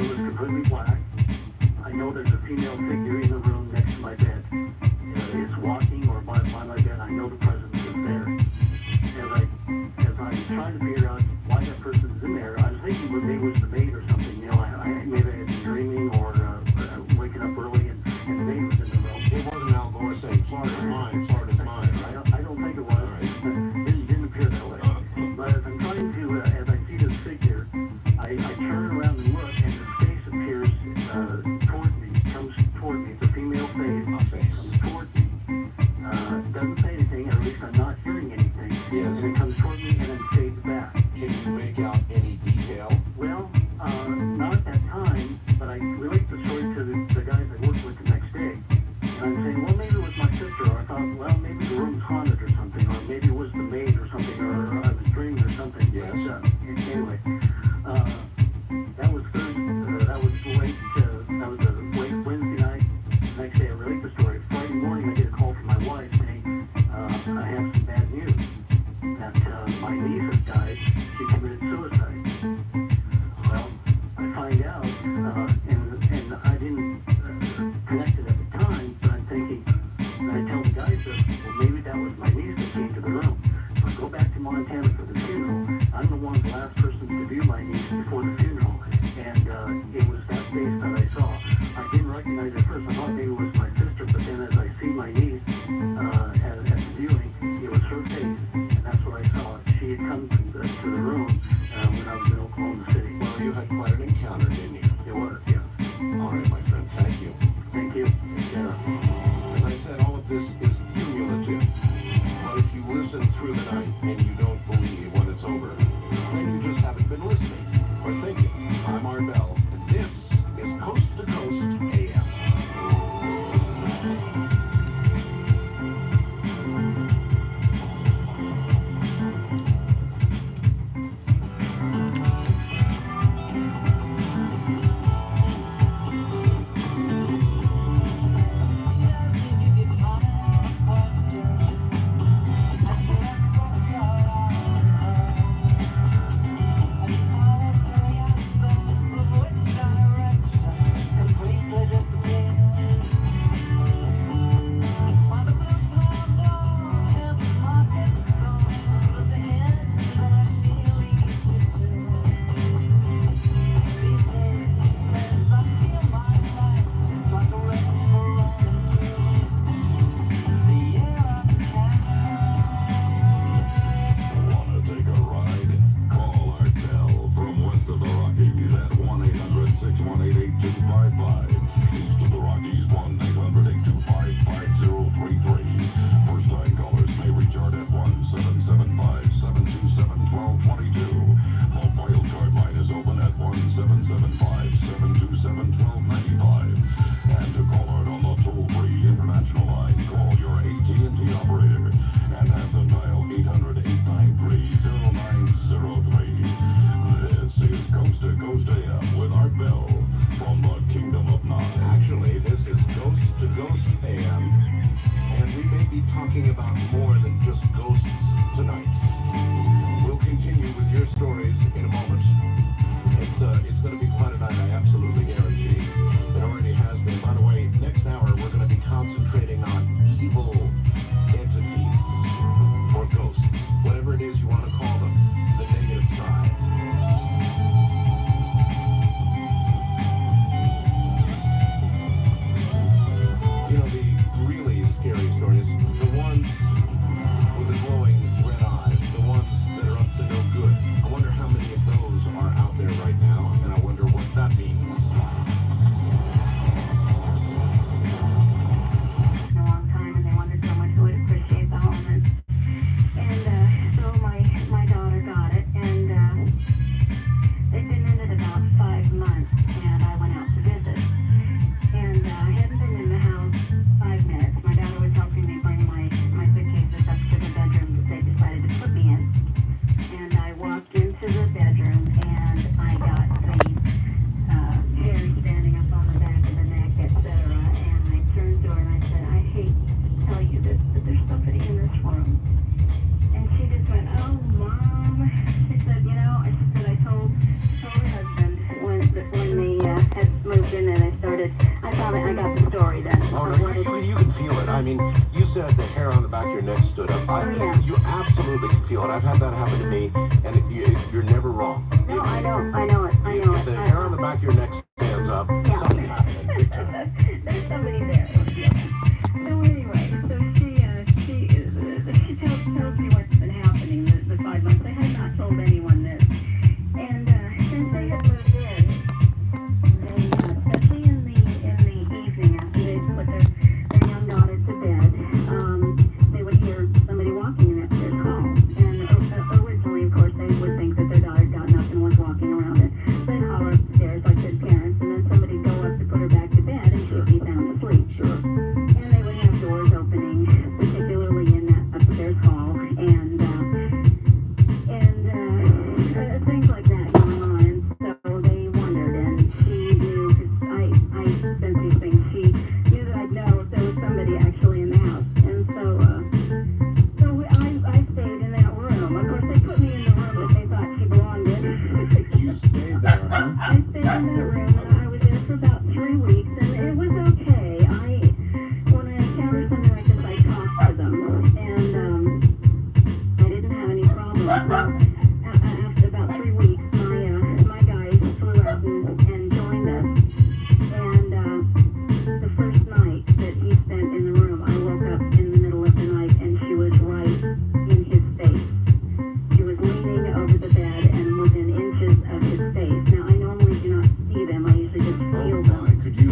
S1: talking about more than just ghosts tonight. We'll continue with your stories in a moment. It's going to be quite a night, I absolutely guarantee. It already has been. By the way, next hour we're going to be concentrating on evil entities or ghosts, whatever it is you want to call them, the negative side. You know, the really scary stories, the ones with the glowing red eyes, the ones that are up to no good. I wonder how many of those are out there right now, and I wonder what that means.
S5: A long time, and they wondered so much who would appreciate the home. And so my daughter got it, and they've been in it about 5 months, and I went out to visit. And I hadn't been in the house 5 minutes. My daughter was helping me bring my suitcases up to the bedroom that they decided to put me in. And I walked into the bedroom, and I got the hair standing up on the back of the neck, etc. And I turned to her and I said, I hate to tell you this, but there's somebody in this room. And she just went, oh, Mom. She said, you know, I told her husband when they had moved in and I got the story then.
S4: Oh, no, you can feel it. I mean, you said the hair on the back of your neck stood up.
S5: Yeah.
S4: You absolutely can feel it. I've had that happen to me, and you're never wrong.
S5: No, I know it.
S4: If the hair on the back of your neck stands up,
S5: Yeah.
S4: something happening.
S5: There's somebody there. So anyway, so she tells me what's been happening the 5 months. I had not told anyone this. And since they had moved in, they, especially in the evening after they put their young daughter to bed, they would hear somebody walking in that stairs hall. And originally, of course, they would think that their daughter had gotten up and was walking around it. They'd holler upstairs like good parents, and then somebody'd go up to put her back to bed, and she'd be sound asleep.
S4: Sure.
S5: And they would have doors opening, particularly in that upstairs hall, and things like that going on. And so they wondered, and she knew, because I sense these things, she knew that I'd know if there was somebody actually in the house. And so I stayed in that room. Of course, they put me in the room that they thought she belonged in.
S4: You stayed there, huh?
S5: I stayed in that room, and I was there for about 3 weeks, and it was okay. When I encountered something like this, I talked to them, and I didn't have any problems. Well, after about 3 weeks, my guys flew out and joined us, and the first night that he spent in the room, I woke up in the middle of the night, and she was right in his face. She was leaning over the bed and within inches of his face. Now, I normally do not see them. I usually just feel
S4: Oh,
S5: them.
S4: my. Could you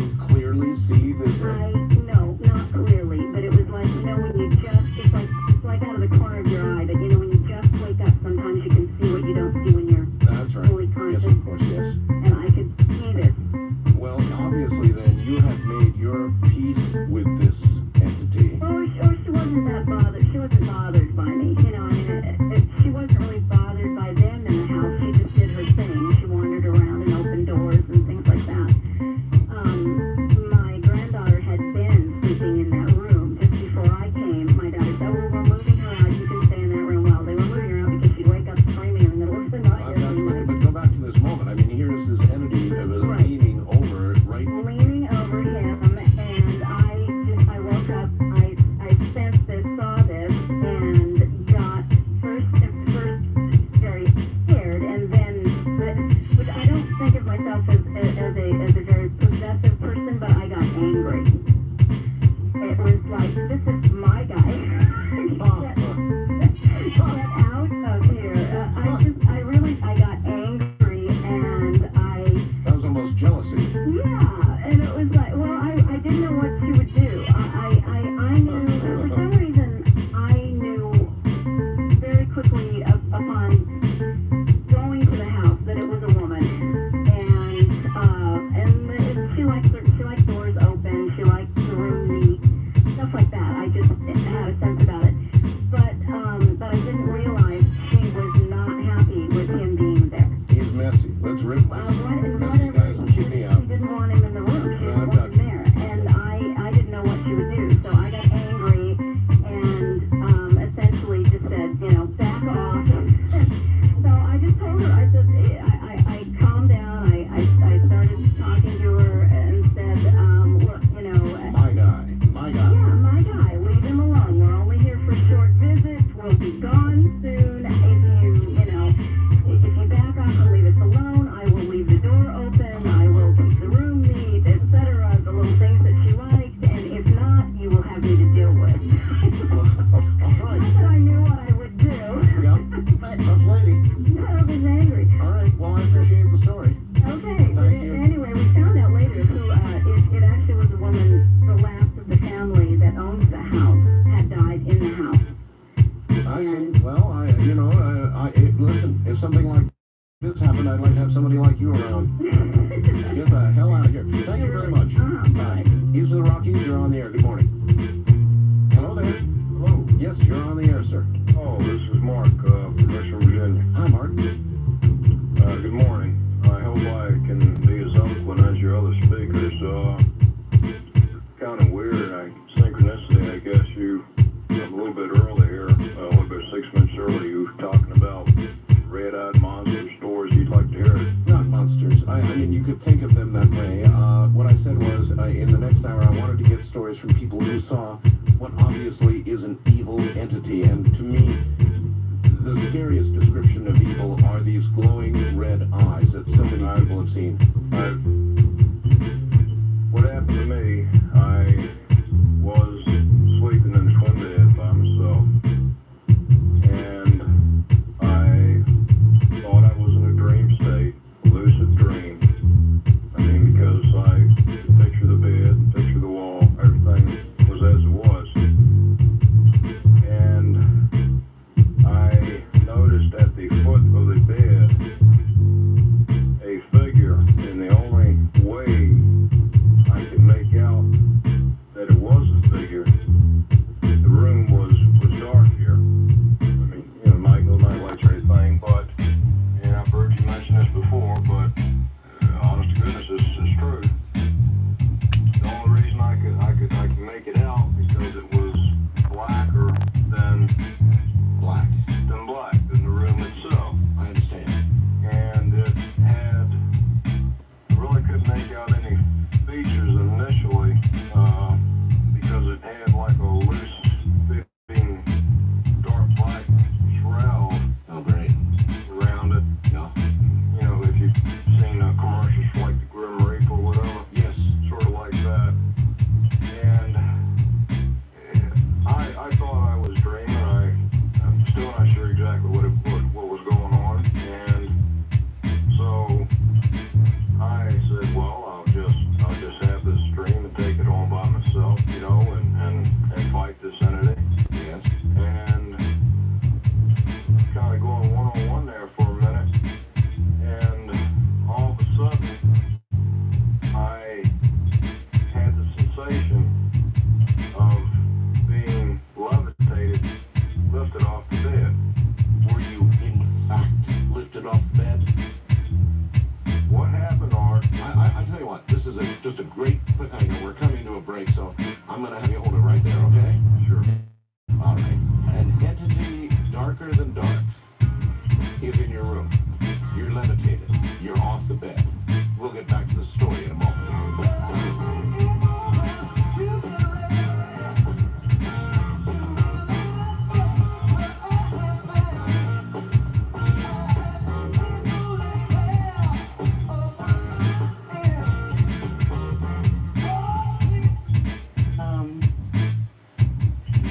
S4: you could think of them that way. What I said was, in the next hour, I wanted to get stories from people who saw what obviously is an evil entity. And to me, the scariest description of evil are these glowing red eyes that so many people have seen.
S7: What happened to me, I was sleeping in the twin bed by myself, and I thought I was in a dream state, a lucid dream. I mean, because I could picture the bed, picture the wall, everything was as it was. And I noticed at the foot of the bed a figure, and the only way I could make out that it was a figure, the room was dark here. I mean, you know, no nightlights or anything, but, and I've heard you mention this before, but honest to goodness, this is true. The only reason I could make it out because it was blacker than
S1: Black.
S7: than the room itself.
S1: I understand.
S7: And it had, I really couldn't make out any features initially, because it had like a loose fitting dark black shroud
S1: Oh, great.
S7: around it.
S1: No.
S7: You know, if you've seen commercials for like the Grim Reaper or whatever,
S1: Yes.
S7: sort of like that. And I thought I was dreaming. I'm still not sure exactly what was going on. And so I said, well, I'll just have this dream and take it on by myself, you know, and fight this entity.
S1: Yes.
S7: And kind of going one-on-one there for a minute. And all of a sudden, I had the sensation of being lifted off the bed.
S1: Were you, in fact, lifted off the bed?
S7: What happened, Art?
S1: I tell you what, this is just a great cliffhanger. We're coming to a break, so I'm going to have you hold it right there, okay?
S7: Sure.
S1: All right. An entity darker than dark is in your room. You're levitated. You're off the bed. We'll get back to the story in a moment.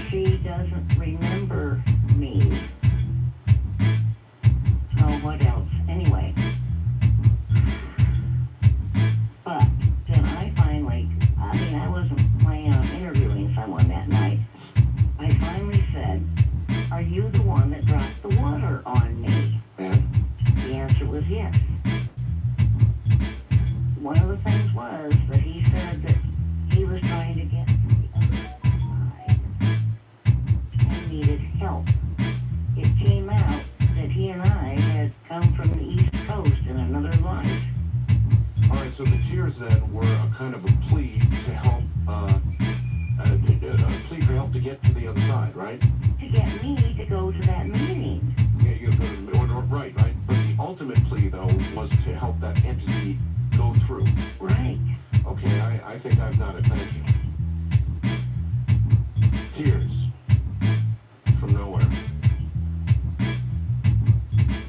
S5: She doesn't remember me. Oh, what else? Anyway. But then I finally, I wasn't planning on interviewing someone that night. I finally said, are you the one that dropped the water on me?
S1: And?
S5: The answer was yes. One of the things was that he said that he was trying to get to the other side and needed help. It came out that he and I had come from the East Coast in another life.
S1: All right, so the tears then were a kind of a plea to help, a plea for help to get to the other side, right?
S5: To get me to go to that meeting.
S1: Yeah, you go to the right. But the ultimate plea, though, was to help that entity go through.
S5: Right.
S1: Okay, I think I've got it. Thank you. Tears from nowhere.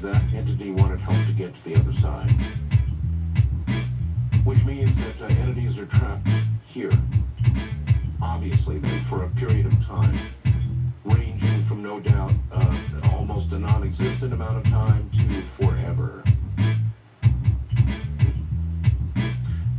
S1: That entity wanted help to get to the other side. Which means that entities are trapped here. Obviously, then, for a period of time. Ranging from, no doubt, almost a non-existent amount of time to forever.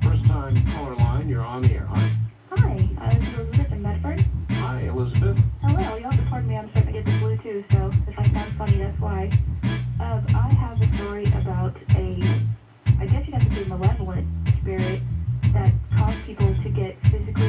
S1: First time caller line, you're on the air. Hi.
S8: Hi, this is Elizabeth in Medford.
S1: Hi, Elizabeth.
S8: Hello, you'll have to pardon me, I'm starting to get the Bluetooth, so if I sound funny, that's why. I have a story about I guess you'd have to say malevolent spirit that caused people to get physically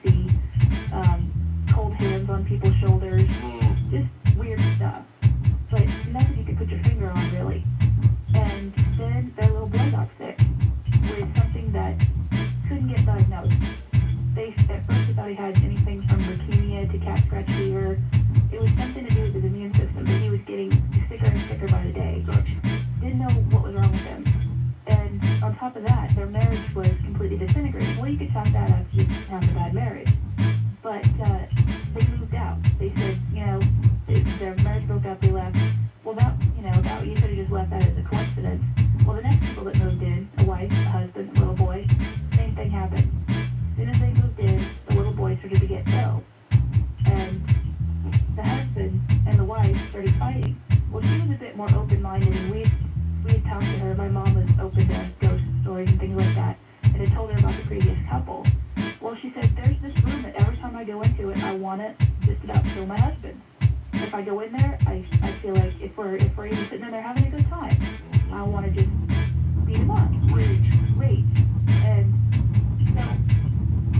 S8: see cold hands on people's shoulders, just weird stuff. But nothing you could put your finger on, really. And then their little boy got sick with something that couldn't get diagnosed. At first they thought he had anything from leukemia to cat scratch fever. It was something to do with his immune system, but he was getting sicker and sicker by the day. Didn't know what was wrong with him. And on top of that, their marriage was completely disintegrating. Well, you could chalk that up to just have a bad marriage. But they moved out. They said, their marriage broke up, they left. Well, that you could have just left that as a coincidence. Well, the next people that moved in, a wife, a husband, a little boy, same thing happened. As soon as they moved in, the little boy started to get ill. And the husband and the wife started fighting. Well, she was a bit more open-minded, and we had talked to her. My mom was open to ghost stories and things like that, and had told her about the previous couple. Well, she said, there's this room that every time I go into it, I want to just about kill my husband. If I go in there, I feel like if we're even sitting in there having a good time, I want to just beat him up. Rage. And so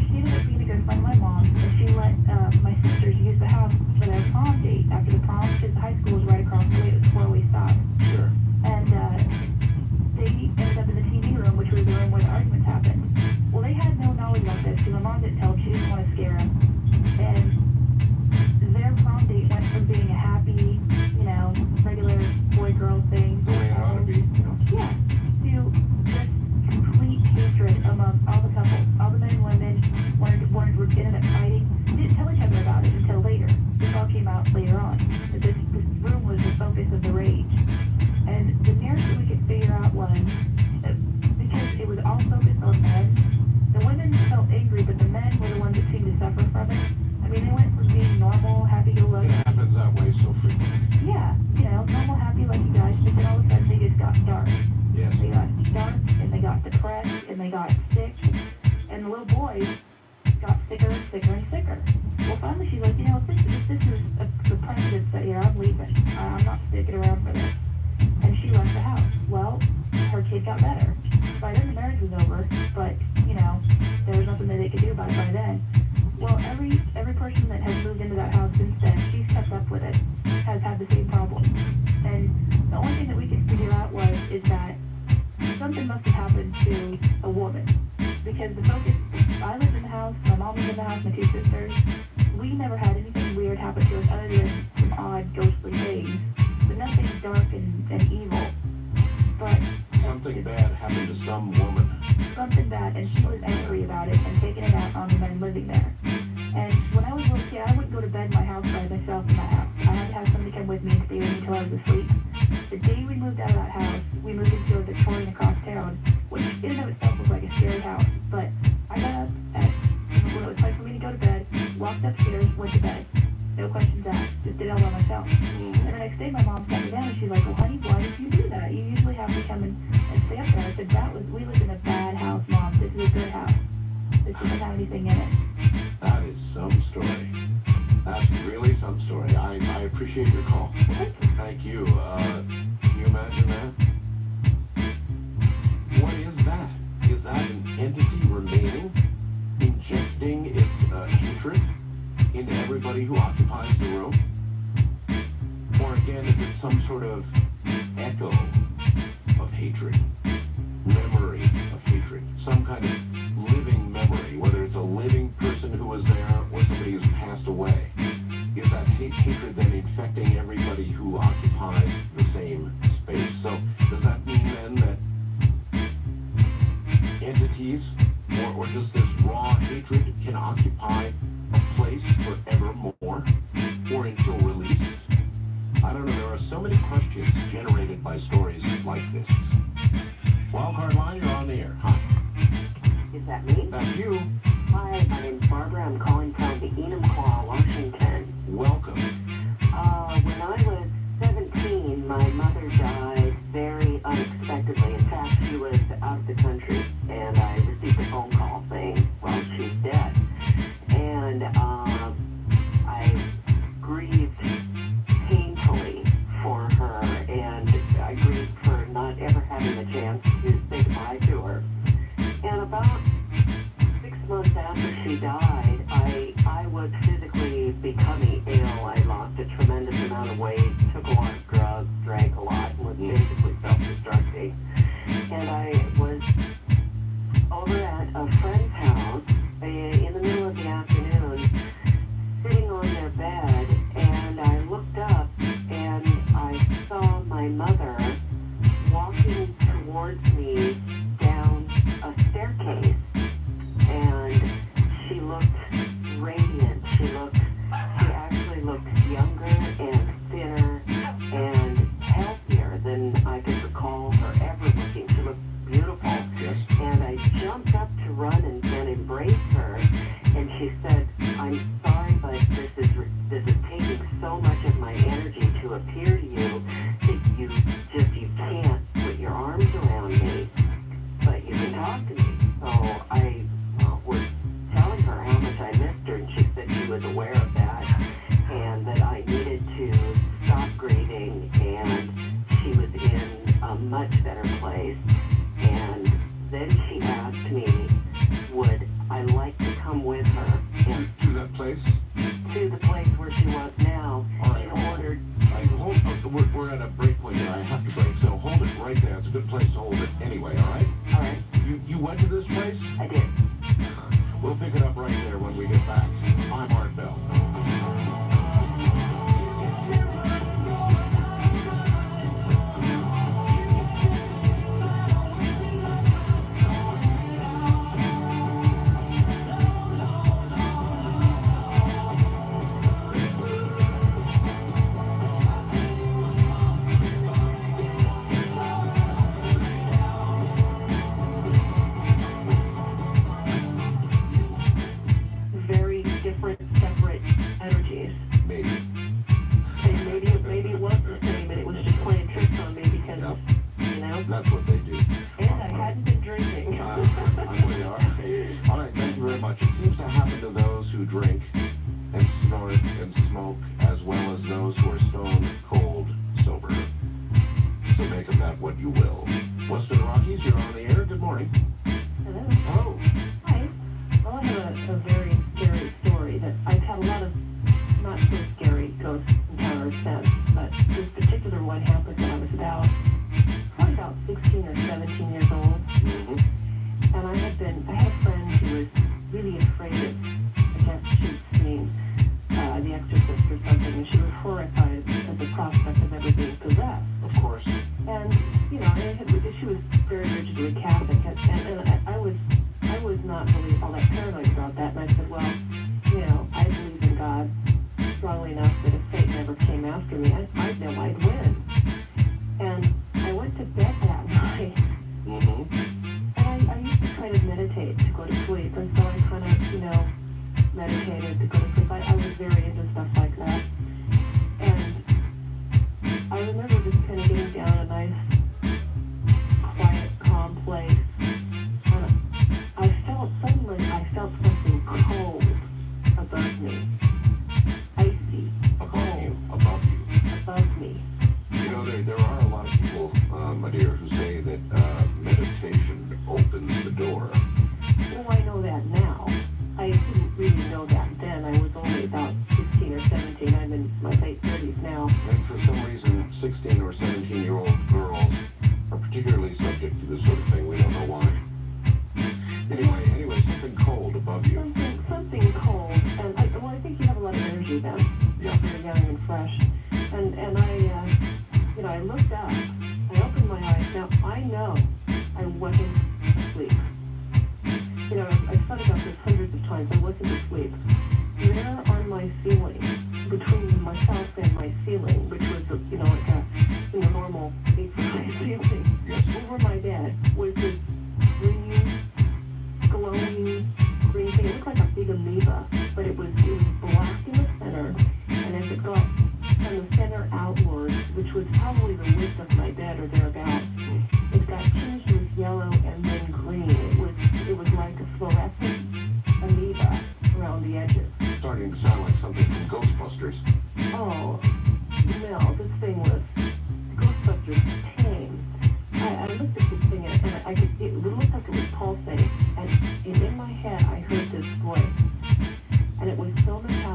S8: she ended up being a good friend of my mom, and she let my sisters use the house for their prom date after the prom, because the high school was right across the way. It was a four-way stop.
S1: Sure.
S8: And they ended up in the TV room, which was the room where the arguments happened. Well, they had no knowledge about this, because my mom didn't tell them. She didn't want to scare them. And their prom date went from being a happy, regular boy-girl thing.
S1: The way it ought to be.
S8: Yeah, to just complete hatred among all the couples. All the men and women ended up fighting. They didn't tell each other about it until later. This all came out later on. That this room was the focus of the rage. And the nearest that we could figure out was, because it was all focused on men, the women felt angry, but the men were the ones that seemed to suffer from it. I mean, they went from being normal, happy-go-lucky.
S1: It happens that way so frequently.
S8: Yeah, normal, happy-lucky guys, but then all of a sudden they just got dark.
S1: Yes.
S8: They got dark, and they got depressed, and they got sick, and the little boys got sicker and sicker and sicker. Well, finally she's like, if this is a precedent set here, I'm leaving. I'm not sticking around for this. And she left the house. Well, her kid got better. By then the marriage was over, but, there was nothing that they could do about it by then. Well, every person that has moved into that house since then, she's kept up with it, has had the same problem. And the only thing that we could figure out is that something must have happened to a woman. Because the focus, I lived in the house, my mom was in the house, my two sisters. We never had anything weird happen to us other than some odd ghostly things, but nothing dark and evil. But
S1: Something bad happened to some woman.
S8: something bad, and she was angry about it and taking it out on the men living there. And when I was a little kid, I wouldn't go to bed in my house by myself in that house. I had to have somebody come with me and stay with me until I was asleep. The day we moved out of that house, we moved into a Victorian across town, which in and of itself was like a scary house. But I got up when it was time for me to go to bed, walked upstairs, went to bed. No questions asked. Just did it all by myself. And the next day my mom sat me down and she's like, well, honey, why did you do that? You usually have me come and stay up there. I said, we lived in a bad house, Mom. This is a good house. This doesn't have anything in it.
S1: That is some story. That's really some story. I appreciate your call. Thank you. Can you imagine that? What is that? Is that an entity remaining, injecting its hatred into everybody who occupies the room? Or again, is it some sort of echo of hatred, memory of hatred, some kind of living memory, whether it's a living person who was there or somebody who's passed away? Is that hatred then infecting everybody who occupies the same space? So does that mean then that entities or just this raw hatred can occupy a place forevermore or until released? I don't know. There are so many questions generated by stories like this. Wildcard Line, you're on the air. Hi.
S9: Is that me?
S1: That's you.
S9: Hi, my name's Barbara. I'm calling from the Enumclaw, Washington.
S1: Welcome.
S9: When I was 17, my mother died very unexpectedly. In fact, she was out of the country, and I received a phone call saying, well, she's dead. And was physically becoming ill. I lost a tremendous amount of weight, took a lot of drugs, drank a lot, and was basically self-destructing. And I was over at a friend's house in the middle of the afternoon, sitting on their bed, and I looked up and I saw my mother walking towards me down a staircase, and she looked radiant. She actually looked younger and thinner and healthier than I could recall her ever looking. She looked beautiful.
S1: Yes.
S9: And I jumped up to run and embrace her, and she said, "I'm sorry, but this is taking so much of my energy to appear to you that you can't put your arms around me, but you can talk to me." So I was telling her how much I missed her, and she said she was aware of that, and that I needed to stop grieving, and she was in a much better place. And then she asked me, would I like to come with her and
S1: To that place?
S9: to the place where she was now.
S1: All right.
S9: In order.
S1: We're at a break point here. I have to break, so hold it right there. It's a good place to hold it anyway, all right?
S9: All right,
S1: You went to this place?
S9: I did.
S1: We'll pick it up right there when we get back. I'm Art Bell.
S8: Very different, separate energies.
S1: Maybe.
S8: And maybe it was the same, and it was just playing tricks on me because,
S1: Yep.
S8: you know,
S1: That's what they do.
S8: and I hadn't been drinking.
S1: I'm with you. All right, thank you very much. It seems to happen to those who drink and snort and smoke, as well as those who are stone cold sober. So make of that what you will. Western Rockies, you're on the air. Good morning.
S8: Hello.
S1: Oh,
S8: Hi. Well, I have a very scary story that I've had a lot of not so scary ghost encounters since, but this particular one happened when I was probably about 16 or 17 years old.
S1: mm-hmm.
S8: And I had a friend who was really afraid of, I guess she'd seen The Exorcist or something, and she was horrified at the prospect of ever being possessed.
S1: Of course.
S8: And, you know, she was very rigidly Catholic, and I was not really all that paranoid about that, and I said, well, you know, I believe in God strongly enough that if Satan ever came after me, I'd know I'd win. And I went to bed that night,
S1: Mm-hmm.
S8: and I used to kind of meditate to go to sleep, and so I kind of, you know, meditated to go to sleep. I was very into stuff like that. And I remember just kind of getting down a nice, quiet, calm place. And I felt something cold above me. Icy, cold,
S1: Above you.
S8: above me.
S1: You know, there are a lot of people, my dear, who say that meditation opens the door.
S8: Well, I know that now. I didn't really know that then. I was only about 16 or 17. I'm in my late 30s now.
S1: And for some reason, 16 or 17-year-old girls are particularly subject to this sort of thing. We don't know why. Anyway, something cold above you.
S8: Something cold. And I think you have a lot of energy then.
S1: Yeah.
S8: You're young and fresh. And I, you know, I looked up. I opened my eyes. Now, I know I wasn't asleep. You know, I've thought about this hundreds of times. I wasn't asleep. There on my ceiling, between myself and my ceiling, which was, you know, like a normal 8-foot ceiling,
S1: Yes.
S8: over my bed was this green, glowing green thing. It looked like a big amoeba, but it was black in the center, and as it got from the center outward, which was probably the width of my bed or thereabouts, it got tinged with yellow and then green. It was like a fluorescent amoeba around the edges.
S1: Starting to sound like something from Ghostbusters.
S8: Oh, no, this thing was Ghostbusters tame. I looked at this thing and it looked like it was pulsating, and in my head I heard this voice, and it was so metallic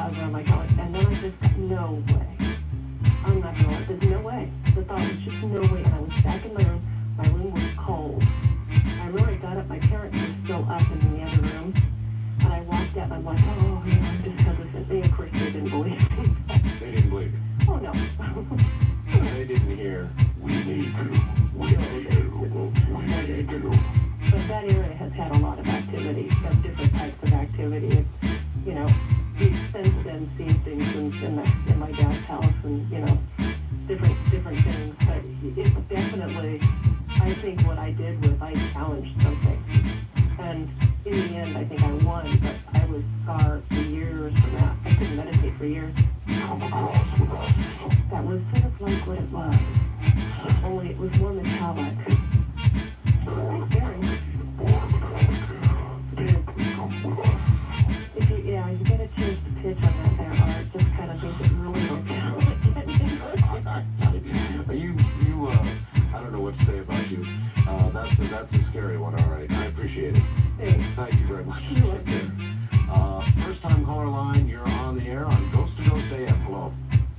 S9: scabs around my collar. And then I just got, no way. I'm not gonna let, there's no way. The thought was just no way. And I was back in my room. My room was cold. I remember I got up, my parents were still up in the other room. And I walked out and I'm like, oh, you know, I'm just hesitant. They, of course, they didn't believe me.
S1: They didn't believe it.
S9: Oh, no.
S1: They didn't hear, we need to, we need to.
S9: But that area has had a lot of activity, of different types of activity. It's, you know, we've since then seen things in my dad's house and, you know, different things. But it's definitely, I think what I did was I challenged something. And in the end, I think I won, but I was scarred for years from that. I couldn't meditate for years. That was sort of like what it was, only it was more metallic. If you, yeah, you gotta change the pitch on that there, Art. Just kind of makes it really metallic.
S1: I don't know what to say about you. That's a scary one, all right. I appreciate it.
S9: Thanks.
S1: Thank you very much. Take care. First time caller line, you're on the air on Ghost to Ghost AM. Hello.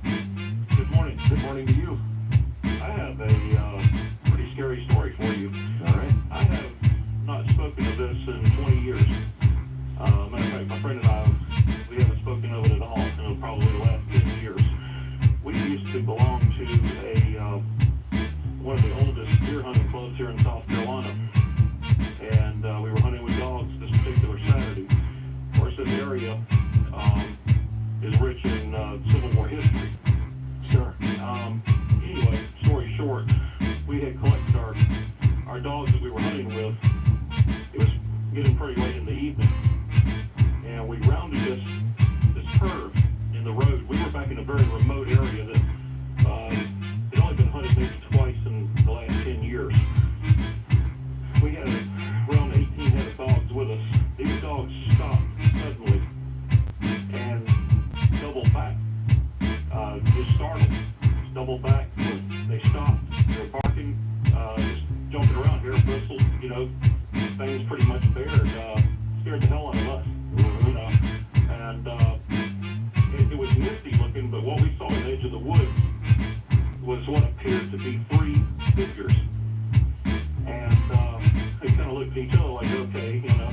S10: Good morning.
S1: Good morning to you.
S10: I have a pretty scary story for you.
S1: All right.
S10: I have not spoken of this in 20 years. Matter of fact, my friend and I, we haven't spoken of it at all in probably the last 10 years. We used to belong to one of the oldest deer hunting clubs here in South Carolina. And we were hunting with dogs this particular Saturday. Of course, this area is rich in Civil War history.
S1: Sure.
S10: Anyway, story short, we had collected our dogs that we were hunting with. It was getting pretty late in the evening, and we rounded this curve in the road. We were back in a very remote area that had only been hunted maybe twice in the last 10 years. We had around 18 head of dogs with us. These dogs stopped suddenly and doubled back. Just startled. Doubled back. They stopped. They were barking, just jumping around here, bristled, you know, things pretty much bared. Scared the hell out of us, you know. And it was misty looking, but what we saw on the edge of the woods was what appeared to be three figures. And they kind of looked at each other like, okay, you know.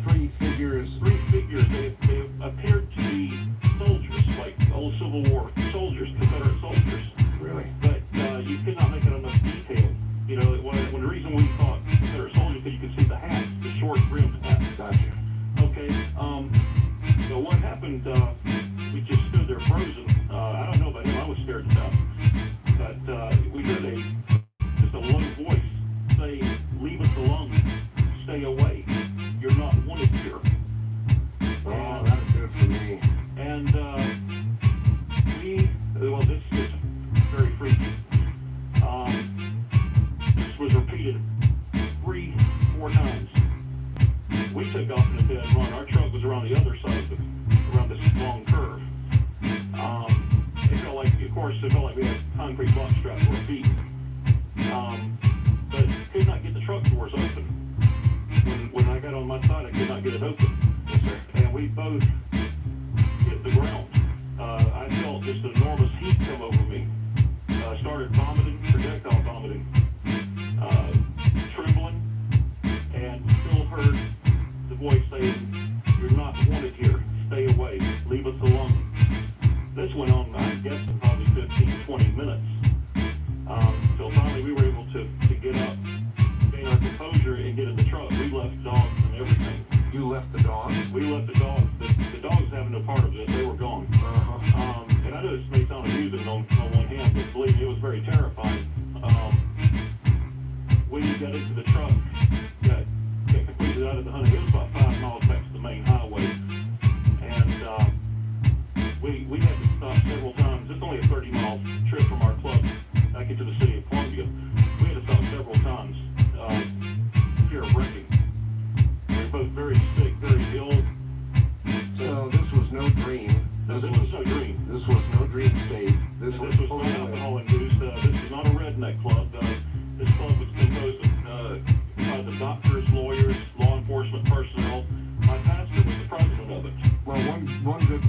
S1: Three figures.
S10: They appeared to be soldiers, like old Civil War soldiers, Confederate soldiers.
S1: Really?
S10: But you could not make it enough detail. You know, when the reason we thought Confederate soldiers, because you could see the hats, the short brimmed hats.
S1: Gotcha.
S10: Okay. So what happened? We just stood there frozen. I don't know about him. I was scared to death. But we heard just a low voice say, "Leave us alone. Stay away. You're not wanted here."
S1: Oh, that is good for me.
S10: And this is very freaky. This was repeated 3-4 times. We took off in a dead run. Our truck was around the other side around this long curve. It felt like we had concrete box strapped to our feet. But could not get the truck doors open. When I got on my side, I could not get it open.
S1: Yes, sir.
S10: And we both hit the ground. I felt just enormous heat come over me. Started vomiting, projectile vomiting, trembling, and still heard the voice saying, "You're not wanted here. Stay away. Leave us alone." This went on, I guess, probably 15-20 minutes. So finally we were able to get up, gain our composure, and get in the truck. We left dogs and everything.
S1: You left the dogs?
S10: We left the dogs. The dogs having no part of this. They were gone. And I know this may sound amusing on one hand, but believe me, it was very terrifying. We got into the truck, got completely out of the hunting. It was about 5 miles back to the main highway. And we had to stop several times. It's only a 30-mile trip from our club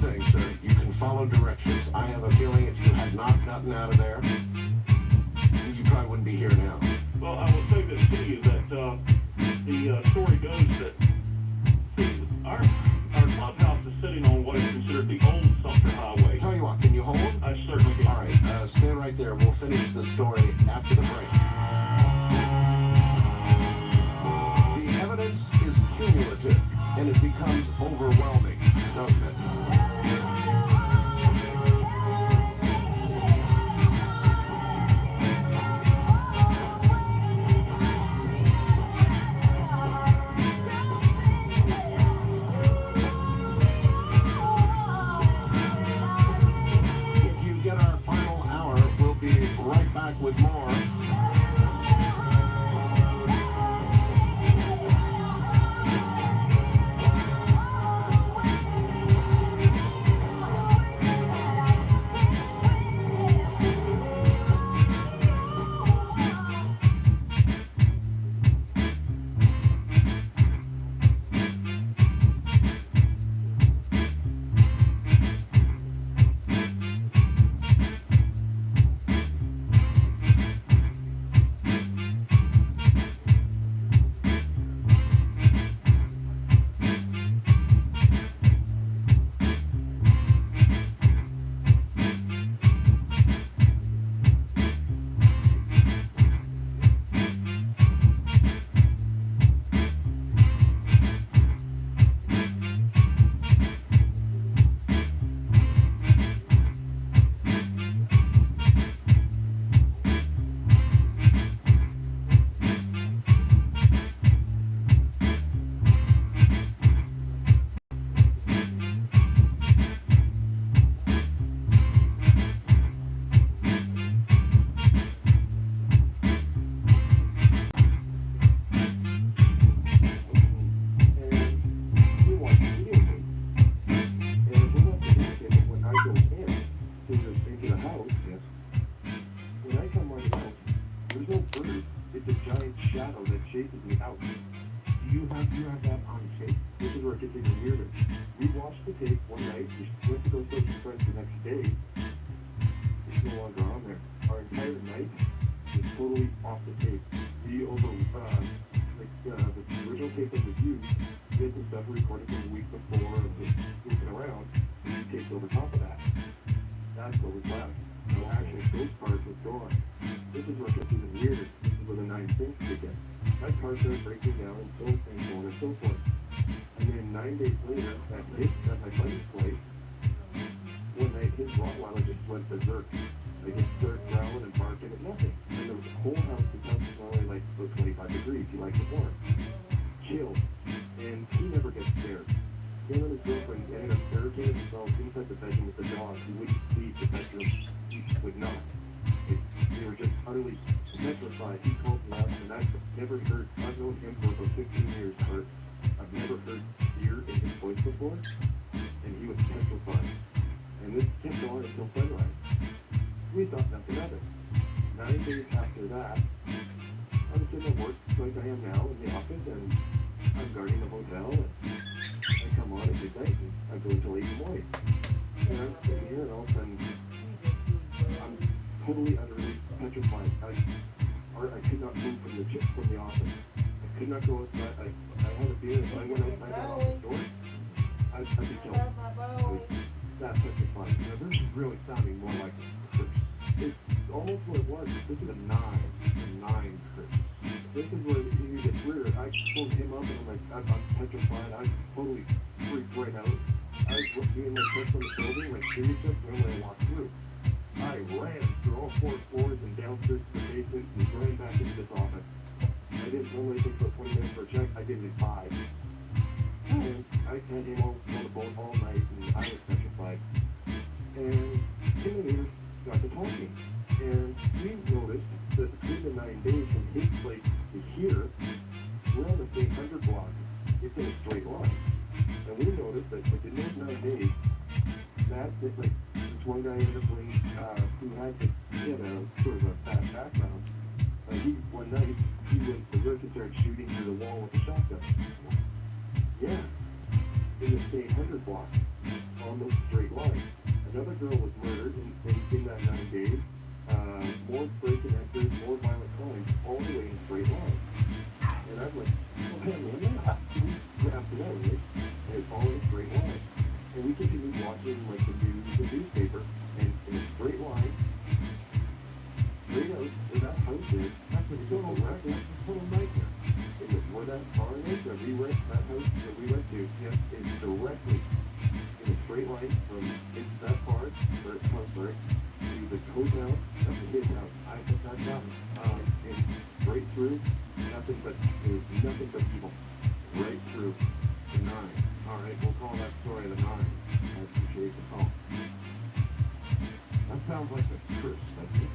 S4: good thing, sir. You can follow directions. I have a feeling if you had not gotten out of there, you probably wouldn't be here now.
S10: Well, I will say this to you, that the story goes that our clubhouse is sitting on what is considered the old Sumter Highway.
S4: Tell you what, can you hold?
S10: I certainly can.
S4: All right, stay right there. We'll finish the story after the break. The evidence is cumulative, and it becomes overwhelming, doesn't it? With more.
S11: on those straight lines. Another girl was murdered in that 9 days. More break and enters, more violent crimes, all the way in straight lines. And I'm like, well, man, we have to know, right? And it's all in a straight line. And we continued watching like the news, the newspaper, and in a straight line, straight out where that house is, that's a total nightmare. It was where that barn is that we went, that house that we went to, yes, it's directly in a straight line from that part where it comes right to the coast house, that's a his house. I put that down. And straight through, nothing but people. Right through the 9. All right, we'll call that story the 9. I appreciate the call. That sounds like a curse, doesn't it?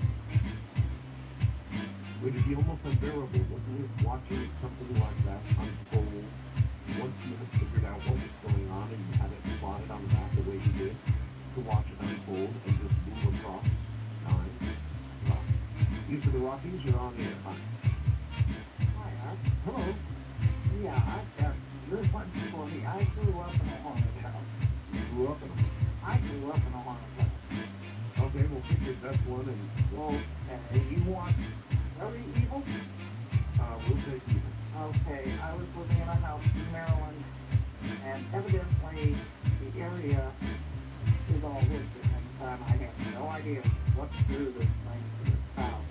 S11: Would it be almost unbearable, wouldn't it, watching something like that unfold once you had figured out what was going on and you had it plotted on the map the way you did, to watch it unfold and just move across 9? Well, these are the Rockies, you're on the air. Hi.
S12: Hi,
S11: Hello.
S12: yeah, you're one for me. I grew up in a haunted house.
S11: You grew up in a...
S12: I grew up in a haunted house.
S11: Okay, we'll figure that's one and...
S12: Okay, you want very evil?
S11: We'll take evil.
S12: Okay, I was living in a house in Maryland, and evidently the area is all woods at the time. I have no idea what drew this thing to this house.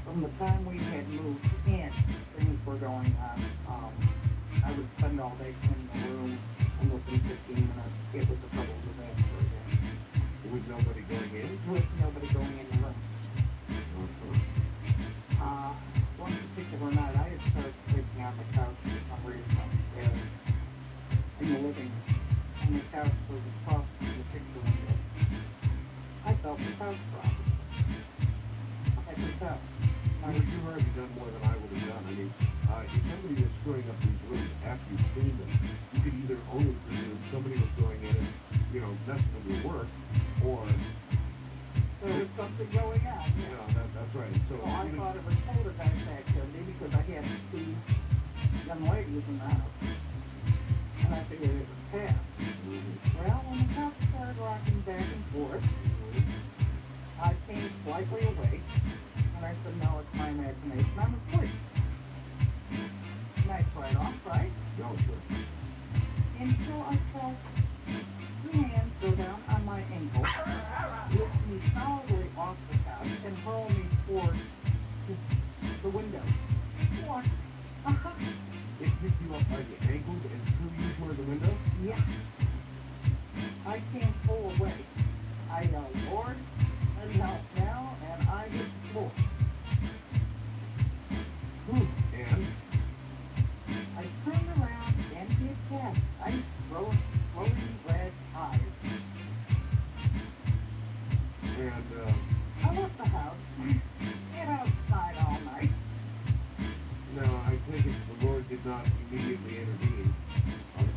S12: From the time we had moved in, things were going on. I would spend all day cleaning the room, and within 15 minutes, it was a total disaster again.
S11: With nobody going in?
S12: With nobody going in the room. One particular night, I had started sleeping on the couch for some reason upstairs in the living room, and the couch was across from the picture window. I felt the couch drop. I could tell.
S11: You've already done more than I would have done. I mean, if somebody was screwing up these rooms after you've cleaned them, you could either only presume somebody was going in and, messing with your work, or...
S12: There was something going on, yeah.
S11: Yeah, that's right. So
S12: well, I thought it was poltergeist activity because I had 2 young ladies in the house. And I figured it was cats. Well, when the house started rocking back and forth, I came slightly awake, and I said, no, it's my imagination. I'm asleep. Nice right off, right?
S11: No, sure.
S12: Until I felt 2 hands go down on my ankle, lift me solidly off the couch, and hurl me toward the window. What?
S11: It picked you up by the ankles and threw you toward the window?
S12: Yeah. I came full away. I yelled, Lord, and help now, and I hit the floor.
S11: And?
S12: I turned around and hit cat. I floating red eyes.
S11: And,
S12: I left the house, get outside all night.
S11: Now, I take it the Lord did not immediately intervene.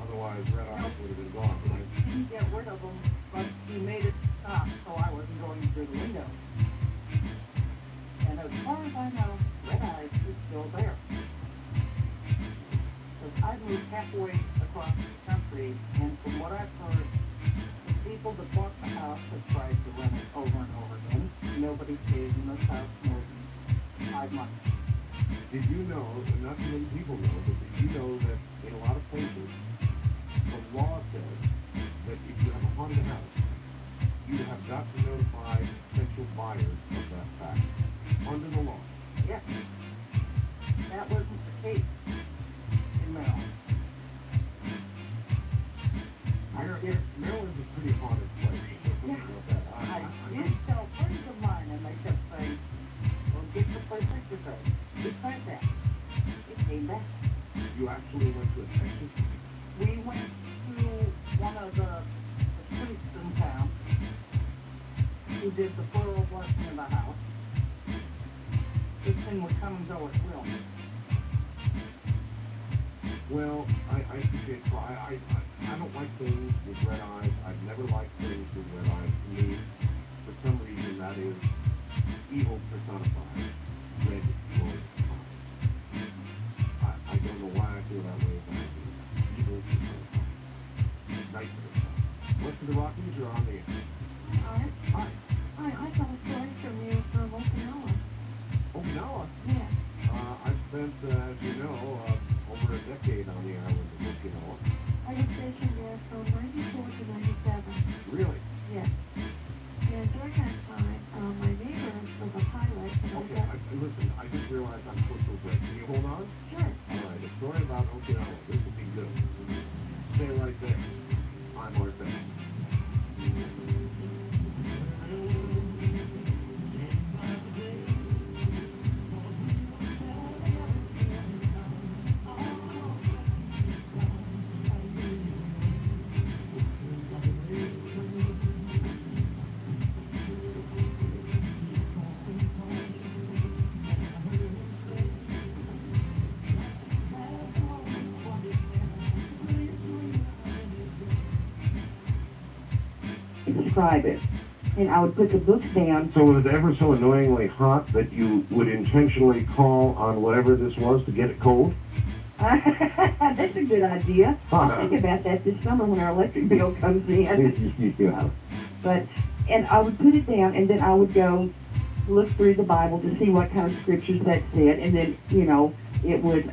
S11: Otherwise, red eyes would have been gone, right?
S12: He didn't get rid of them, but he made it stop so I wasn't going through the window. And as far as I know, red eyes is still there. Because I've moved halfway across the country, and from what I've heard, the people that bought the house have tried to rent it over and over again. Nobody stays in this house more than 5 months.
S11: Did you know, and not too many people know, but did you know that in a lot of places, the law says that if you have a haunted house, you have got to notify potential buyers of that fact. Under the law.
S12: Yes. That wasn't the case in Maryland.
S11: Maryland's a pretty haunted place.
S12: I did tell friends of mine, and they kept saying, well, get the place exercise. It's like that. It came back.
S11: You actually went to a Texas?
S12: We went to one of the priests in town who did the plural blessing in the house. This thing would come and go at will.
S11: Well, I appreciate it. I don't like things with red eyes. I've never liked things with red eyes. To me, for some reason, that is evil personified. Red Lord eyes. I don't know why I feel that way, but I do. Evil personified. Nice of it.
S2: of the Rockies? You're on the air.
S8: Art?
S2: Hi.
S8: Hi, I got a story from you from Okinawa.
S2: Okinawa?
S8: Yeah.
S2: I've spent, as you know, over a decade on the island of Okinawa.
S8: I was stationed there from 94 to 97.
S2: Really?
S8: Yes. And during that time, my neighbor was a pilot. And
S2: Okay, listen, I just realized I'm close to a break. Can you hold on?
S8: Sure.
S2: All right, a story about Okinawa. This will be good. Stay right there. I'm Art Bell.
S5: Describe it. And I would put the books down.
S4: So was it ever so annoyingly hot that you would intentionally call on whatever this was to get it cold?
S5: That's a good idea. I'll think about that this summer when our electric bill comes in.
S4: Yeah.
S5: And I would put it down, and then I would go look through the Bible to see what kind of scriptures that said, and then, it would,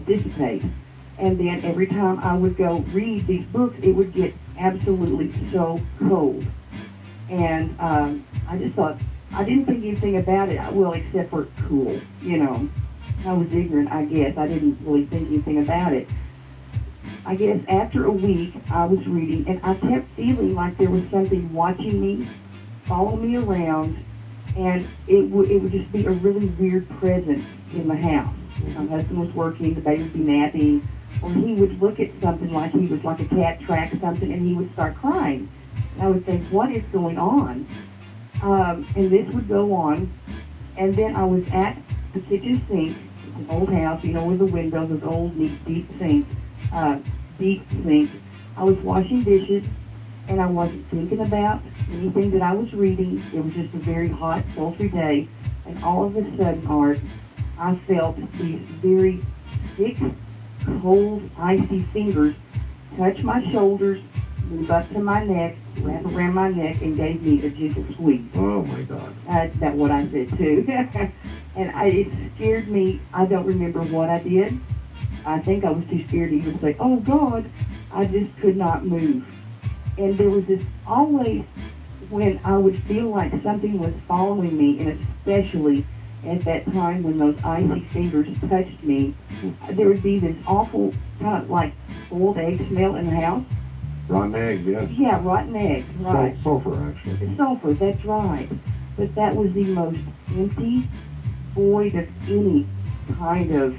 S5: dissipate. And then every time I would go read these books, it would get absolutely so cold. And I just thought, I didn't think anything about it, well, except for cool, I was ignorant, I guess. I didn't really think anything about it. I guess after a week, I was reading, and I kept feeling like there was something watching me, following me around, and it would just be a really weird presence in the house. My husband was working, the baby would be napping, or he would look at something like he was like a cat tracked something, and he would start crying. And I would think, what is going on? And this would go on, and then I was at the kitchen sink, an old house, with the windows, those old, neat, deep sink. I was washing dishes, and I wasn't thinking about anything that I was reading. It was just a very hot, sultry day, and all of a sudden, Art, I felt these very thick, cold, icy fingers touch my shoulders, move up to my neck, wrap around my neck, and gave me a gentle squeeze.
S4: Oh, my God.
S5: That's what I said, too. And it scared me. I don't remember what I did. I think I was too scared to even say, oh, God. I just could not move. And there was this always when I would feel like something was following me, and especially at that time when those icy fingers touched me, there would be this awful kind of like boiled egg smell in the house.
S4: Rotten eggs, yes.
S5: Yeah, rotten eggs, right.
S4: Sulfur, actually.
S5: Sulfur, that's right. But that was the most empty, void of any kind of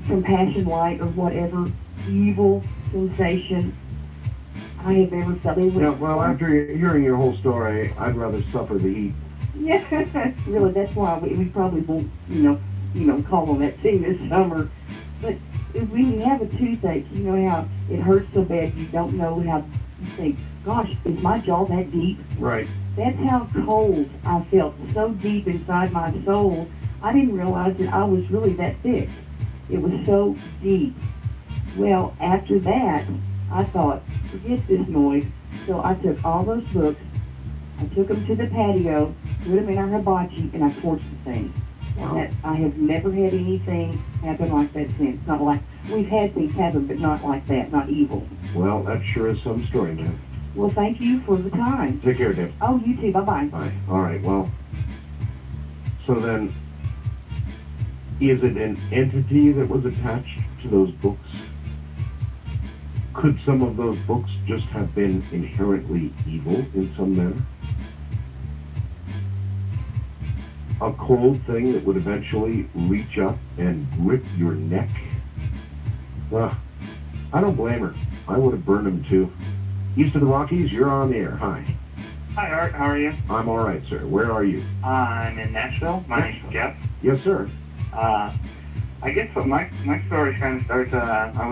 S5: compassion, light, or whatever evil sensation I have ever felt.
S4: Yeah, well, after hearing your whole story, I'd rather suffer the heat.
S5: Yeah, really, that's why we probably won't, call on that thing this summer. But when you have a toothache, you know how it hurts so bad you don't know how, you think, gosh, is my jaw that deep?
S4: Right.
S5: That's how cold I felt, so deep inside my soul. I didn't realize that I was really that thick. It was so deep. Well, after that, I thought, forget this noise. So I took all those books, I took them to the patio, put them in our hibachi, and I torched the thing.
S4: Wow.
S5: I have never had anything happen like that since. Not like, we've had things happen, but not like that, not evil.
S4: Well, that sure is some story, man.
S5: Well, thank you for the time.
S4: Take care, Dave.
S5: Oh, you too. Bye-bye.
S4: Bye. All right, well, so then, is it an entity that was attached to those books? Could some of those books just have been inherently evil in some manner? A cold thing that would eventually reach up and grip your neck? I don't blame her. I would have burned them too. East of the Rockies, you're on the air. Hi.
S13: Hi, Art. How are you?
S4: I'm all right, sir. Where are you?
S13: I'm in Nashville. My name's Jeff.
S4: Yes, sir.
S13: I guess what my story kind of starts, I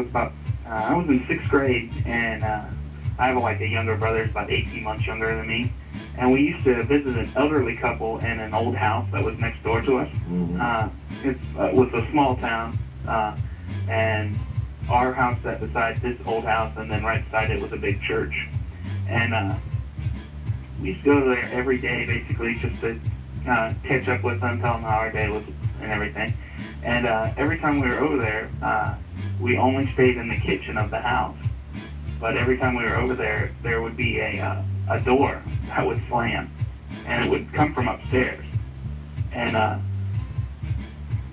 S13: was in 6th grade, and I have a younger brother, he's about 18 months younger than me, and we used to visit an elderly couple in an old house that was next door to us.
S4: Mm-hmm.
S13: It was a small town, and our house sat beside this old house, and then right beside it was a big church. And we used to go there every day, basically, just to catch up with them, tell them how our day was and everything. And every time we were over there, we only stayed in the kitchen of the house. But every time we were over there, there would be a door that would slam, and it would come from upstairs. And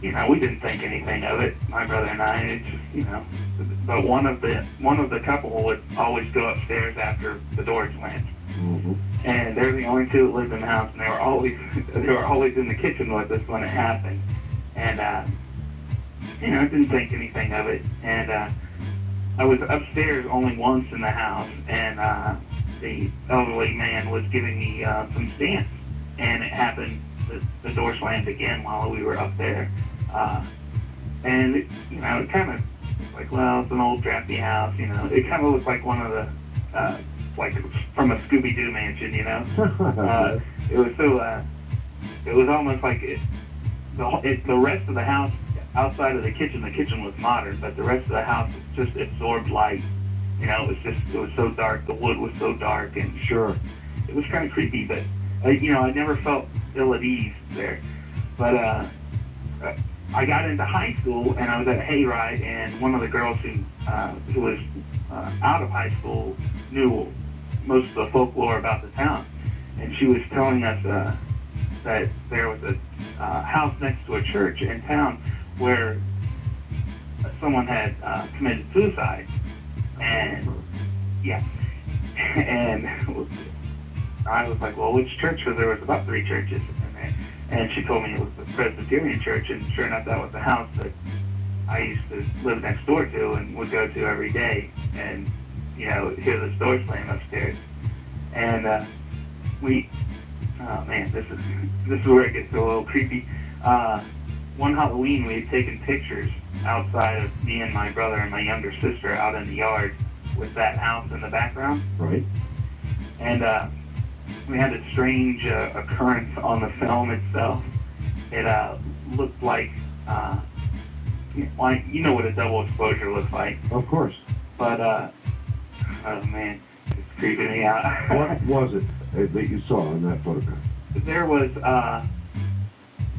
S13: we didn't think anything of it, my brother and I. It's just, but one of the couple would always go upstairs after the door slammed.
S2: Mm-hmm.
S13: And they're the only two that lived in the house, and they were always in the kitchen with us when it happened. And I didn't think anything of it. And I was upstairs only once in the house, and the elderly man was giving me some stamps, and it happened. The door slammed again while we were up there, and it kind of like, well, it's an old drafty house. It kind of looked like one of the like from a Scooby-Doo mansion. It was so. It was almost like the rest of the house outside of the kitchen was modern, but the rest of the house just absorbed light. It was so dark. The wood was so dark, and
S2: sure,
S13: it was kind of creepy. But I never felt ill at ease there. But I got into high school, and I was at a hayride, and one of the girls who was out of high school knew most of the folklore about the town, and she was telling us that there was a house next to a church in town where someone had committed suicide, and and I was like, well, which church? Because there was about 3 churches, and she told me it was the Presbyterian church, and sure enough, that was the house that I used to live next door to and would go to every day, and hear the door slam upstairs, and oh man, this is where it gets a little creepy. One Halloween, we had taken pictures outside of me and my brother and my younger sister out in the yard with that house in the background.
S2: Right.
S13: And we had a strange occurrence on the film itself. It looked like, what a double exposure looks like.
S2: Of course.
S13: But, oh man, it's creeping me out.
S2: What was it that you saw in that photograph?
S13: There was,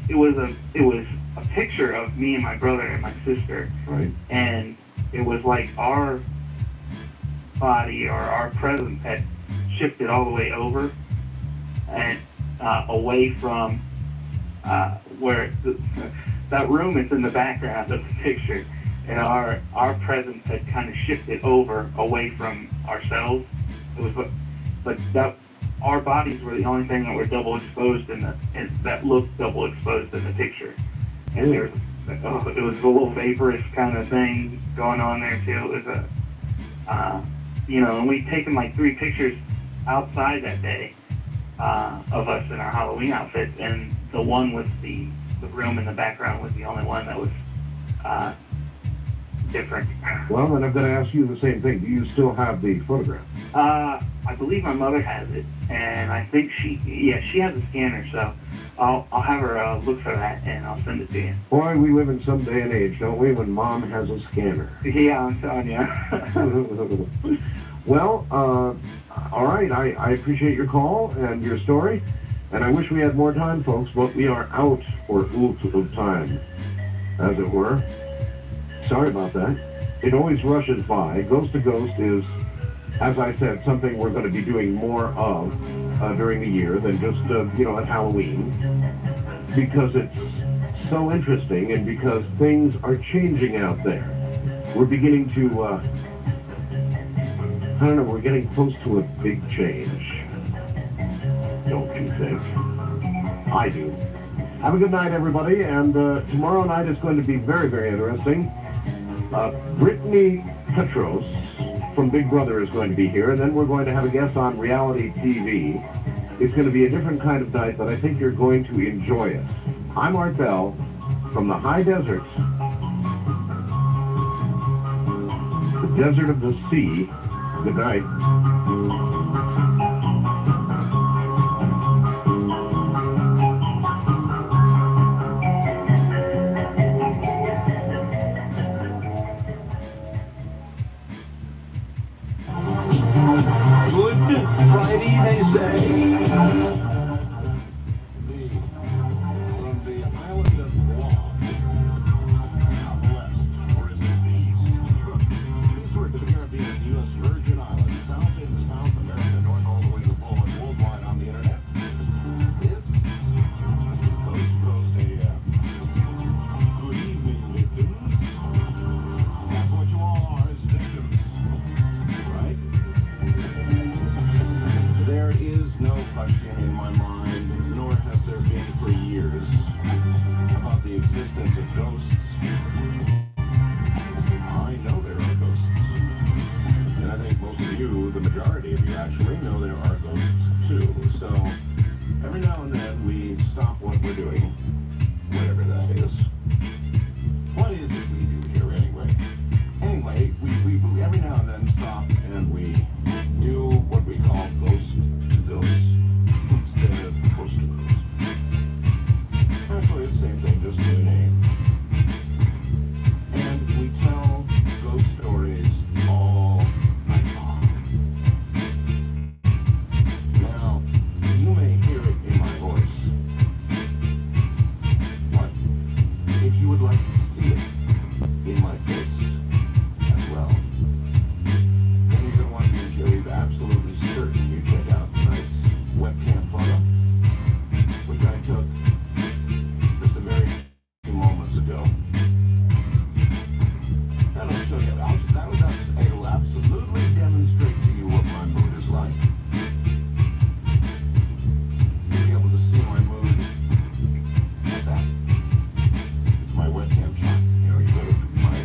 S13: it was a picture of me and my brother and my sister.
S2: Right.
S13: And it was like our body or our presence had shifted all the way over and away from where that room is in the background of the picture, and our presence had kind of shifted over away from ourselves. It was, but that our bodies were the only thing that were double exposed that looked double exposed in the picture. And there was, it was a little vaporous kind of thing going on there too. It was and we'd taken like 3 pictures outside that day of us in our Halloween outfits, and the one with the room in the background was the only one that was different.
S2: Well, then I've got to ask you the same thing. Do you still have the photograph?
S13: I believe my mother has it, and I think she has a scanner, so I'll have her look for that, and I'll send it to you.
S2: Boy, we live in some day and age, don't we, when Mom has a scanner.
S13: Yeah, I'm telling you.
S2: Well, all right, I appreciate your call and your story, and I wish we had more time, folks, but we are out for of time, as it were. Sorry about that. It always rushes by. Ghost to Ghost is, as I said, something we're going to be doing more of during the year than just, at Halloween, because it's so interesting and because things are changing out there. We're beginning to, we're getting close to a big change. Don't you think? I do. Have a good night, everybody, and tomorrow night is going to be very, very interesting. Brittany Petros from Big Brother is going to be here, and then we're going to have a guest on reality TV. It's going to be a different kind of night, but I think you're going to enjoy it. I'm Art Bell from the high deserts, the desert of the sea. Good night. lady, they say.
S7: From the island of Guam, out west, or is it the east? Eastward to the Caribbean, U.S. Virgin Islands, south into South America, north all the way to Poland, worldwide on the internet. It's Coast to Coast AM. Good evening, victims. That's what you all are, is victims. Right? There is no question in my mind, nor has there been for years, about the existence of ghosts. I know there are ghosts. And I think most of you, the majority of you actually, know there are ghosts too. So every now and then we stop what we're doing, whatever that is. What is it we do here anyway? Anyway, we every now and then stop and we do what we call ghost to ghost instead of coast to coast. Actually, it's the same thing, just a new name. And we tell ghost stories all night long. Now, you may hear it in my voice. What? If you would like to see it in my face as well, then you're going to want to be absolutely certain you check out tonight's webcam photo, which I took just a very few moments ago. That'll show you. It'll absolutely demonstrate to you what my mood is like. You'll be able to see my mood like that. It's my webcam shot. You know, you go to my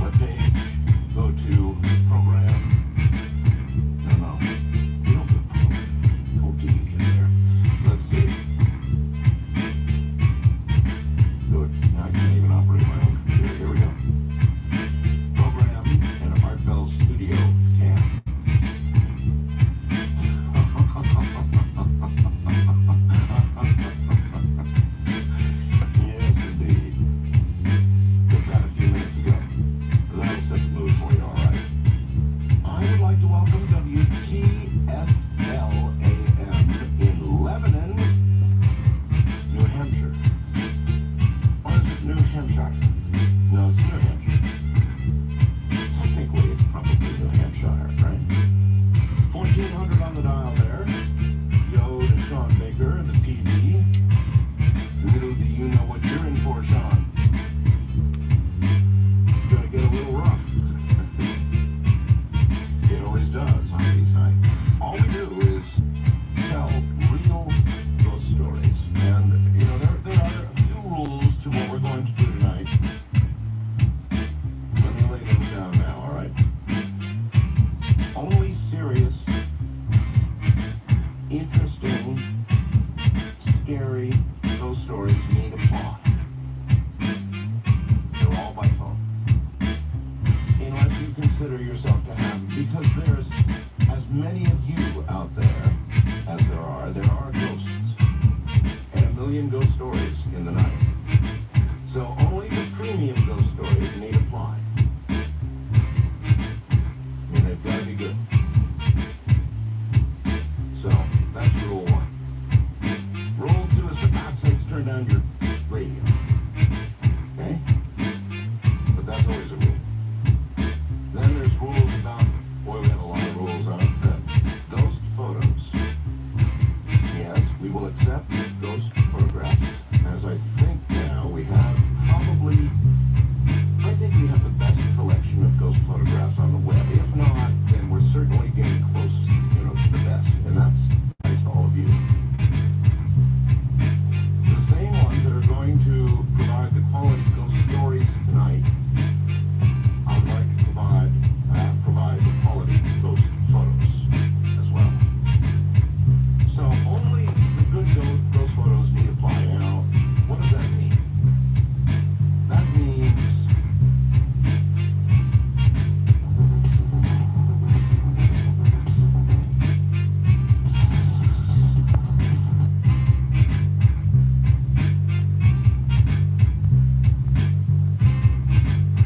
S7: webpage, go to program. No. You don't put program. OD in there. Let's see. Good. Now I can't even operate my own computer. Here we go. Program and a Hartfell Studio Cam. Yes, indeed. Took that a few minutes ago. That'll set the mood for you, all right. I would like to welcome WTSL-AM in Lebanon, New Hampshire. Or is it New Hampshire? No, it's New Hampshire. Technically, it's probably New Hampshire, right? 1400 on the dial there. Yo to Sean Baker and the PD. Little do you know what you're in for, Sean. It's gonna get a little rough. It always does on these nights. All we do is tell real ghost stories. And, you know, there are a few rules to what we're going to do tonight. Let me lay them down now, all right? Only serious, interesting, scary ghost stories need apply. They're all by phone. Unless you consider yourself to have, because there's as many of you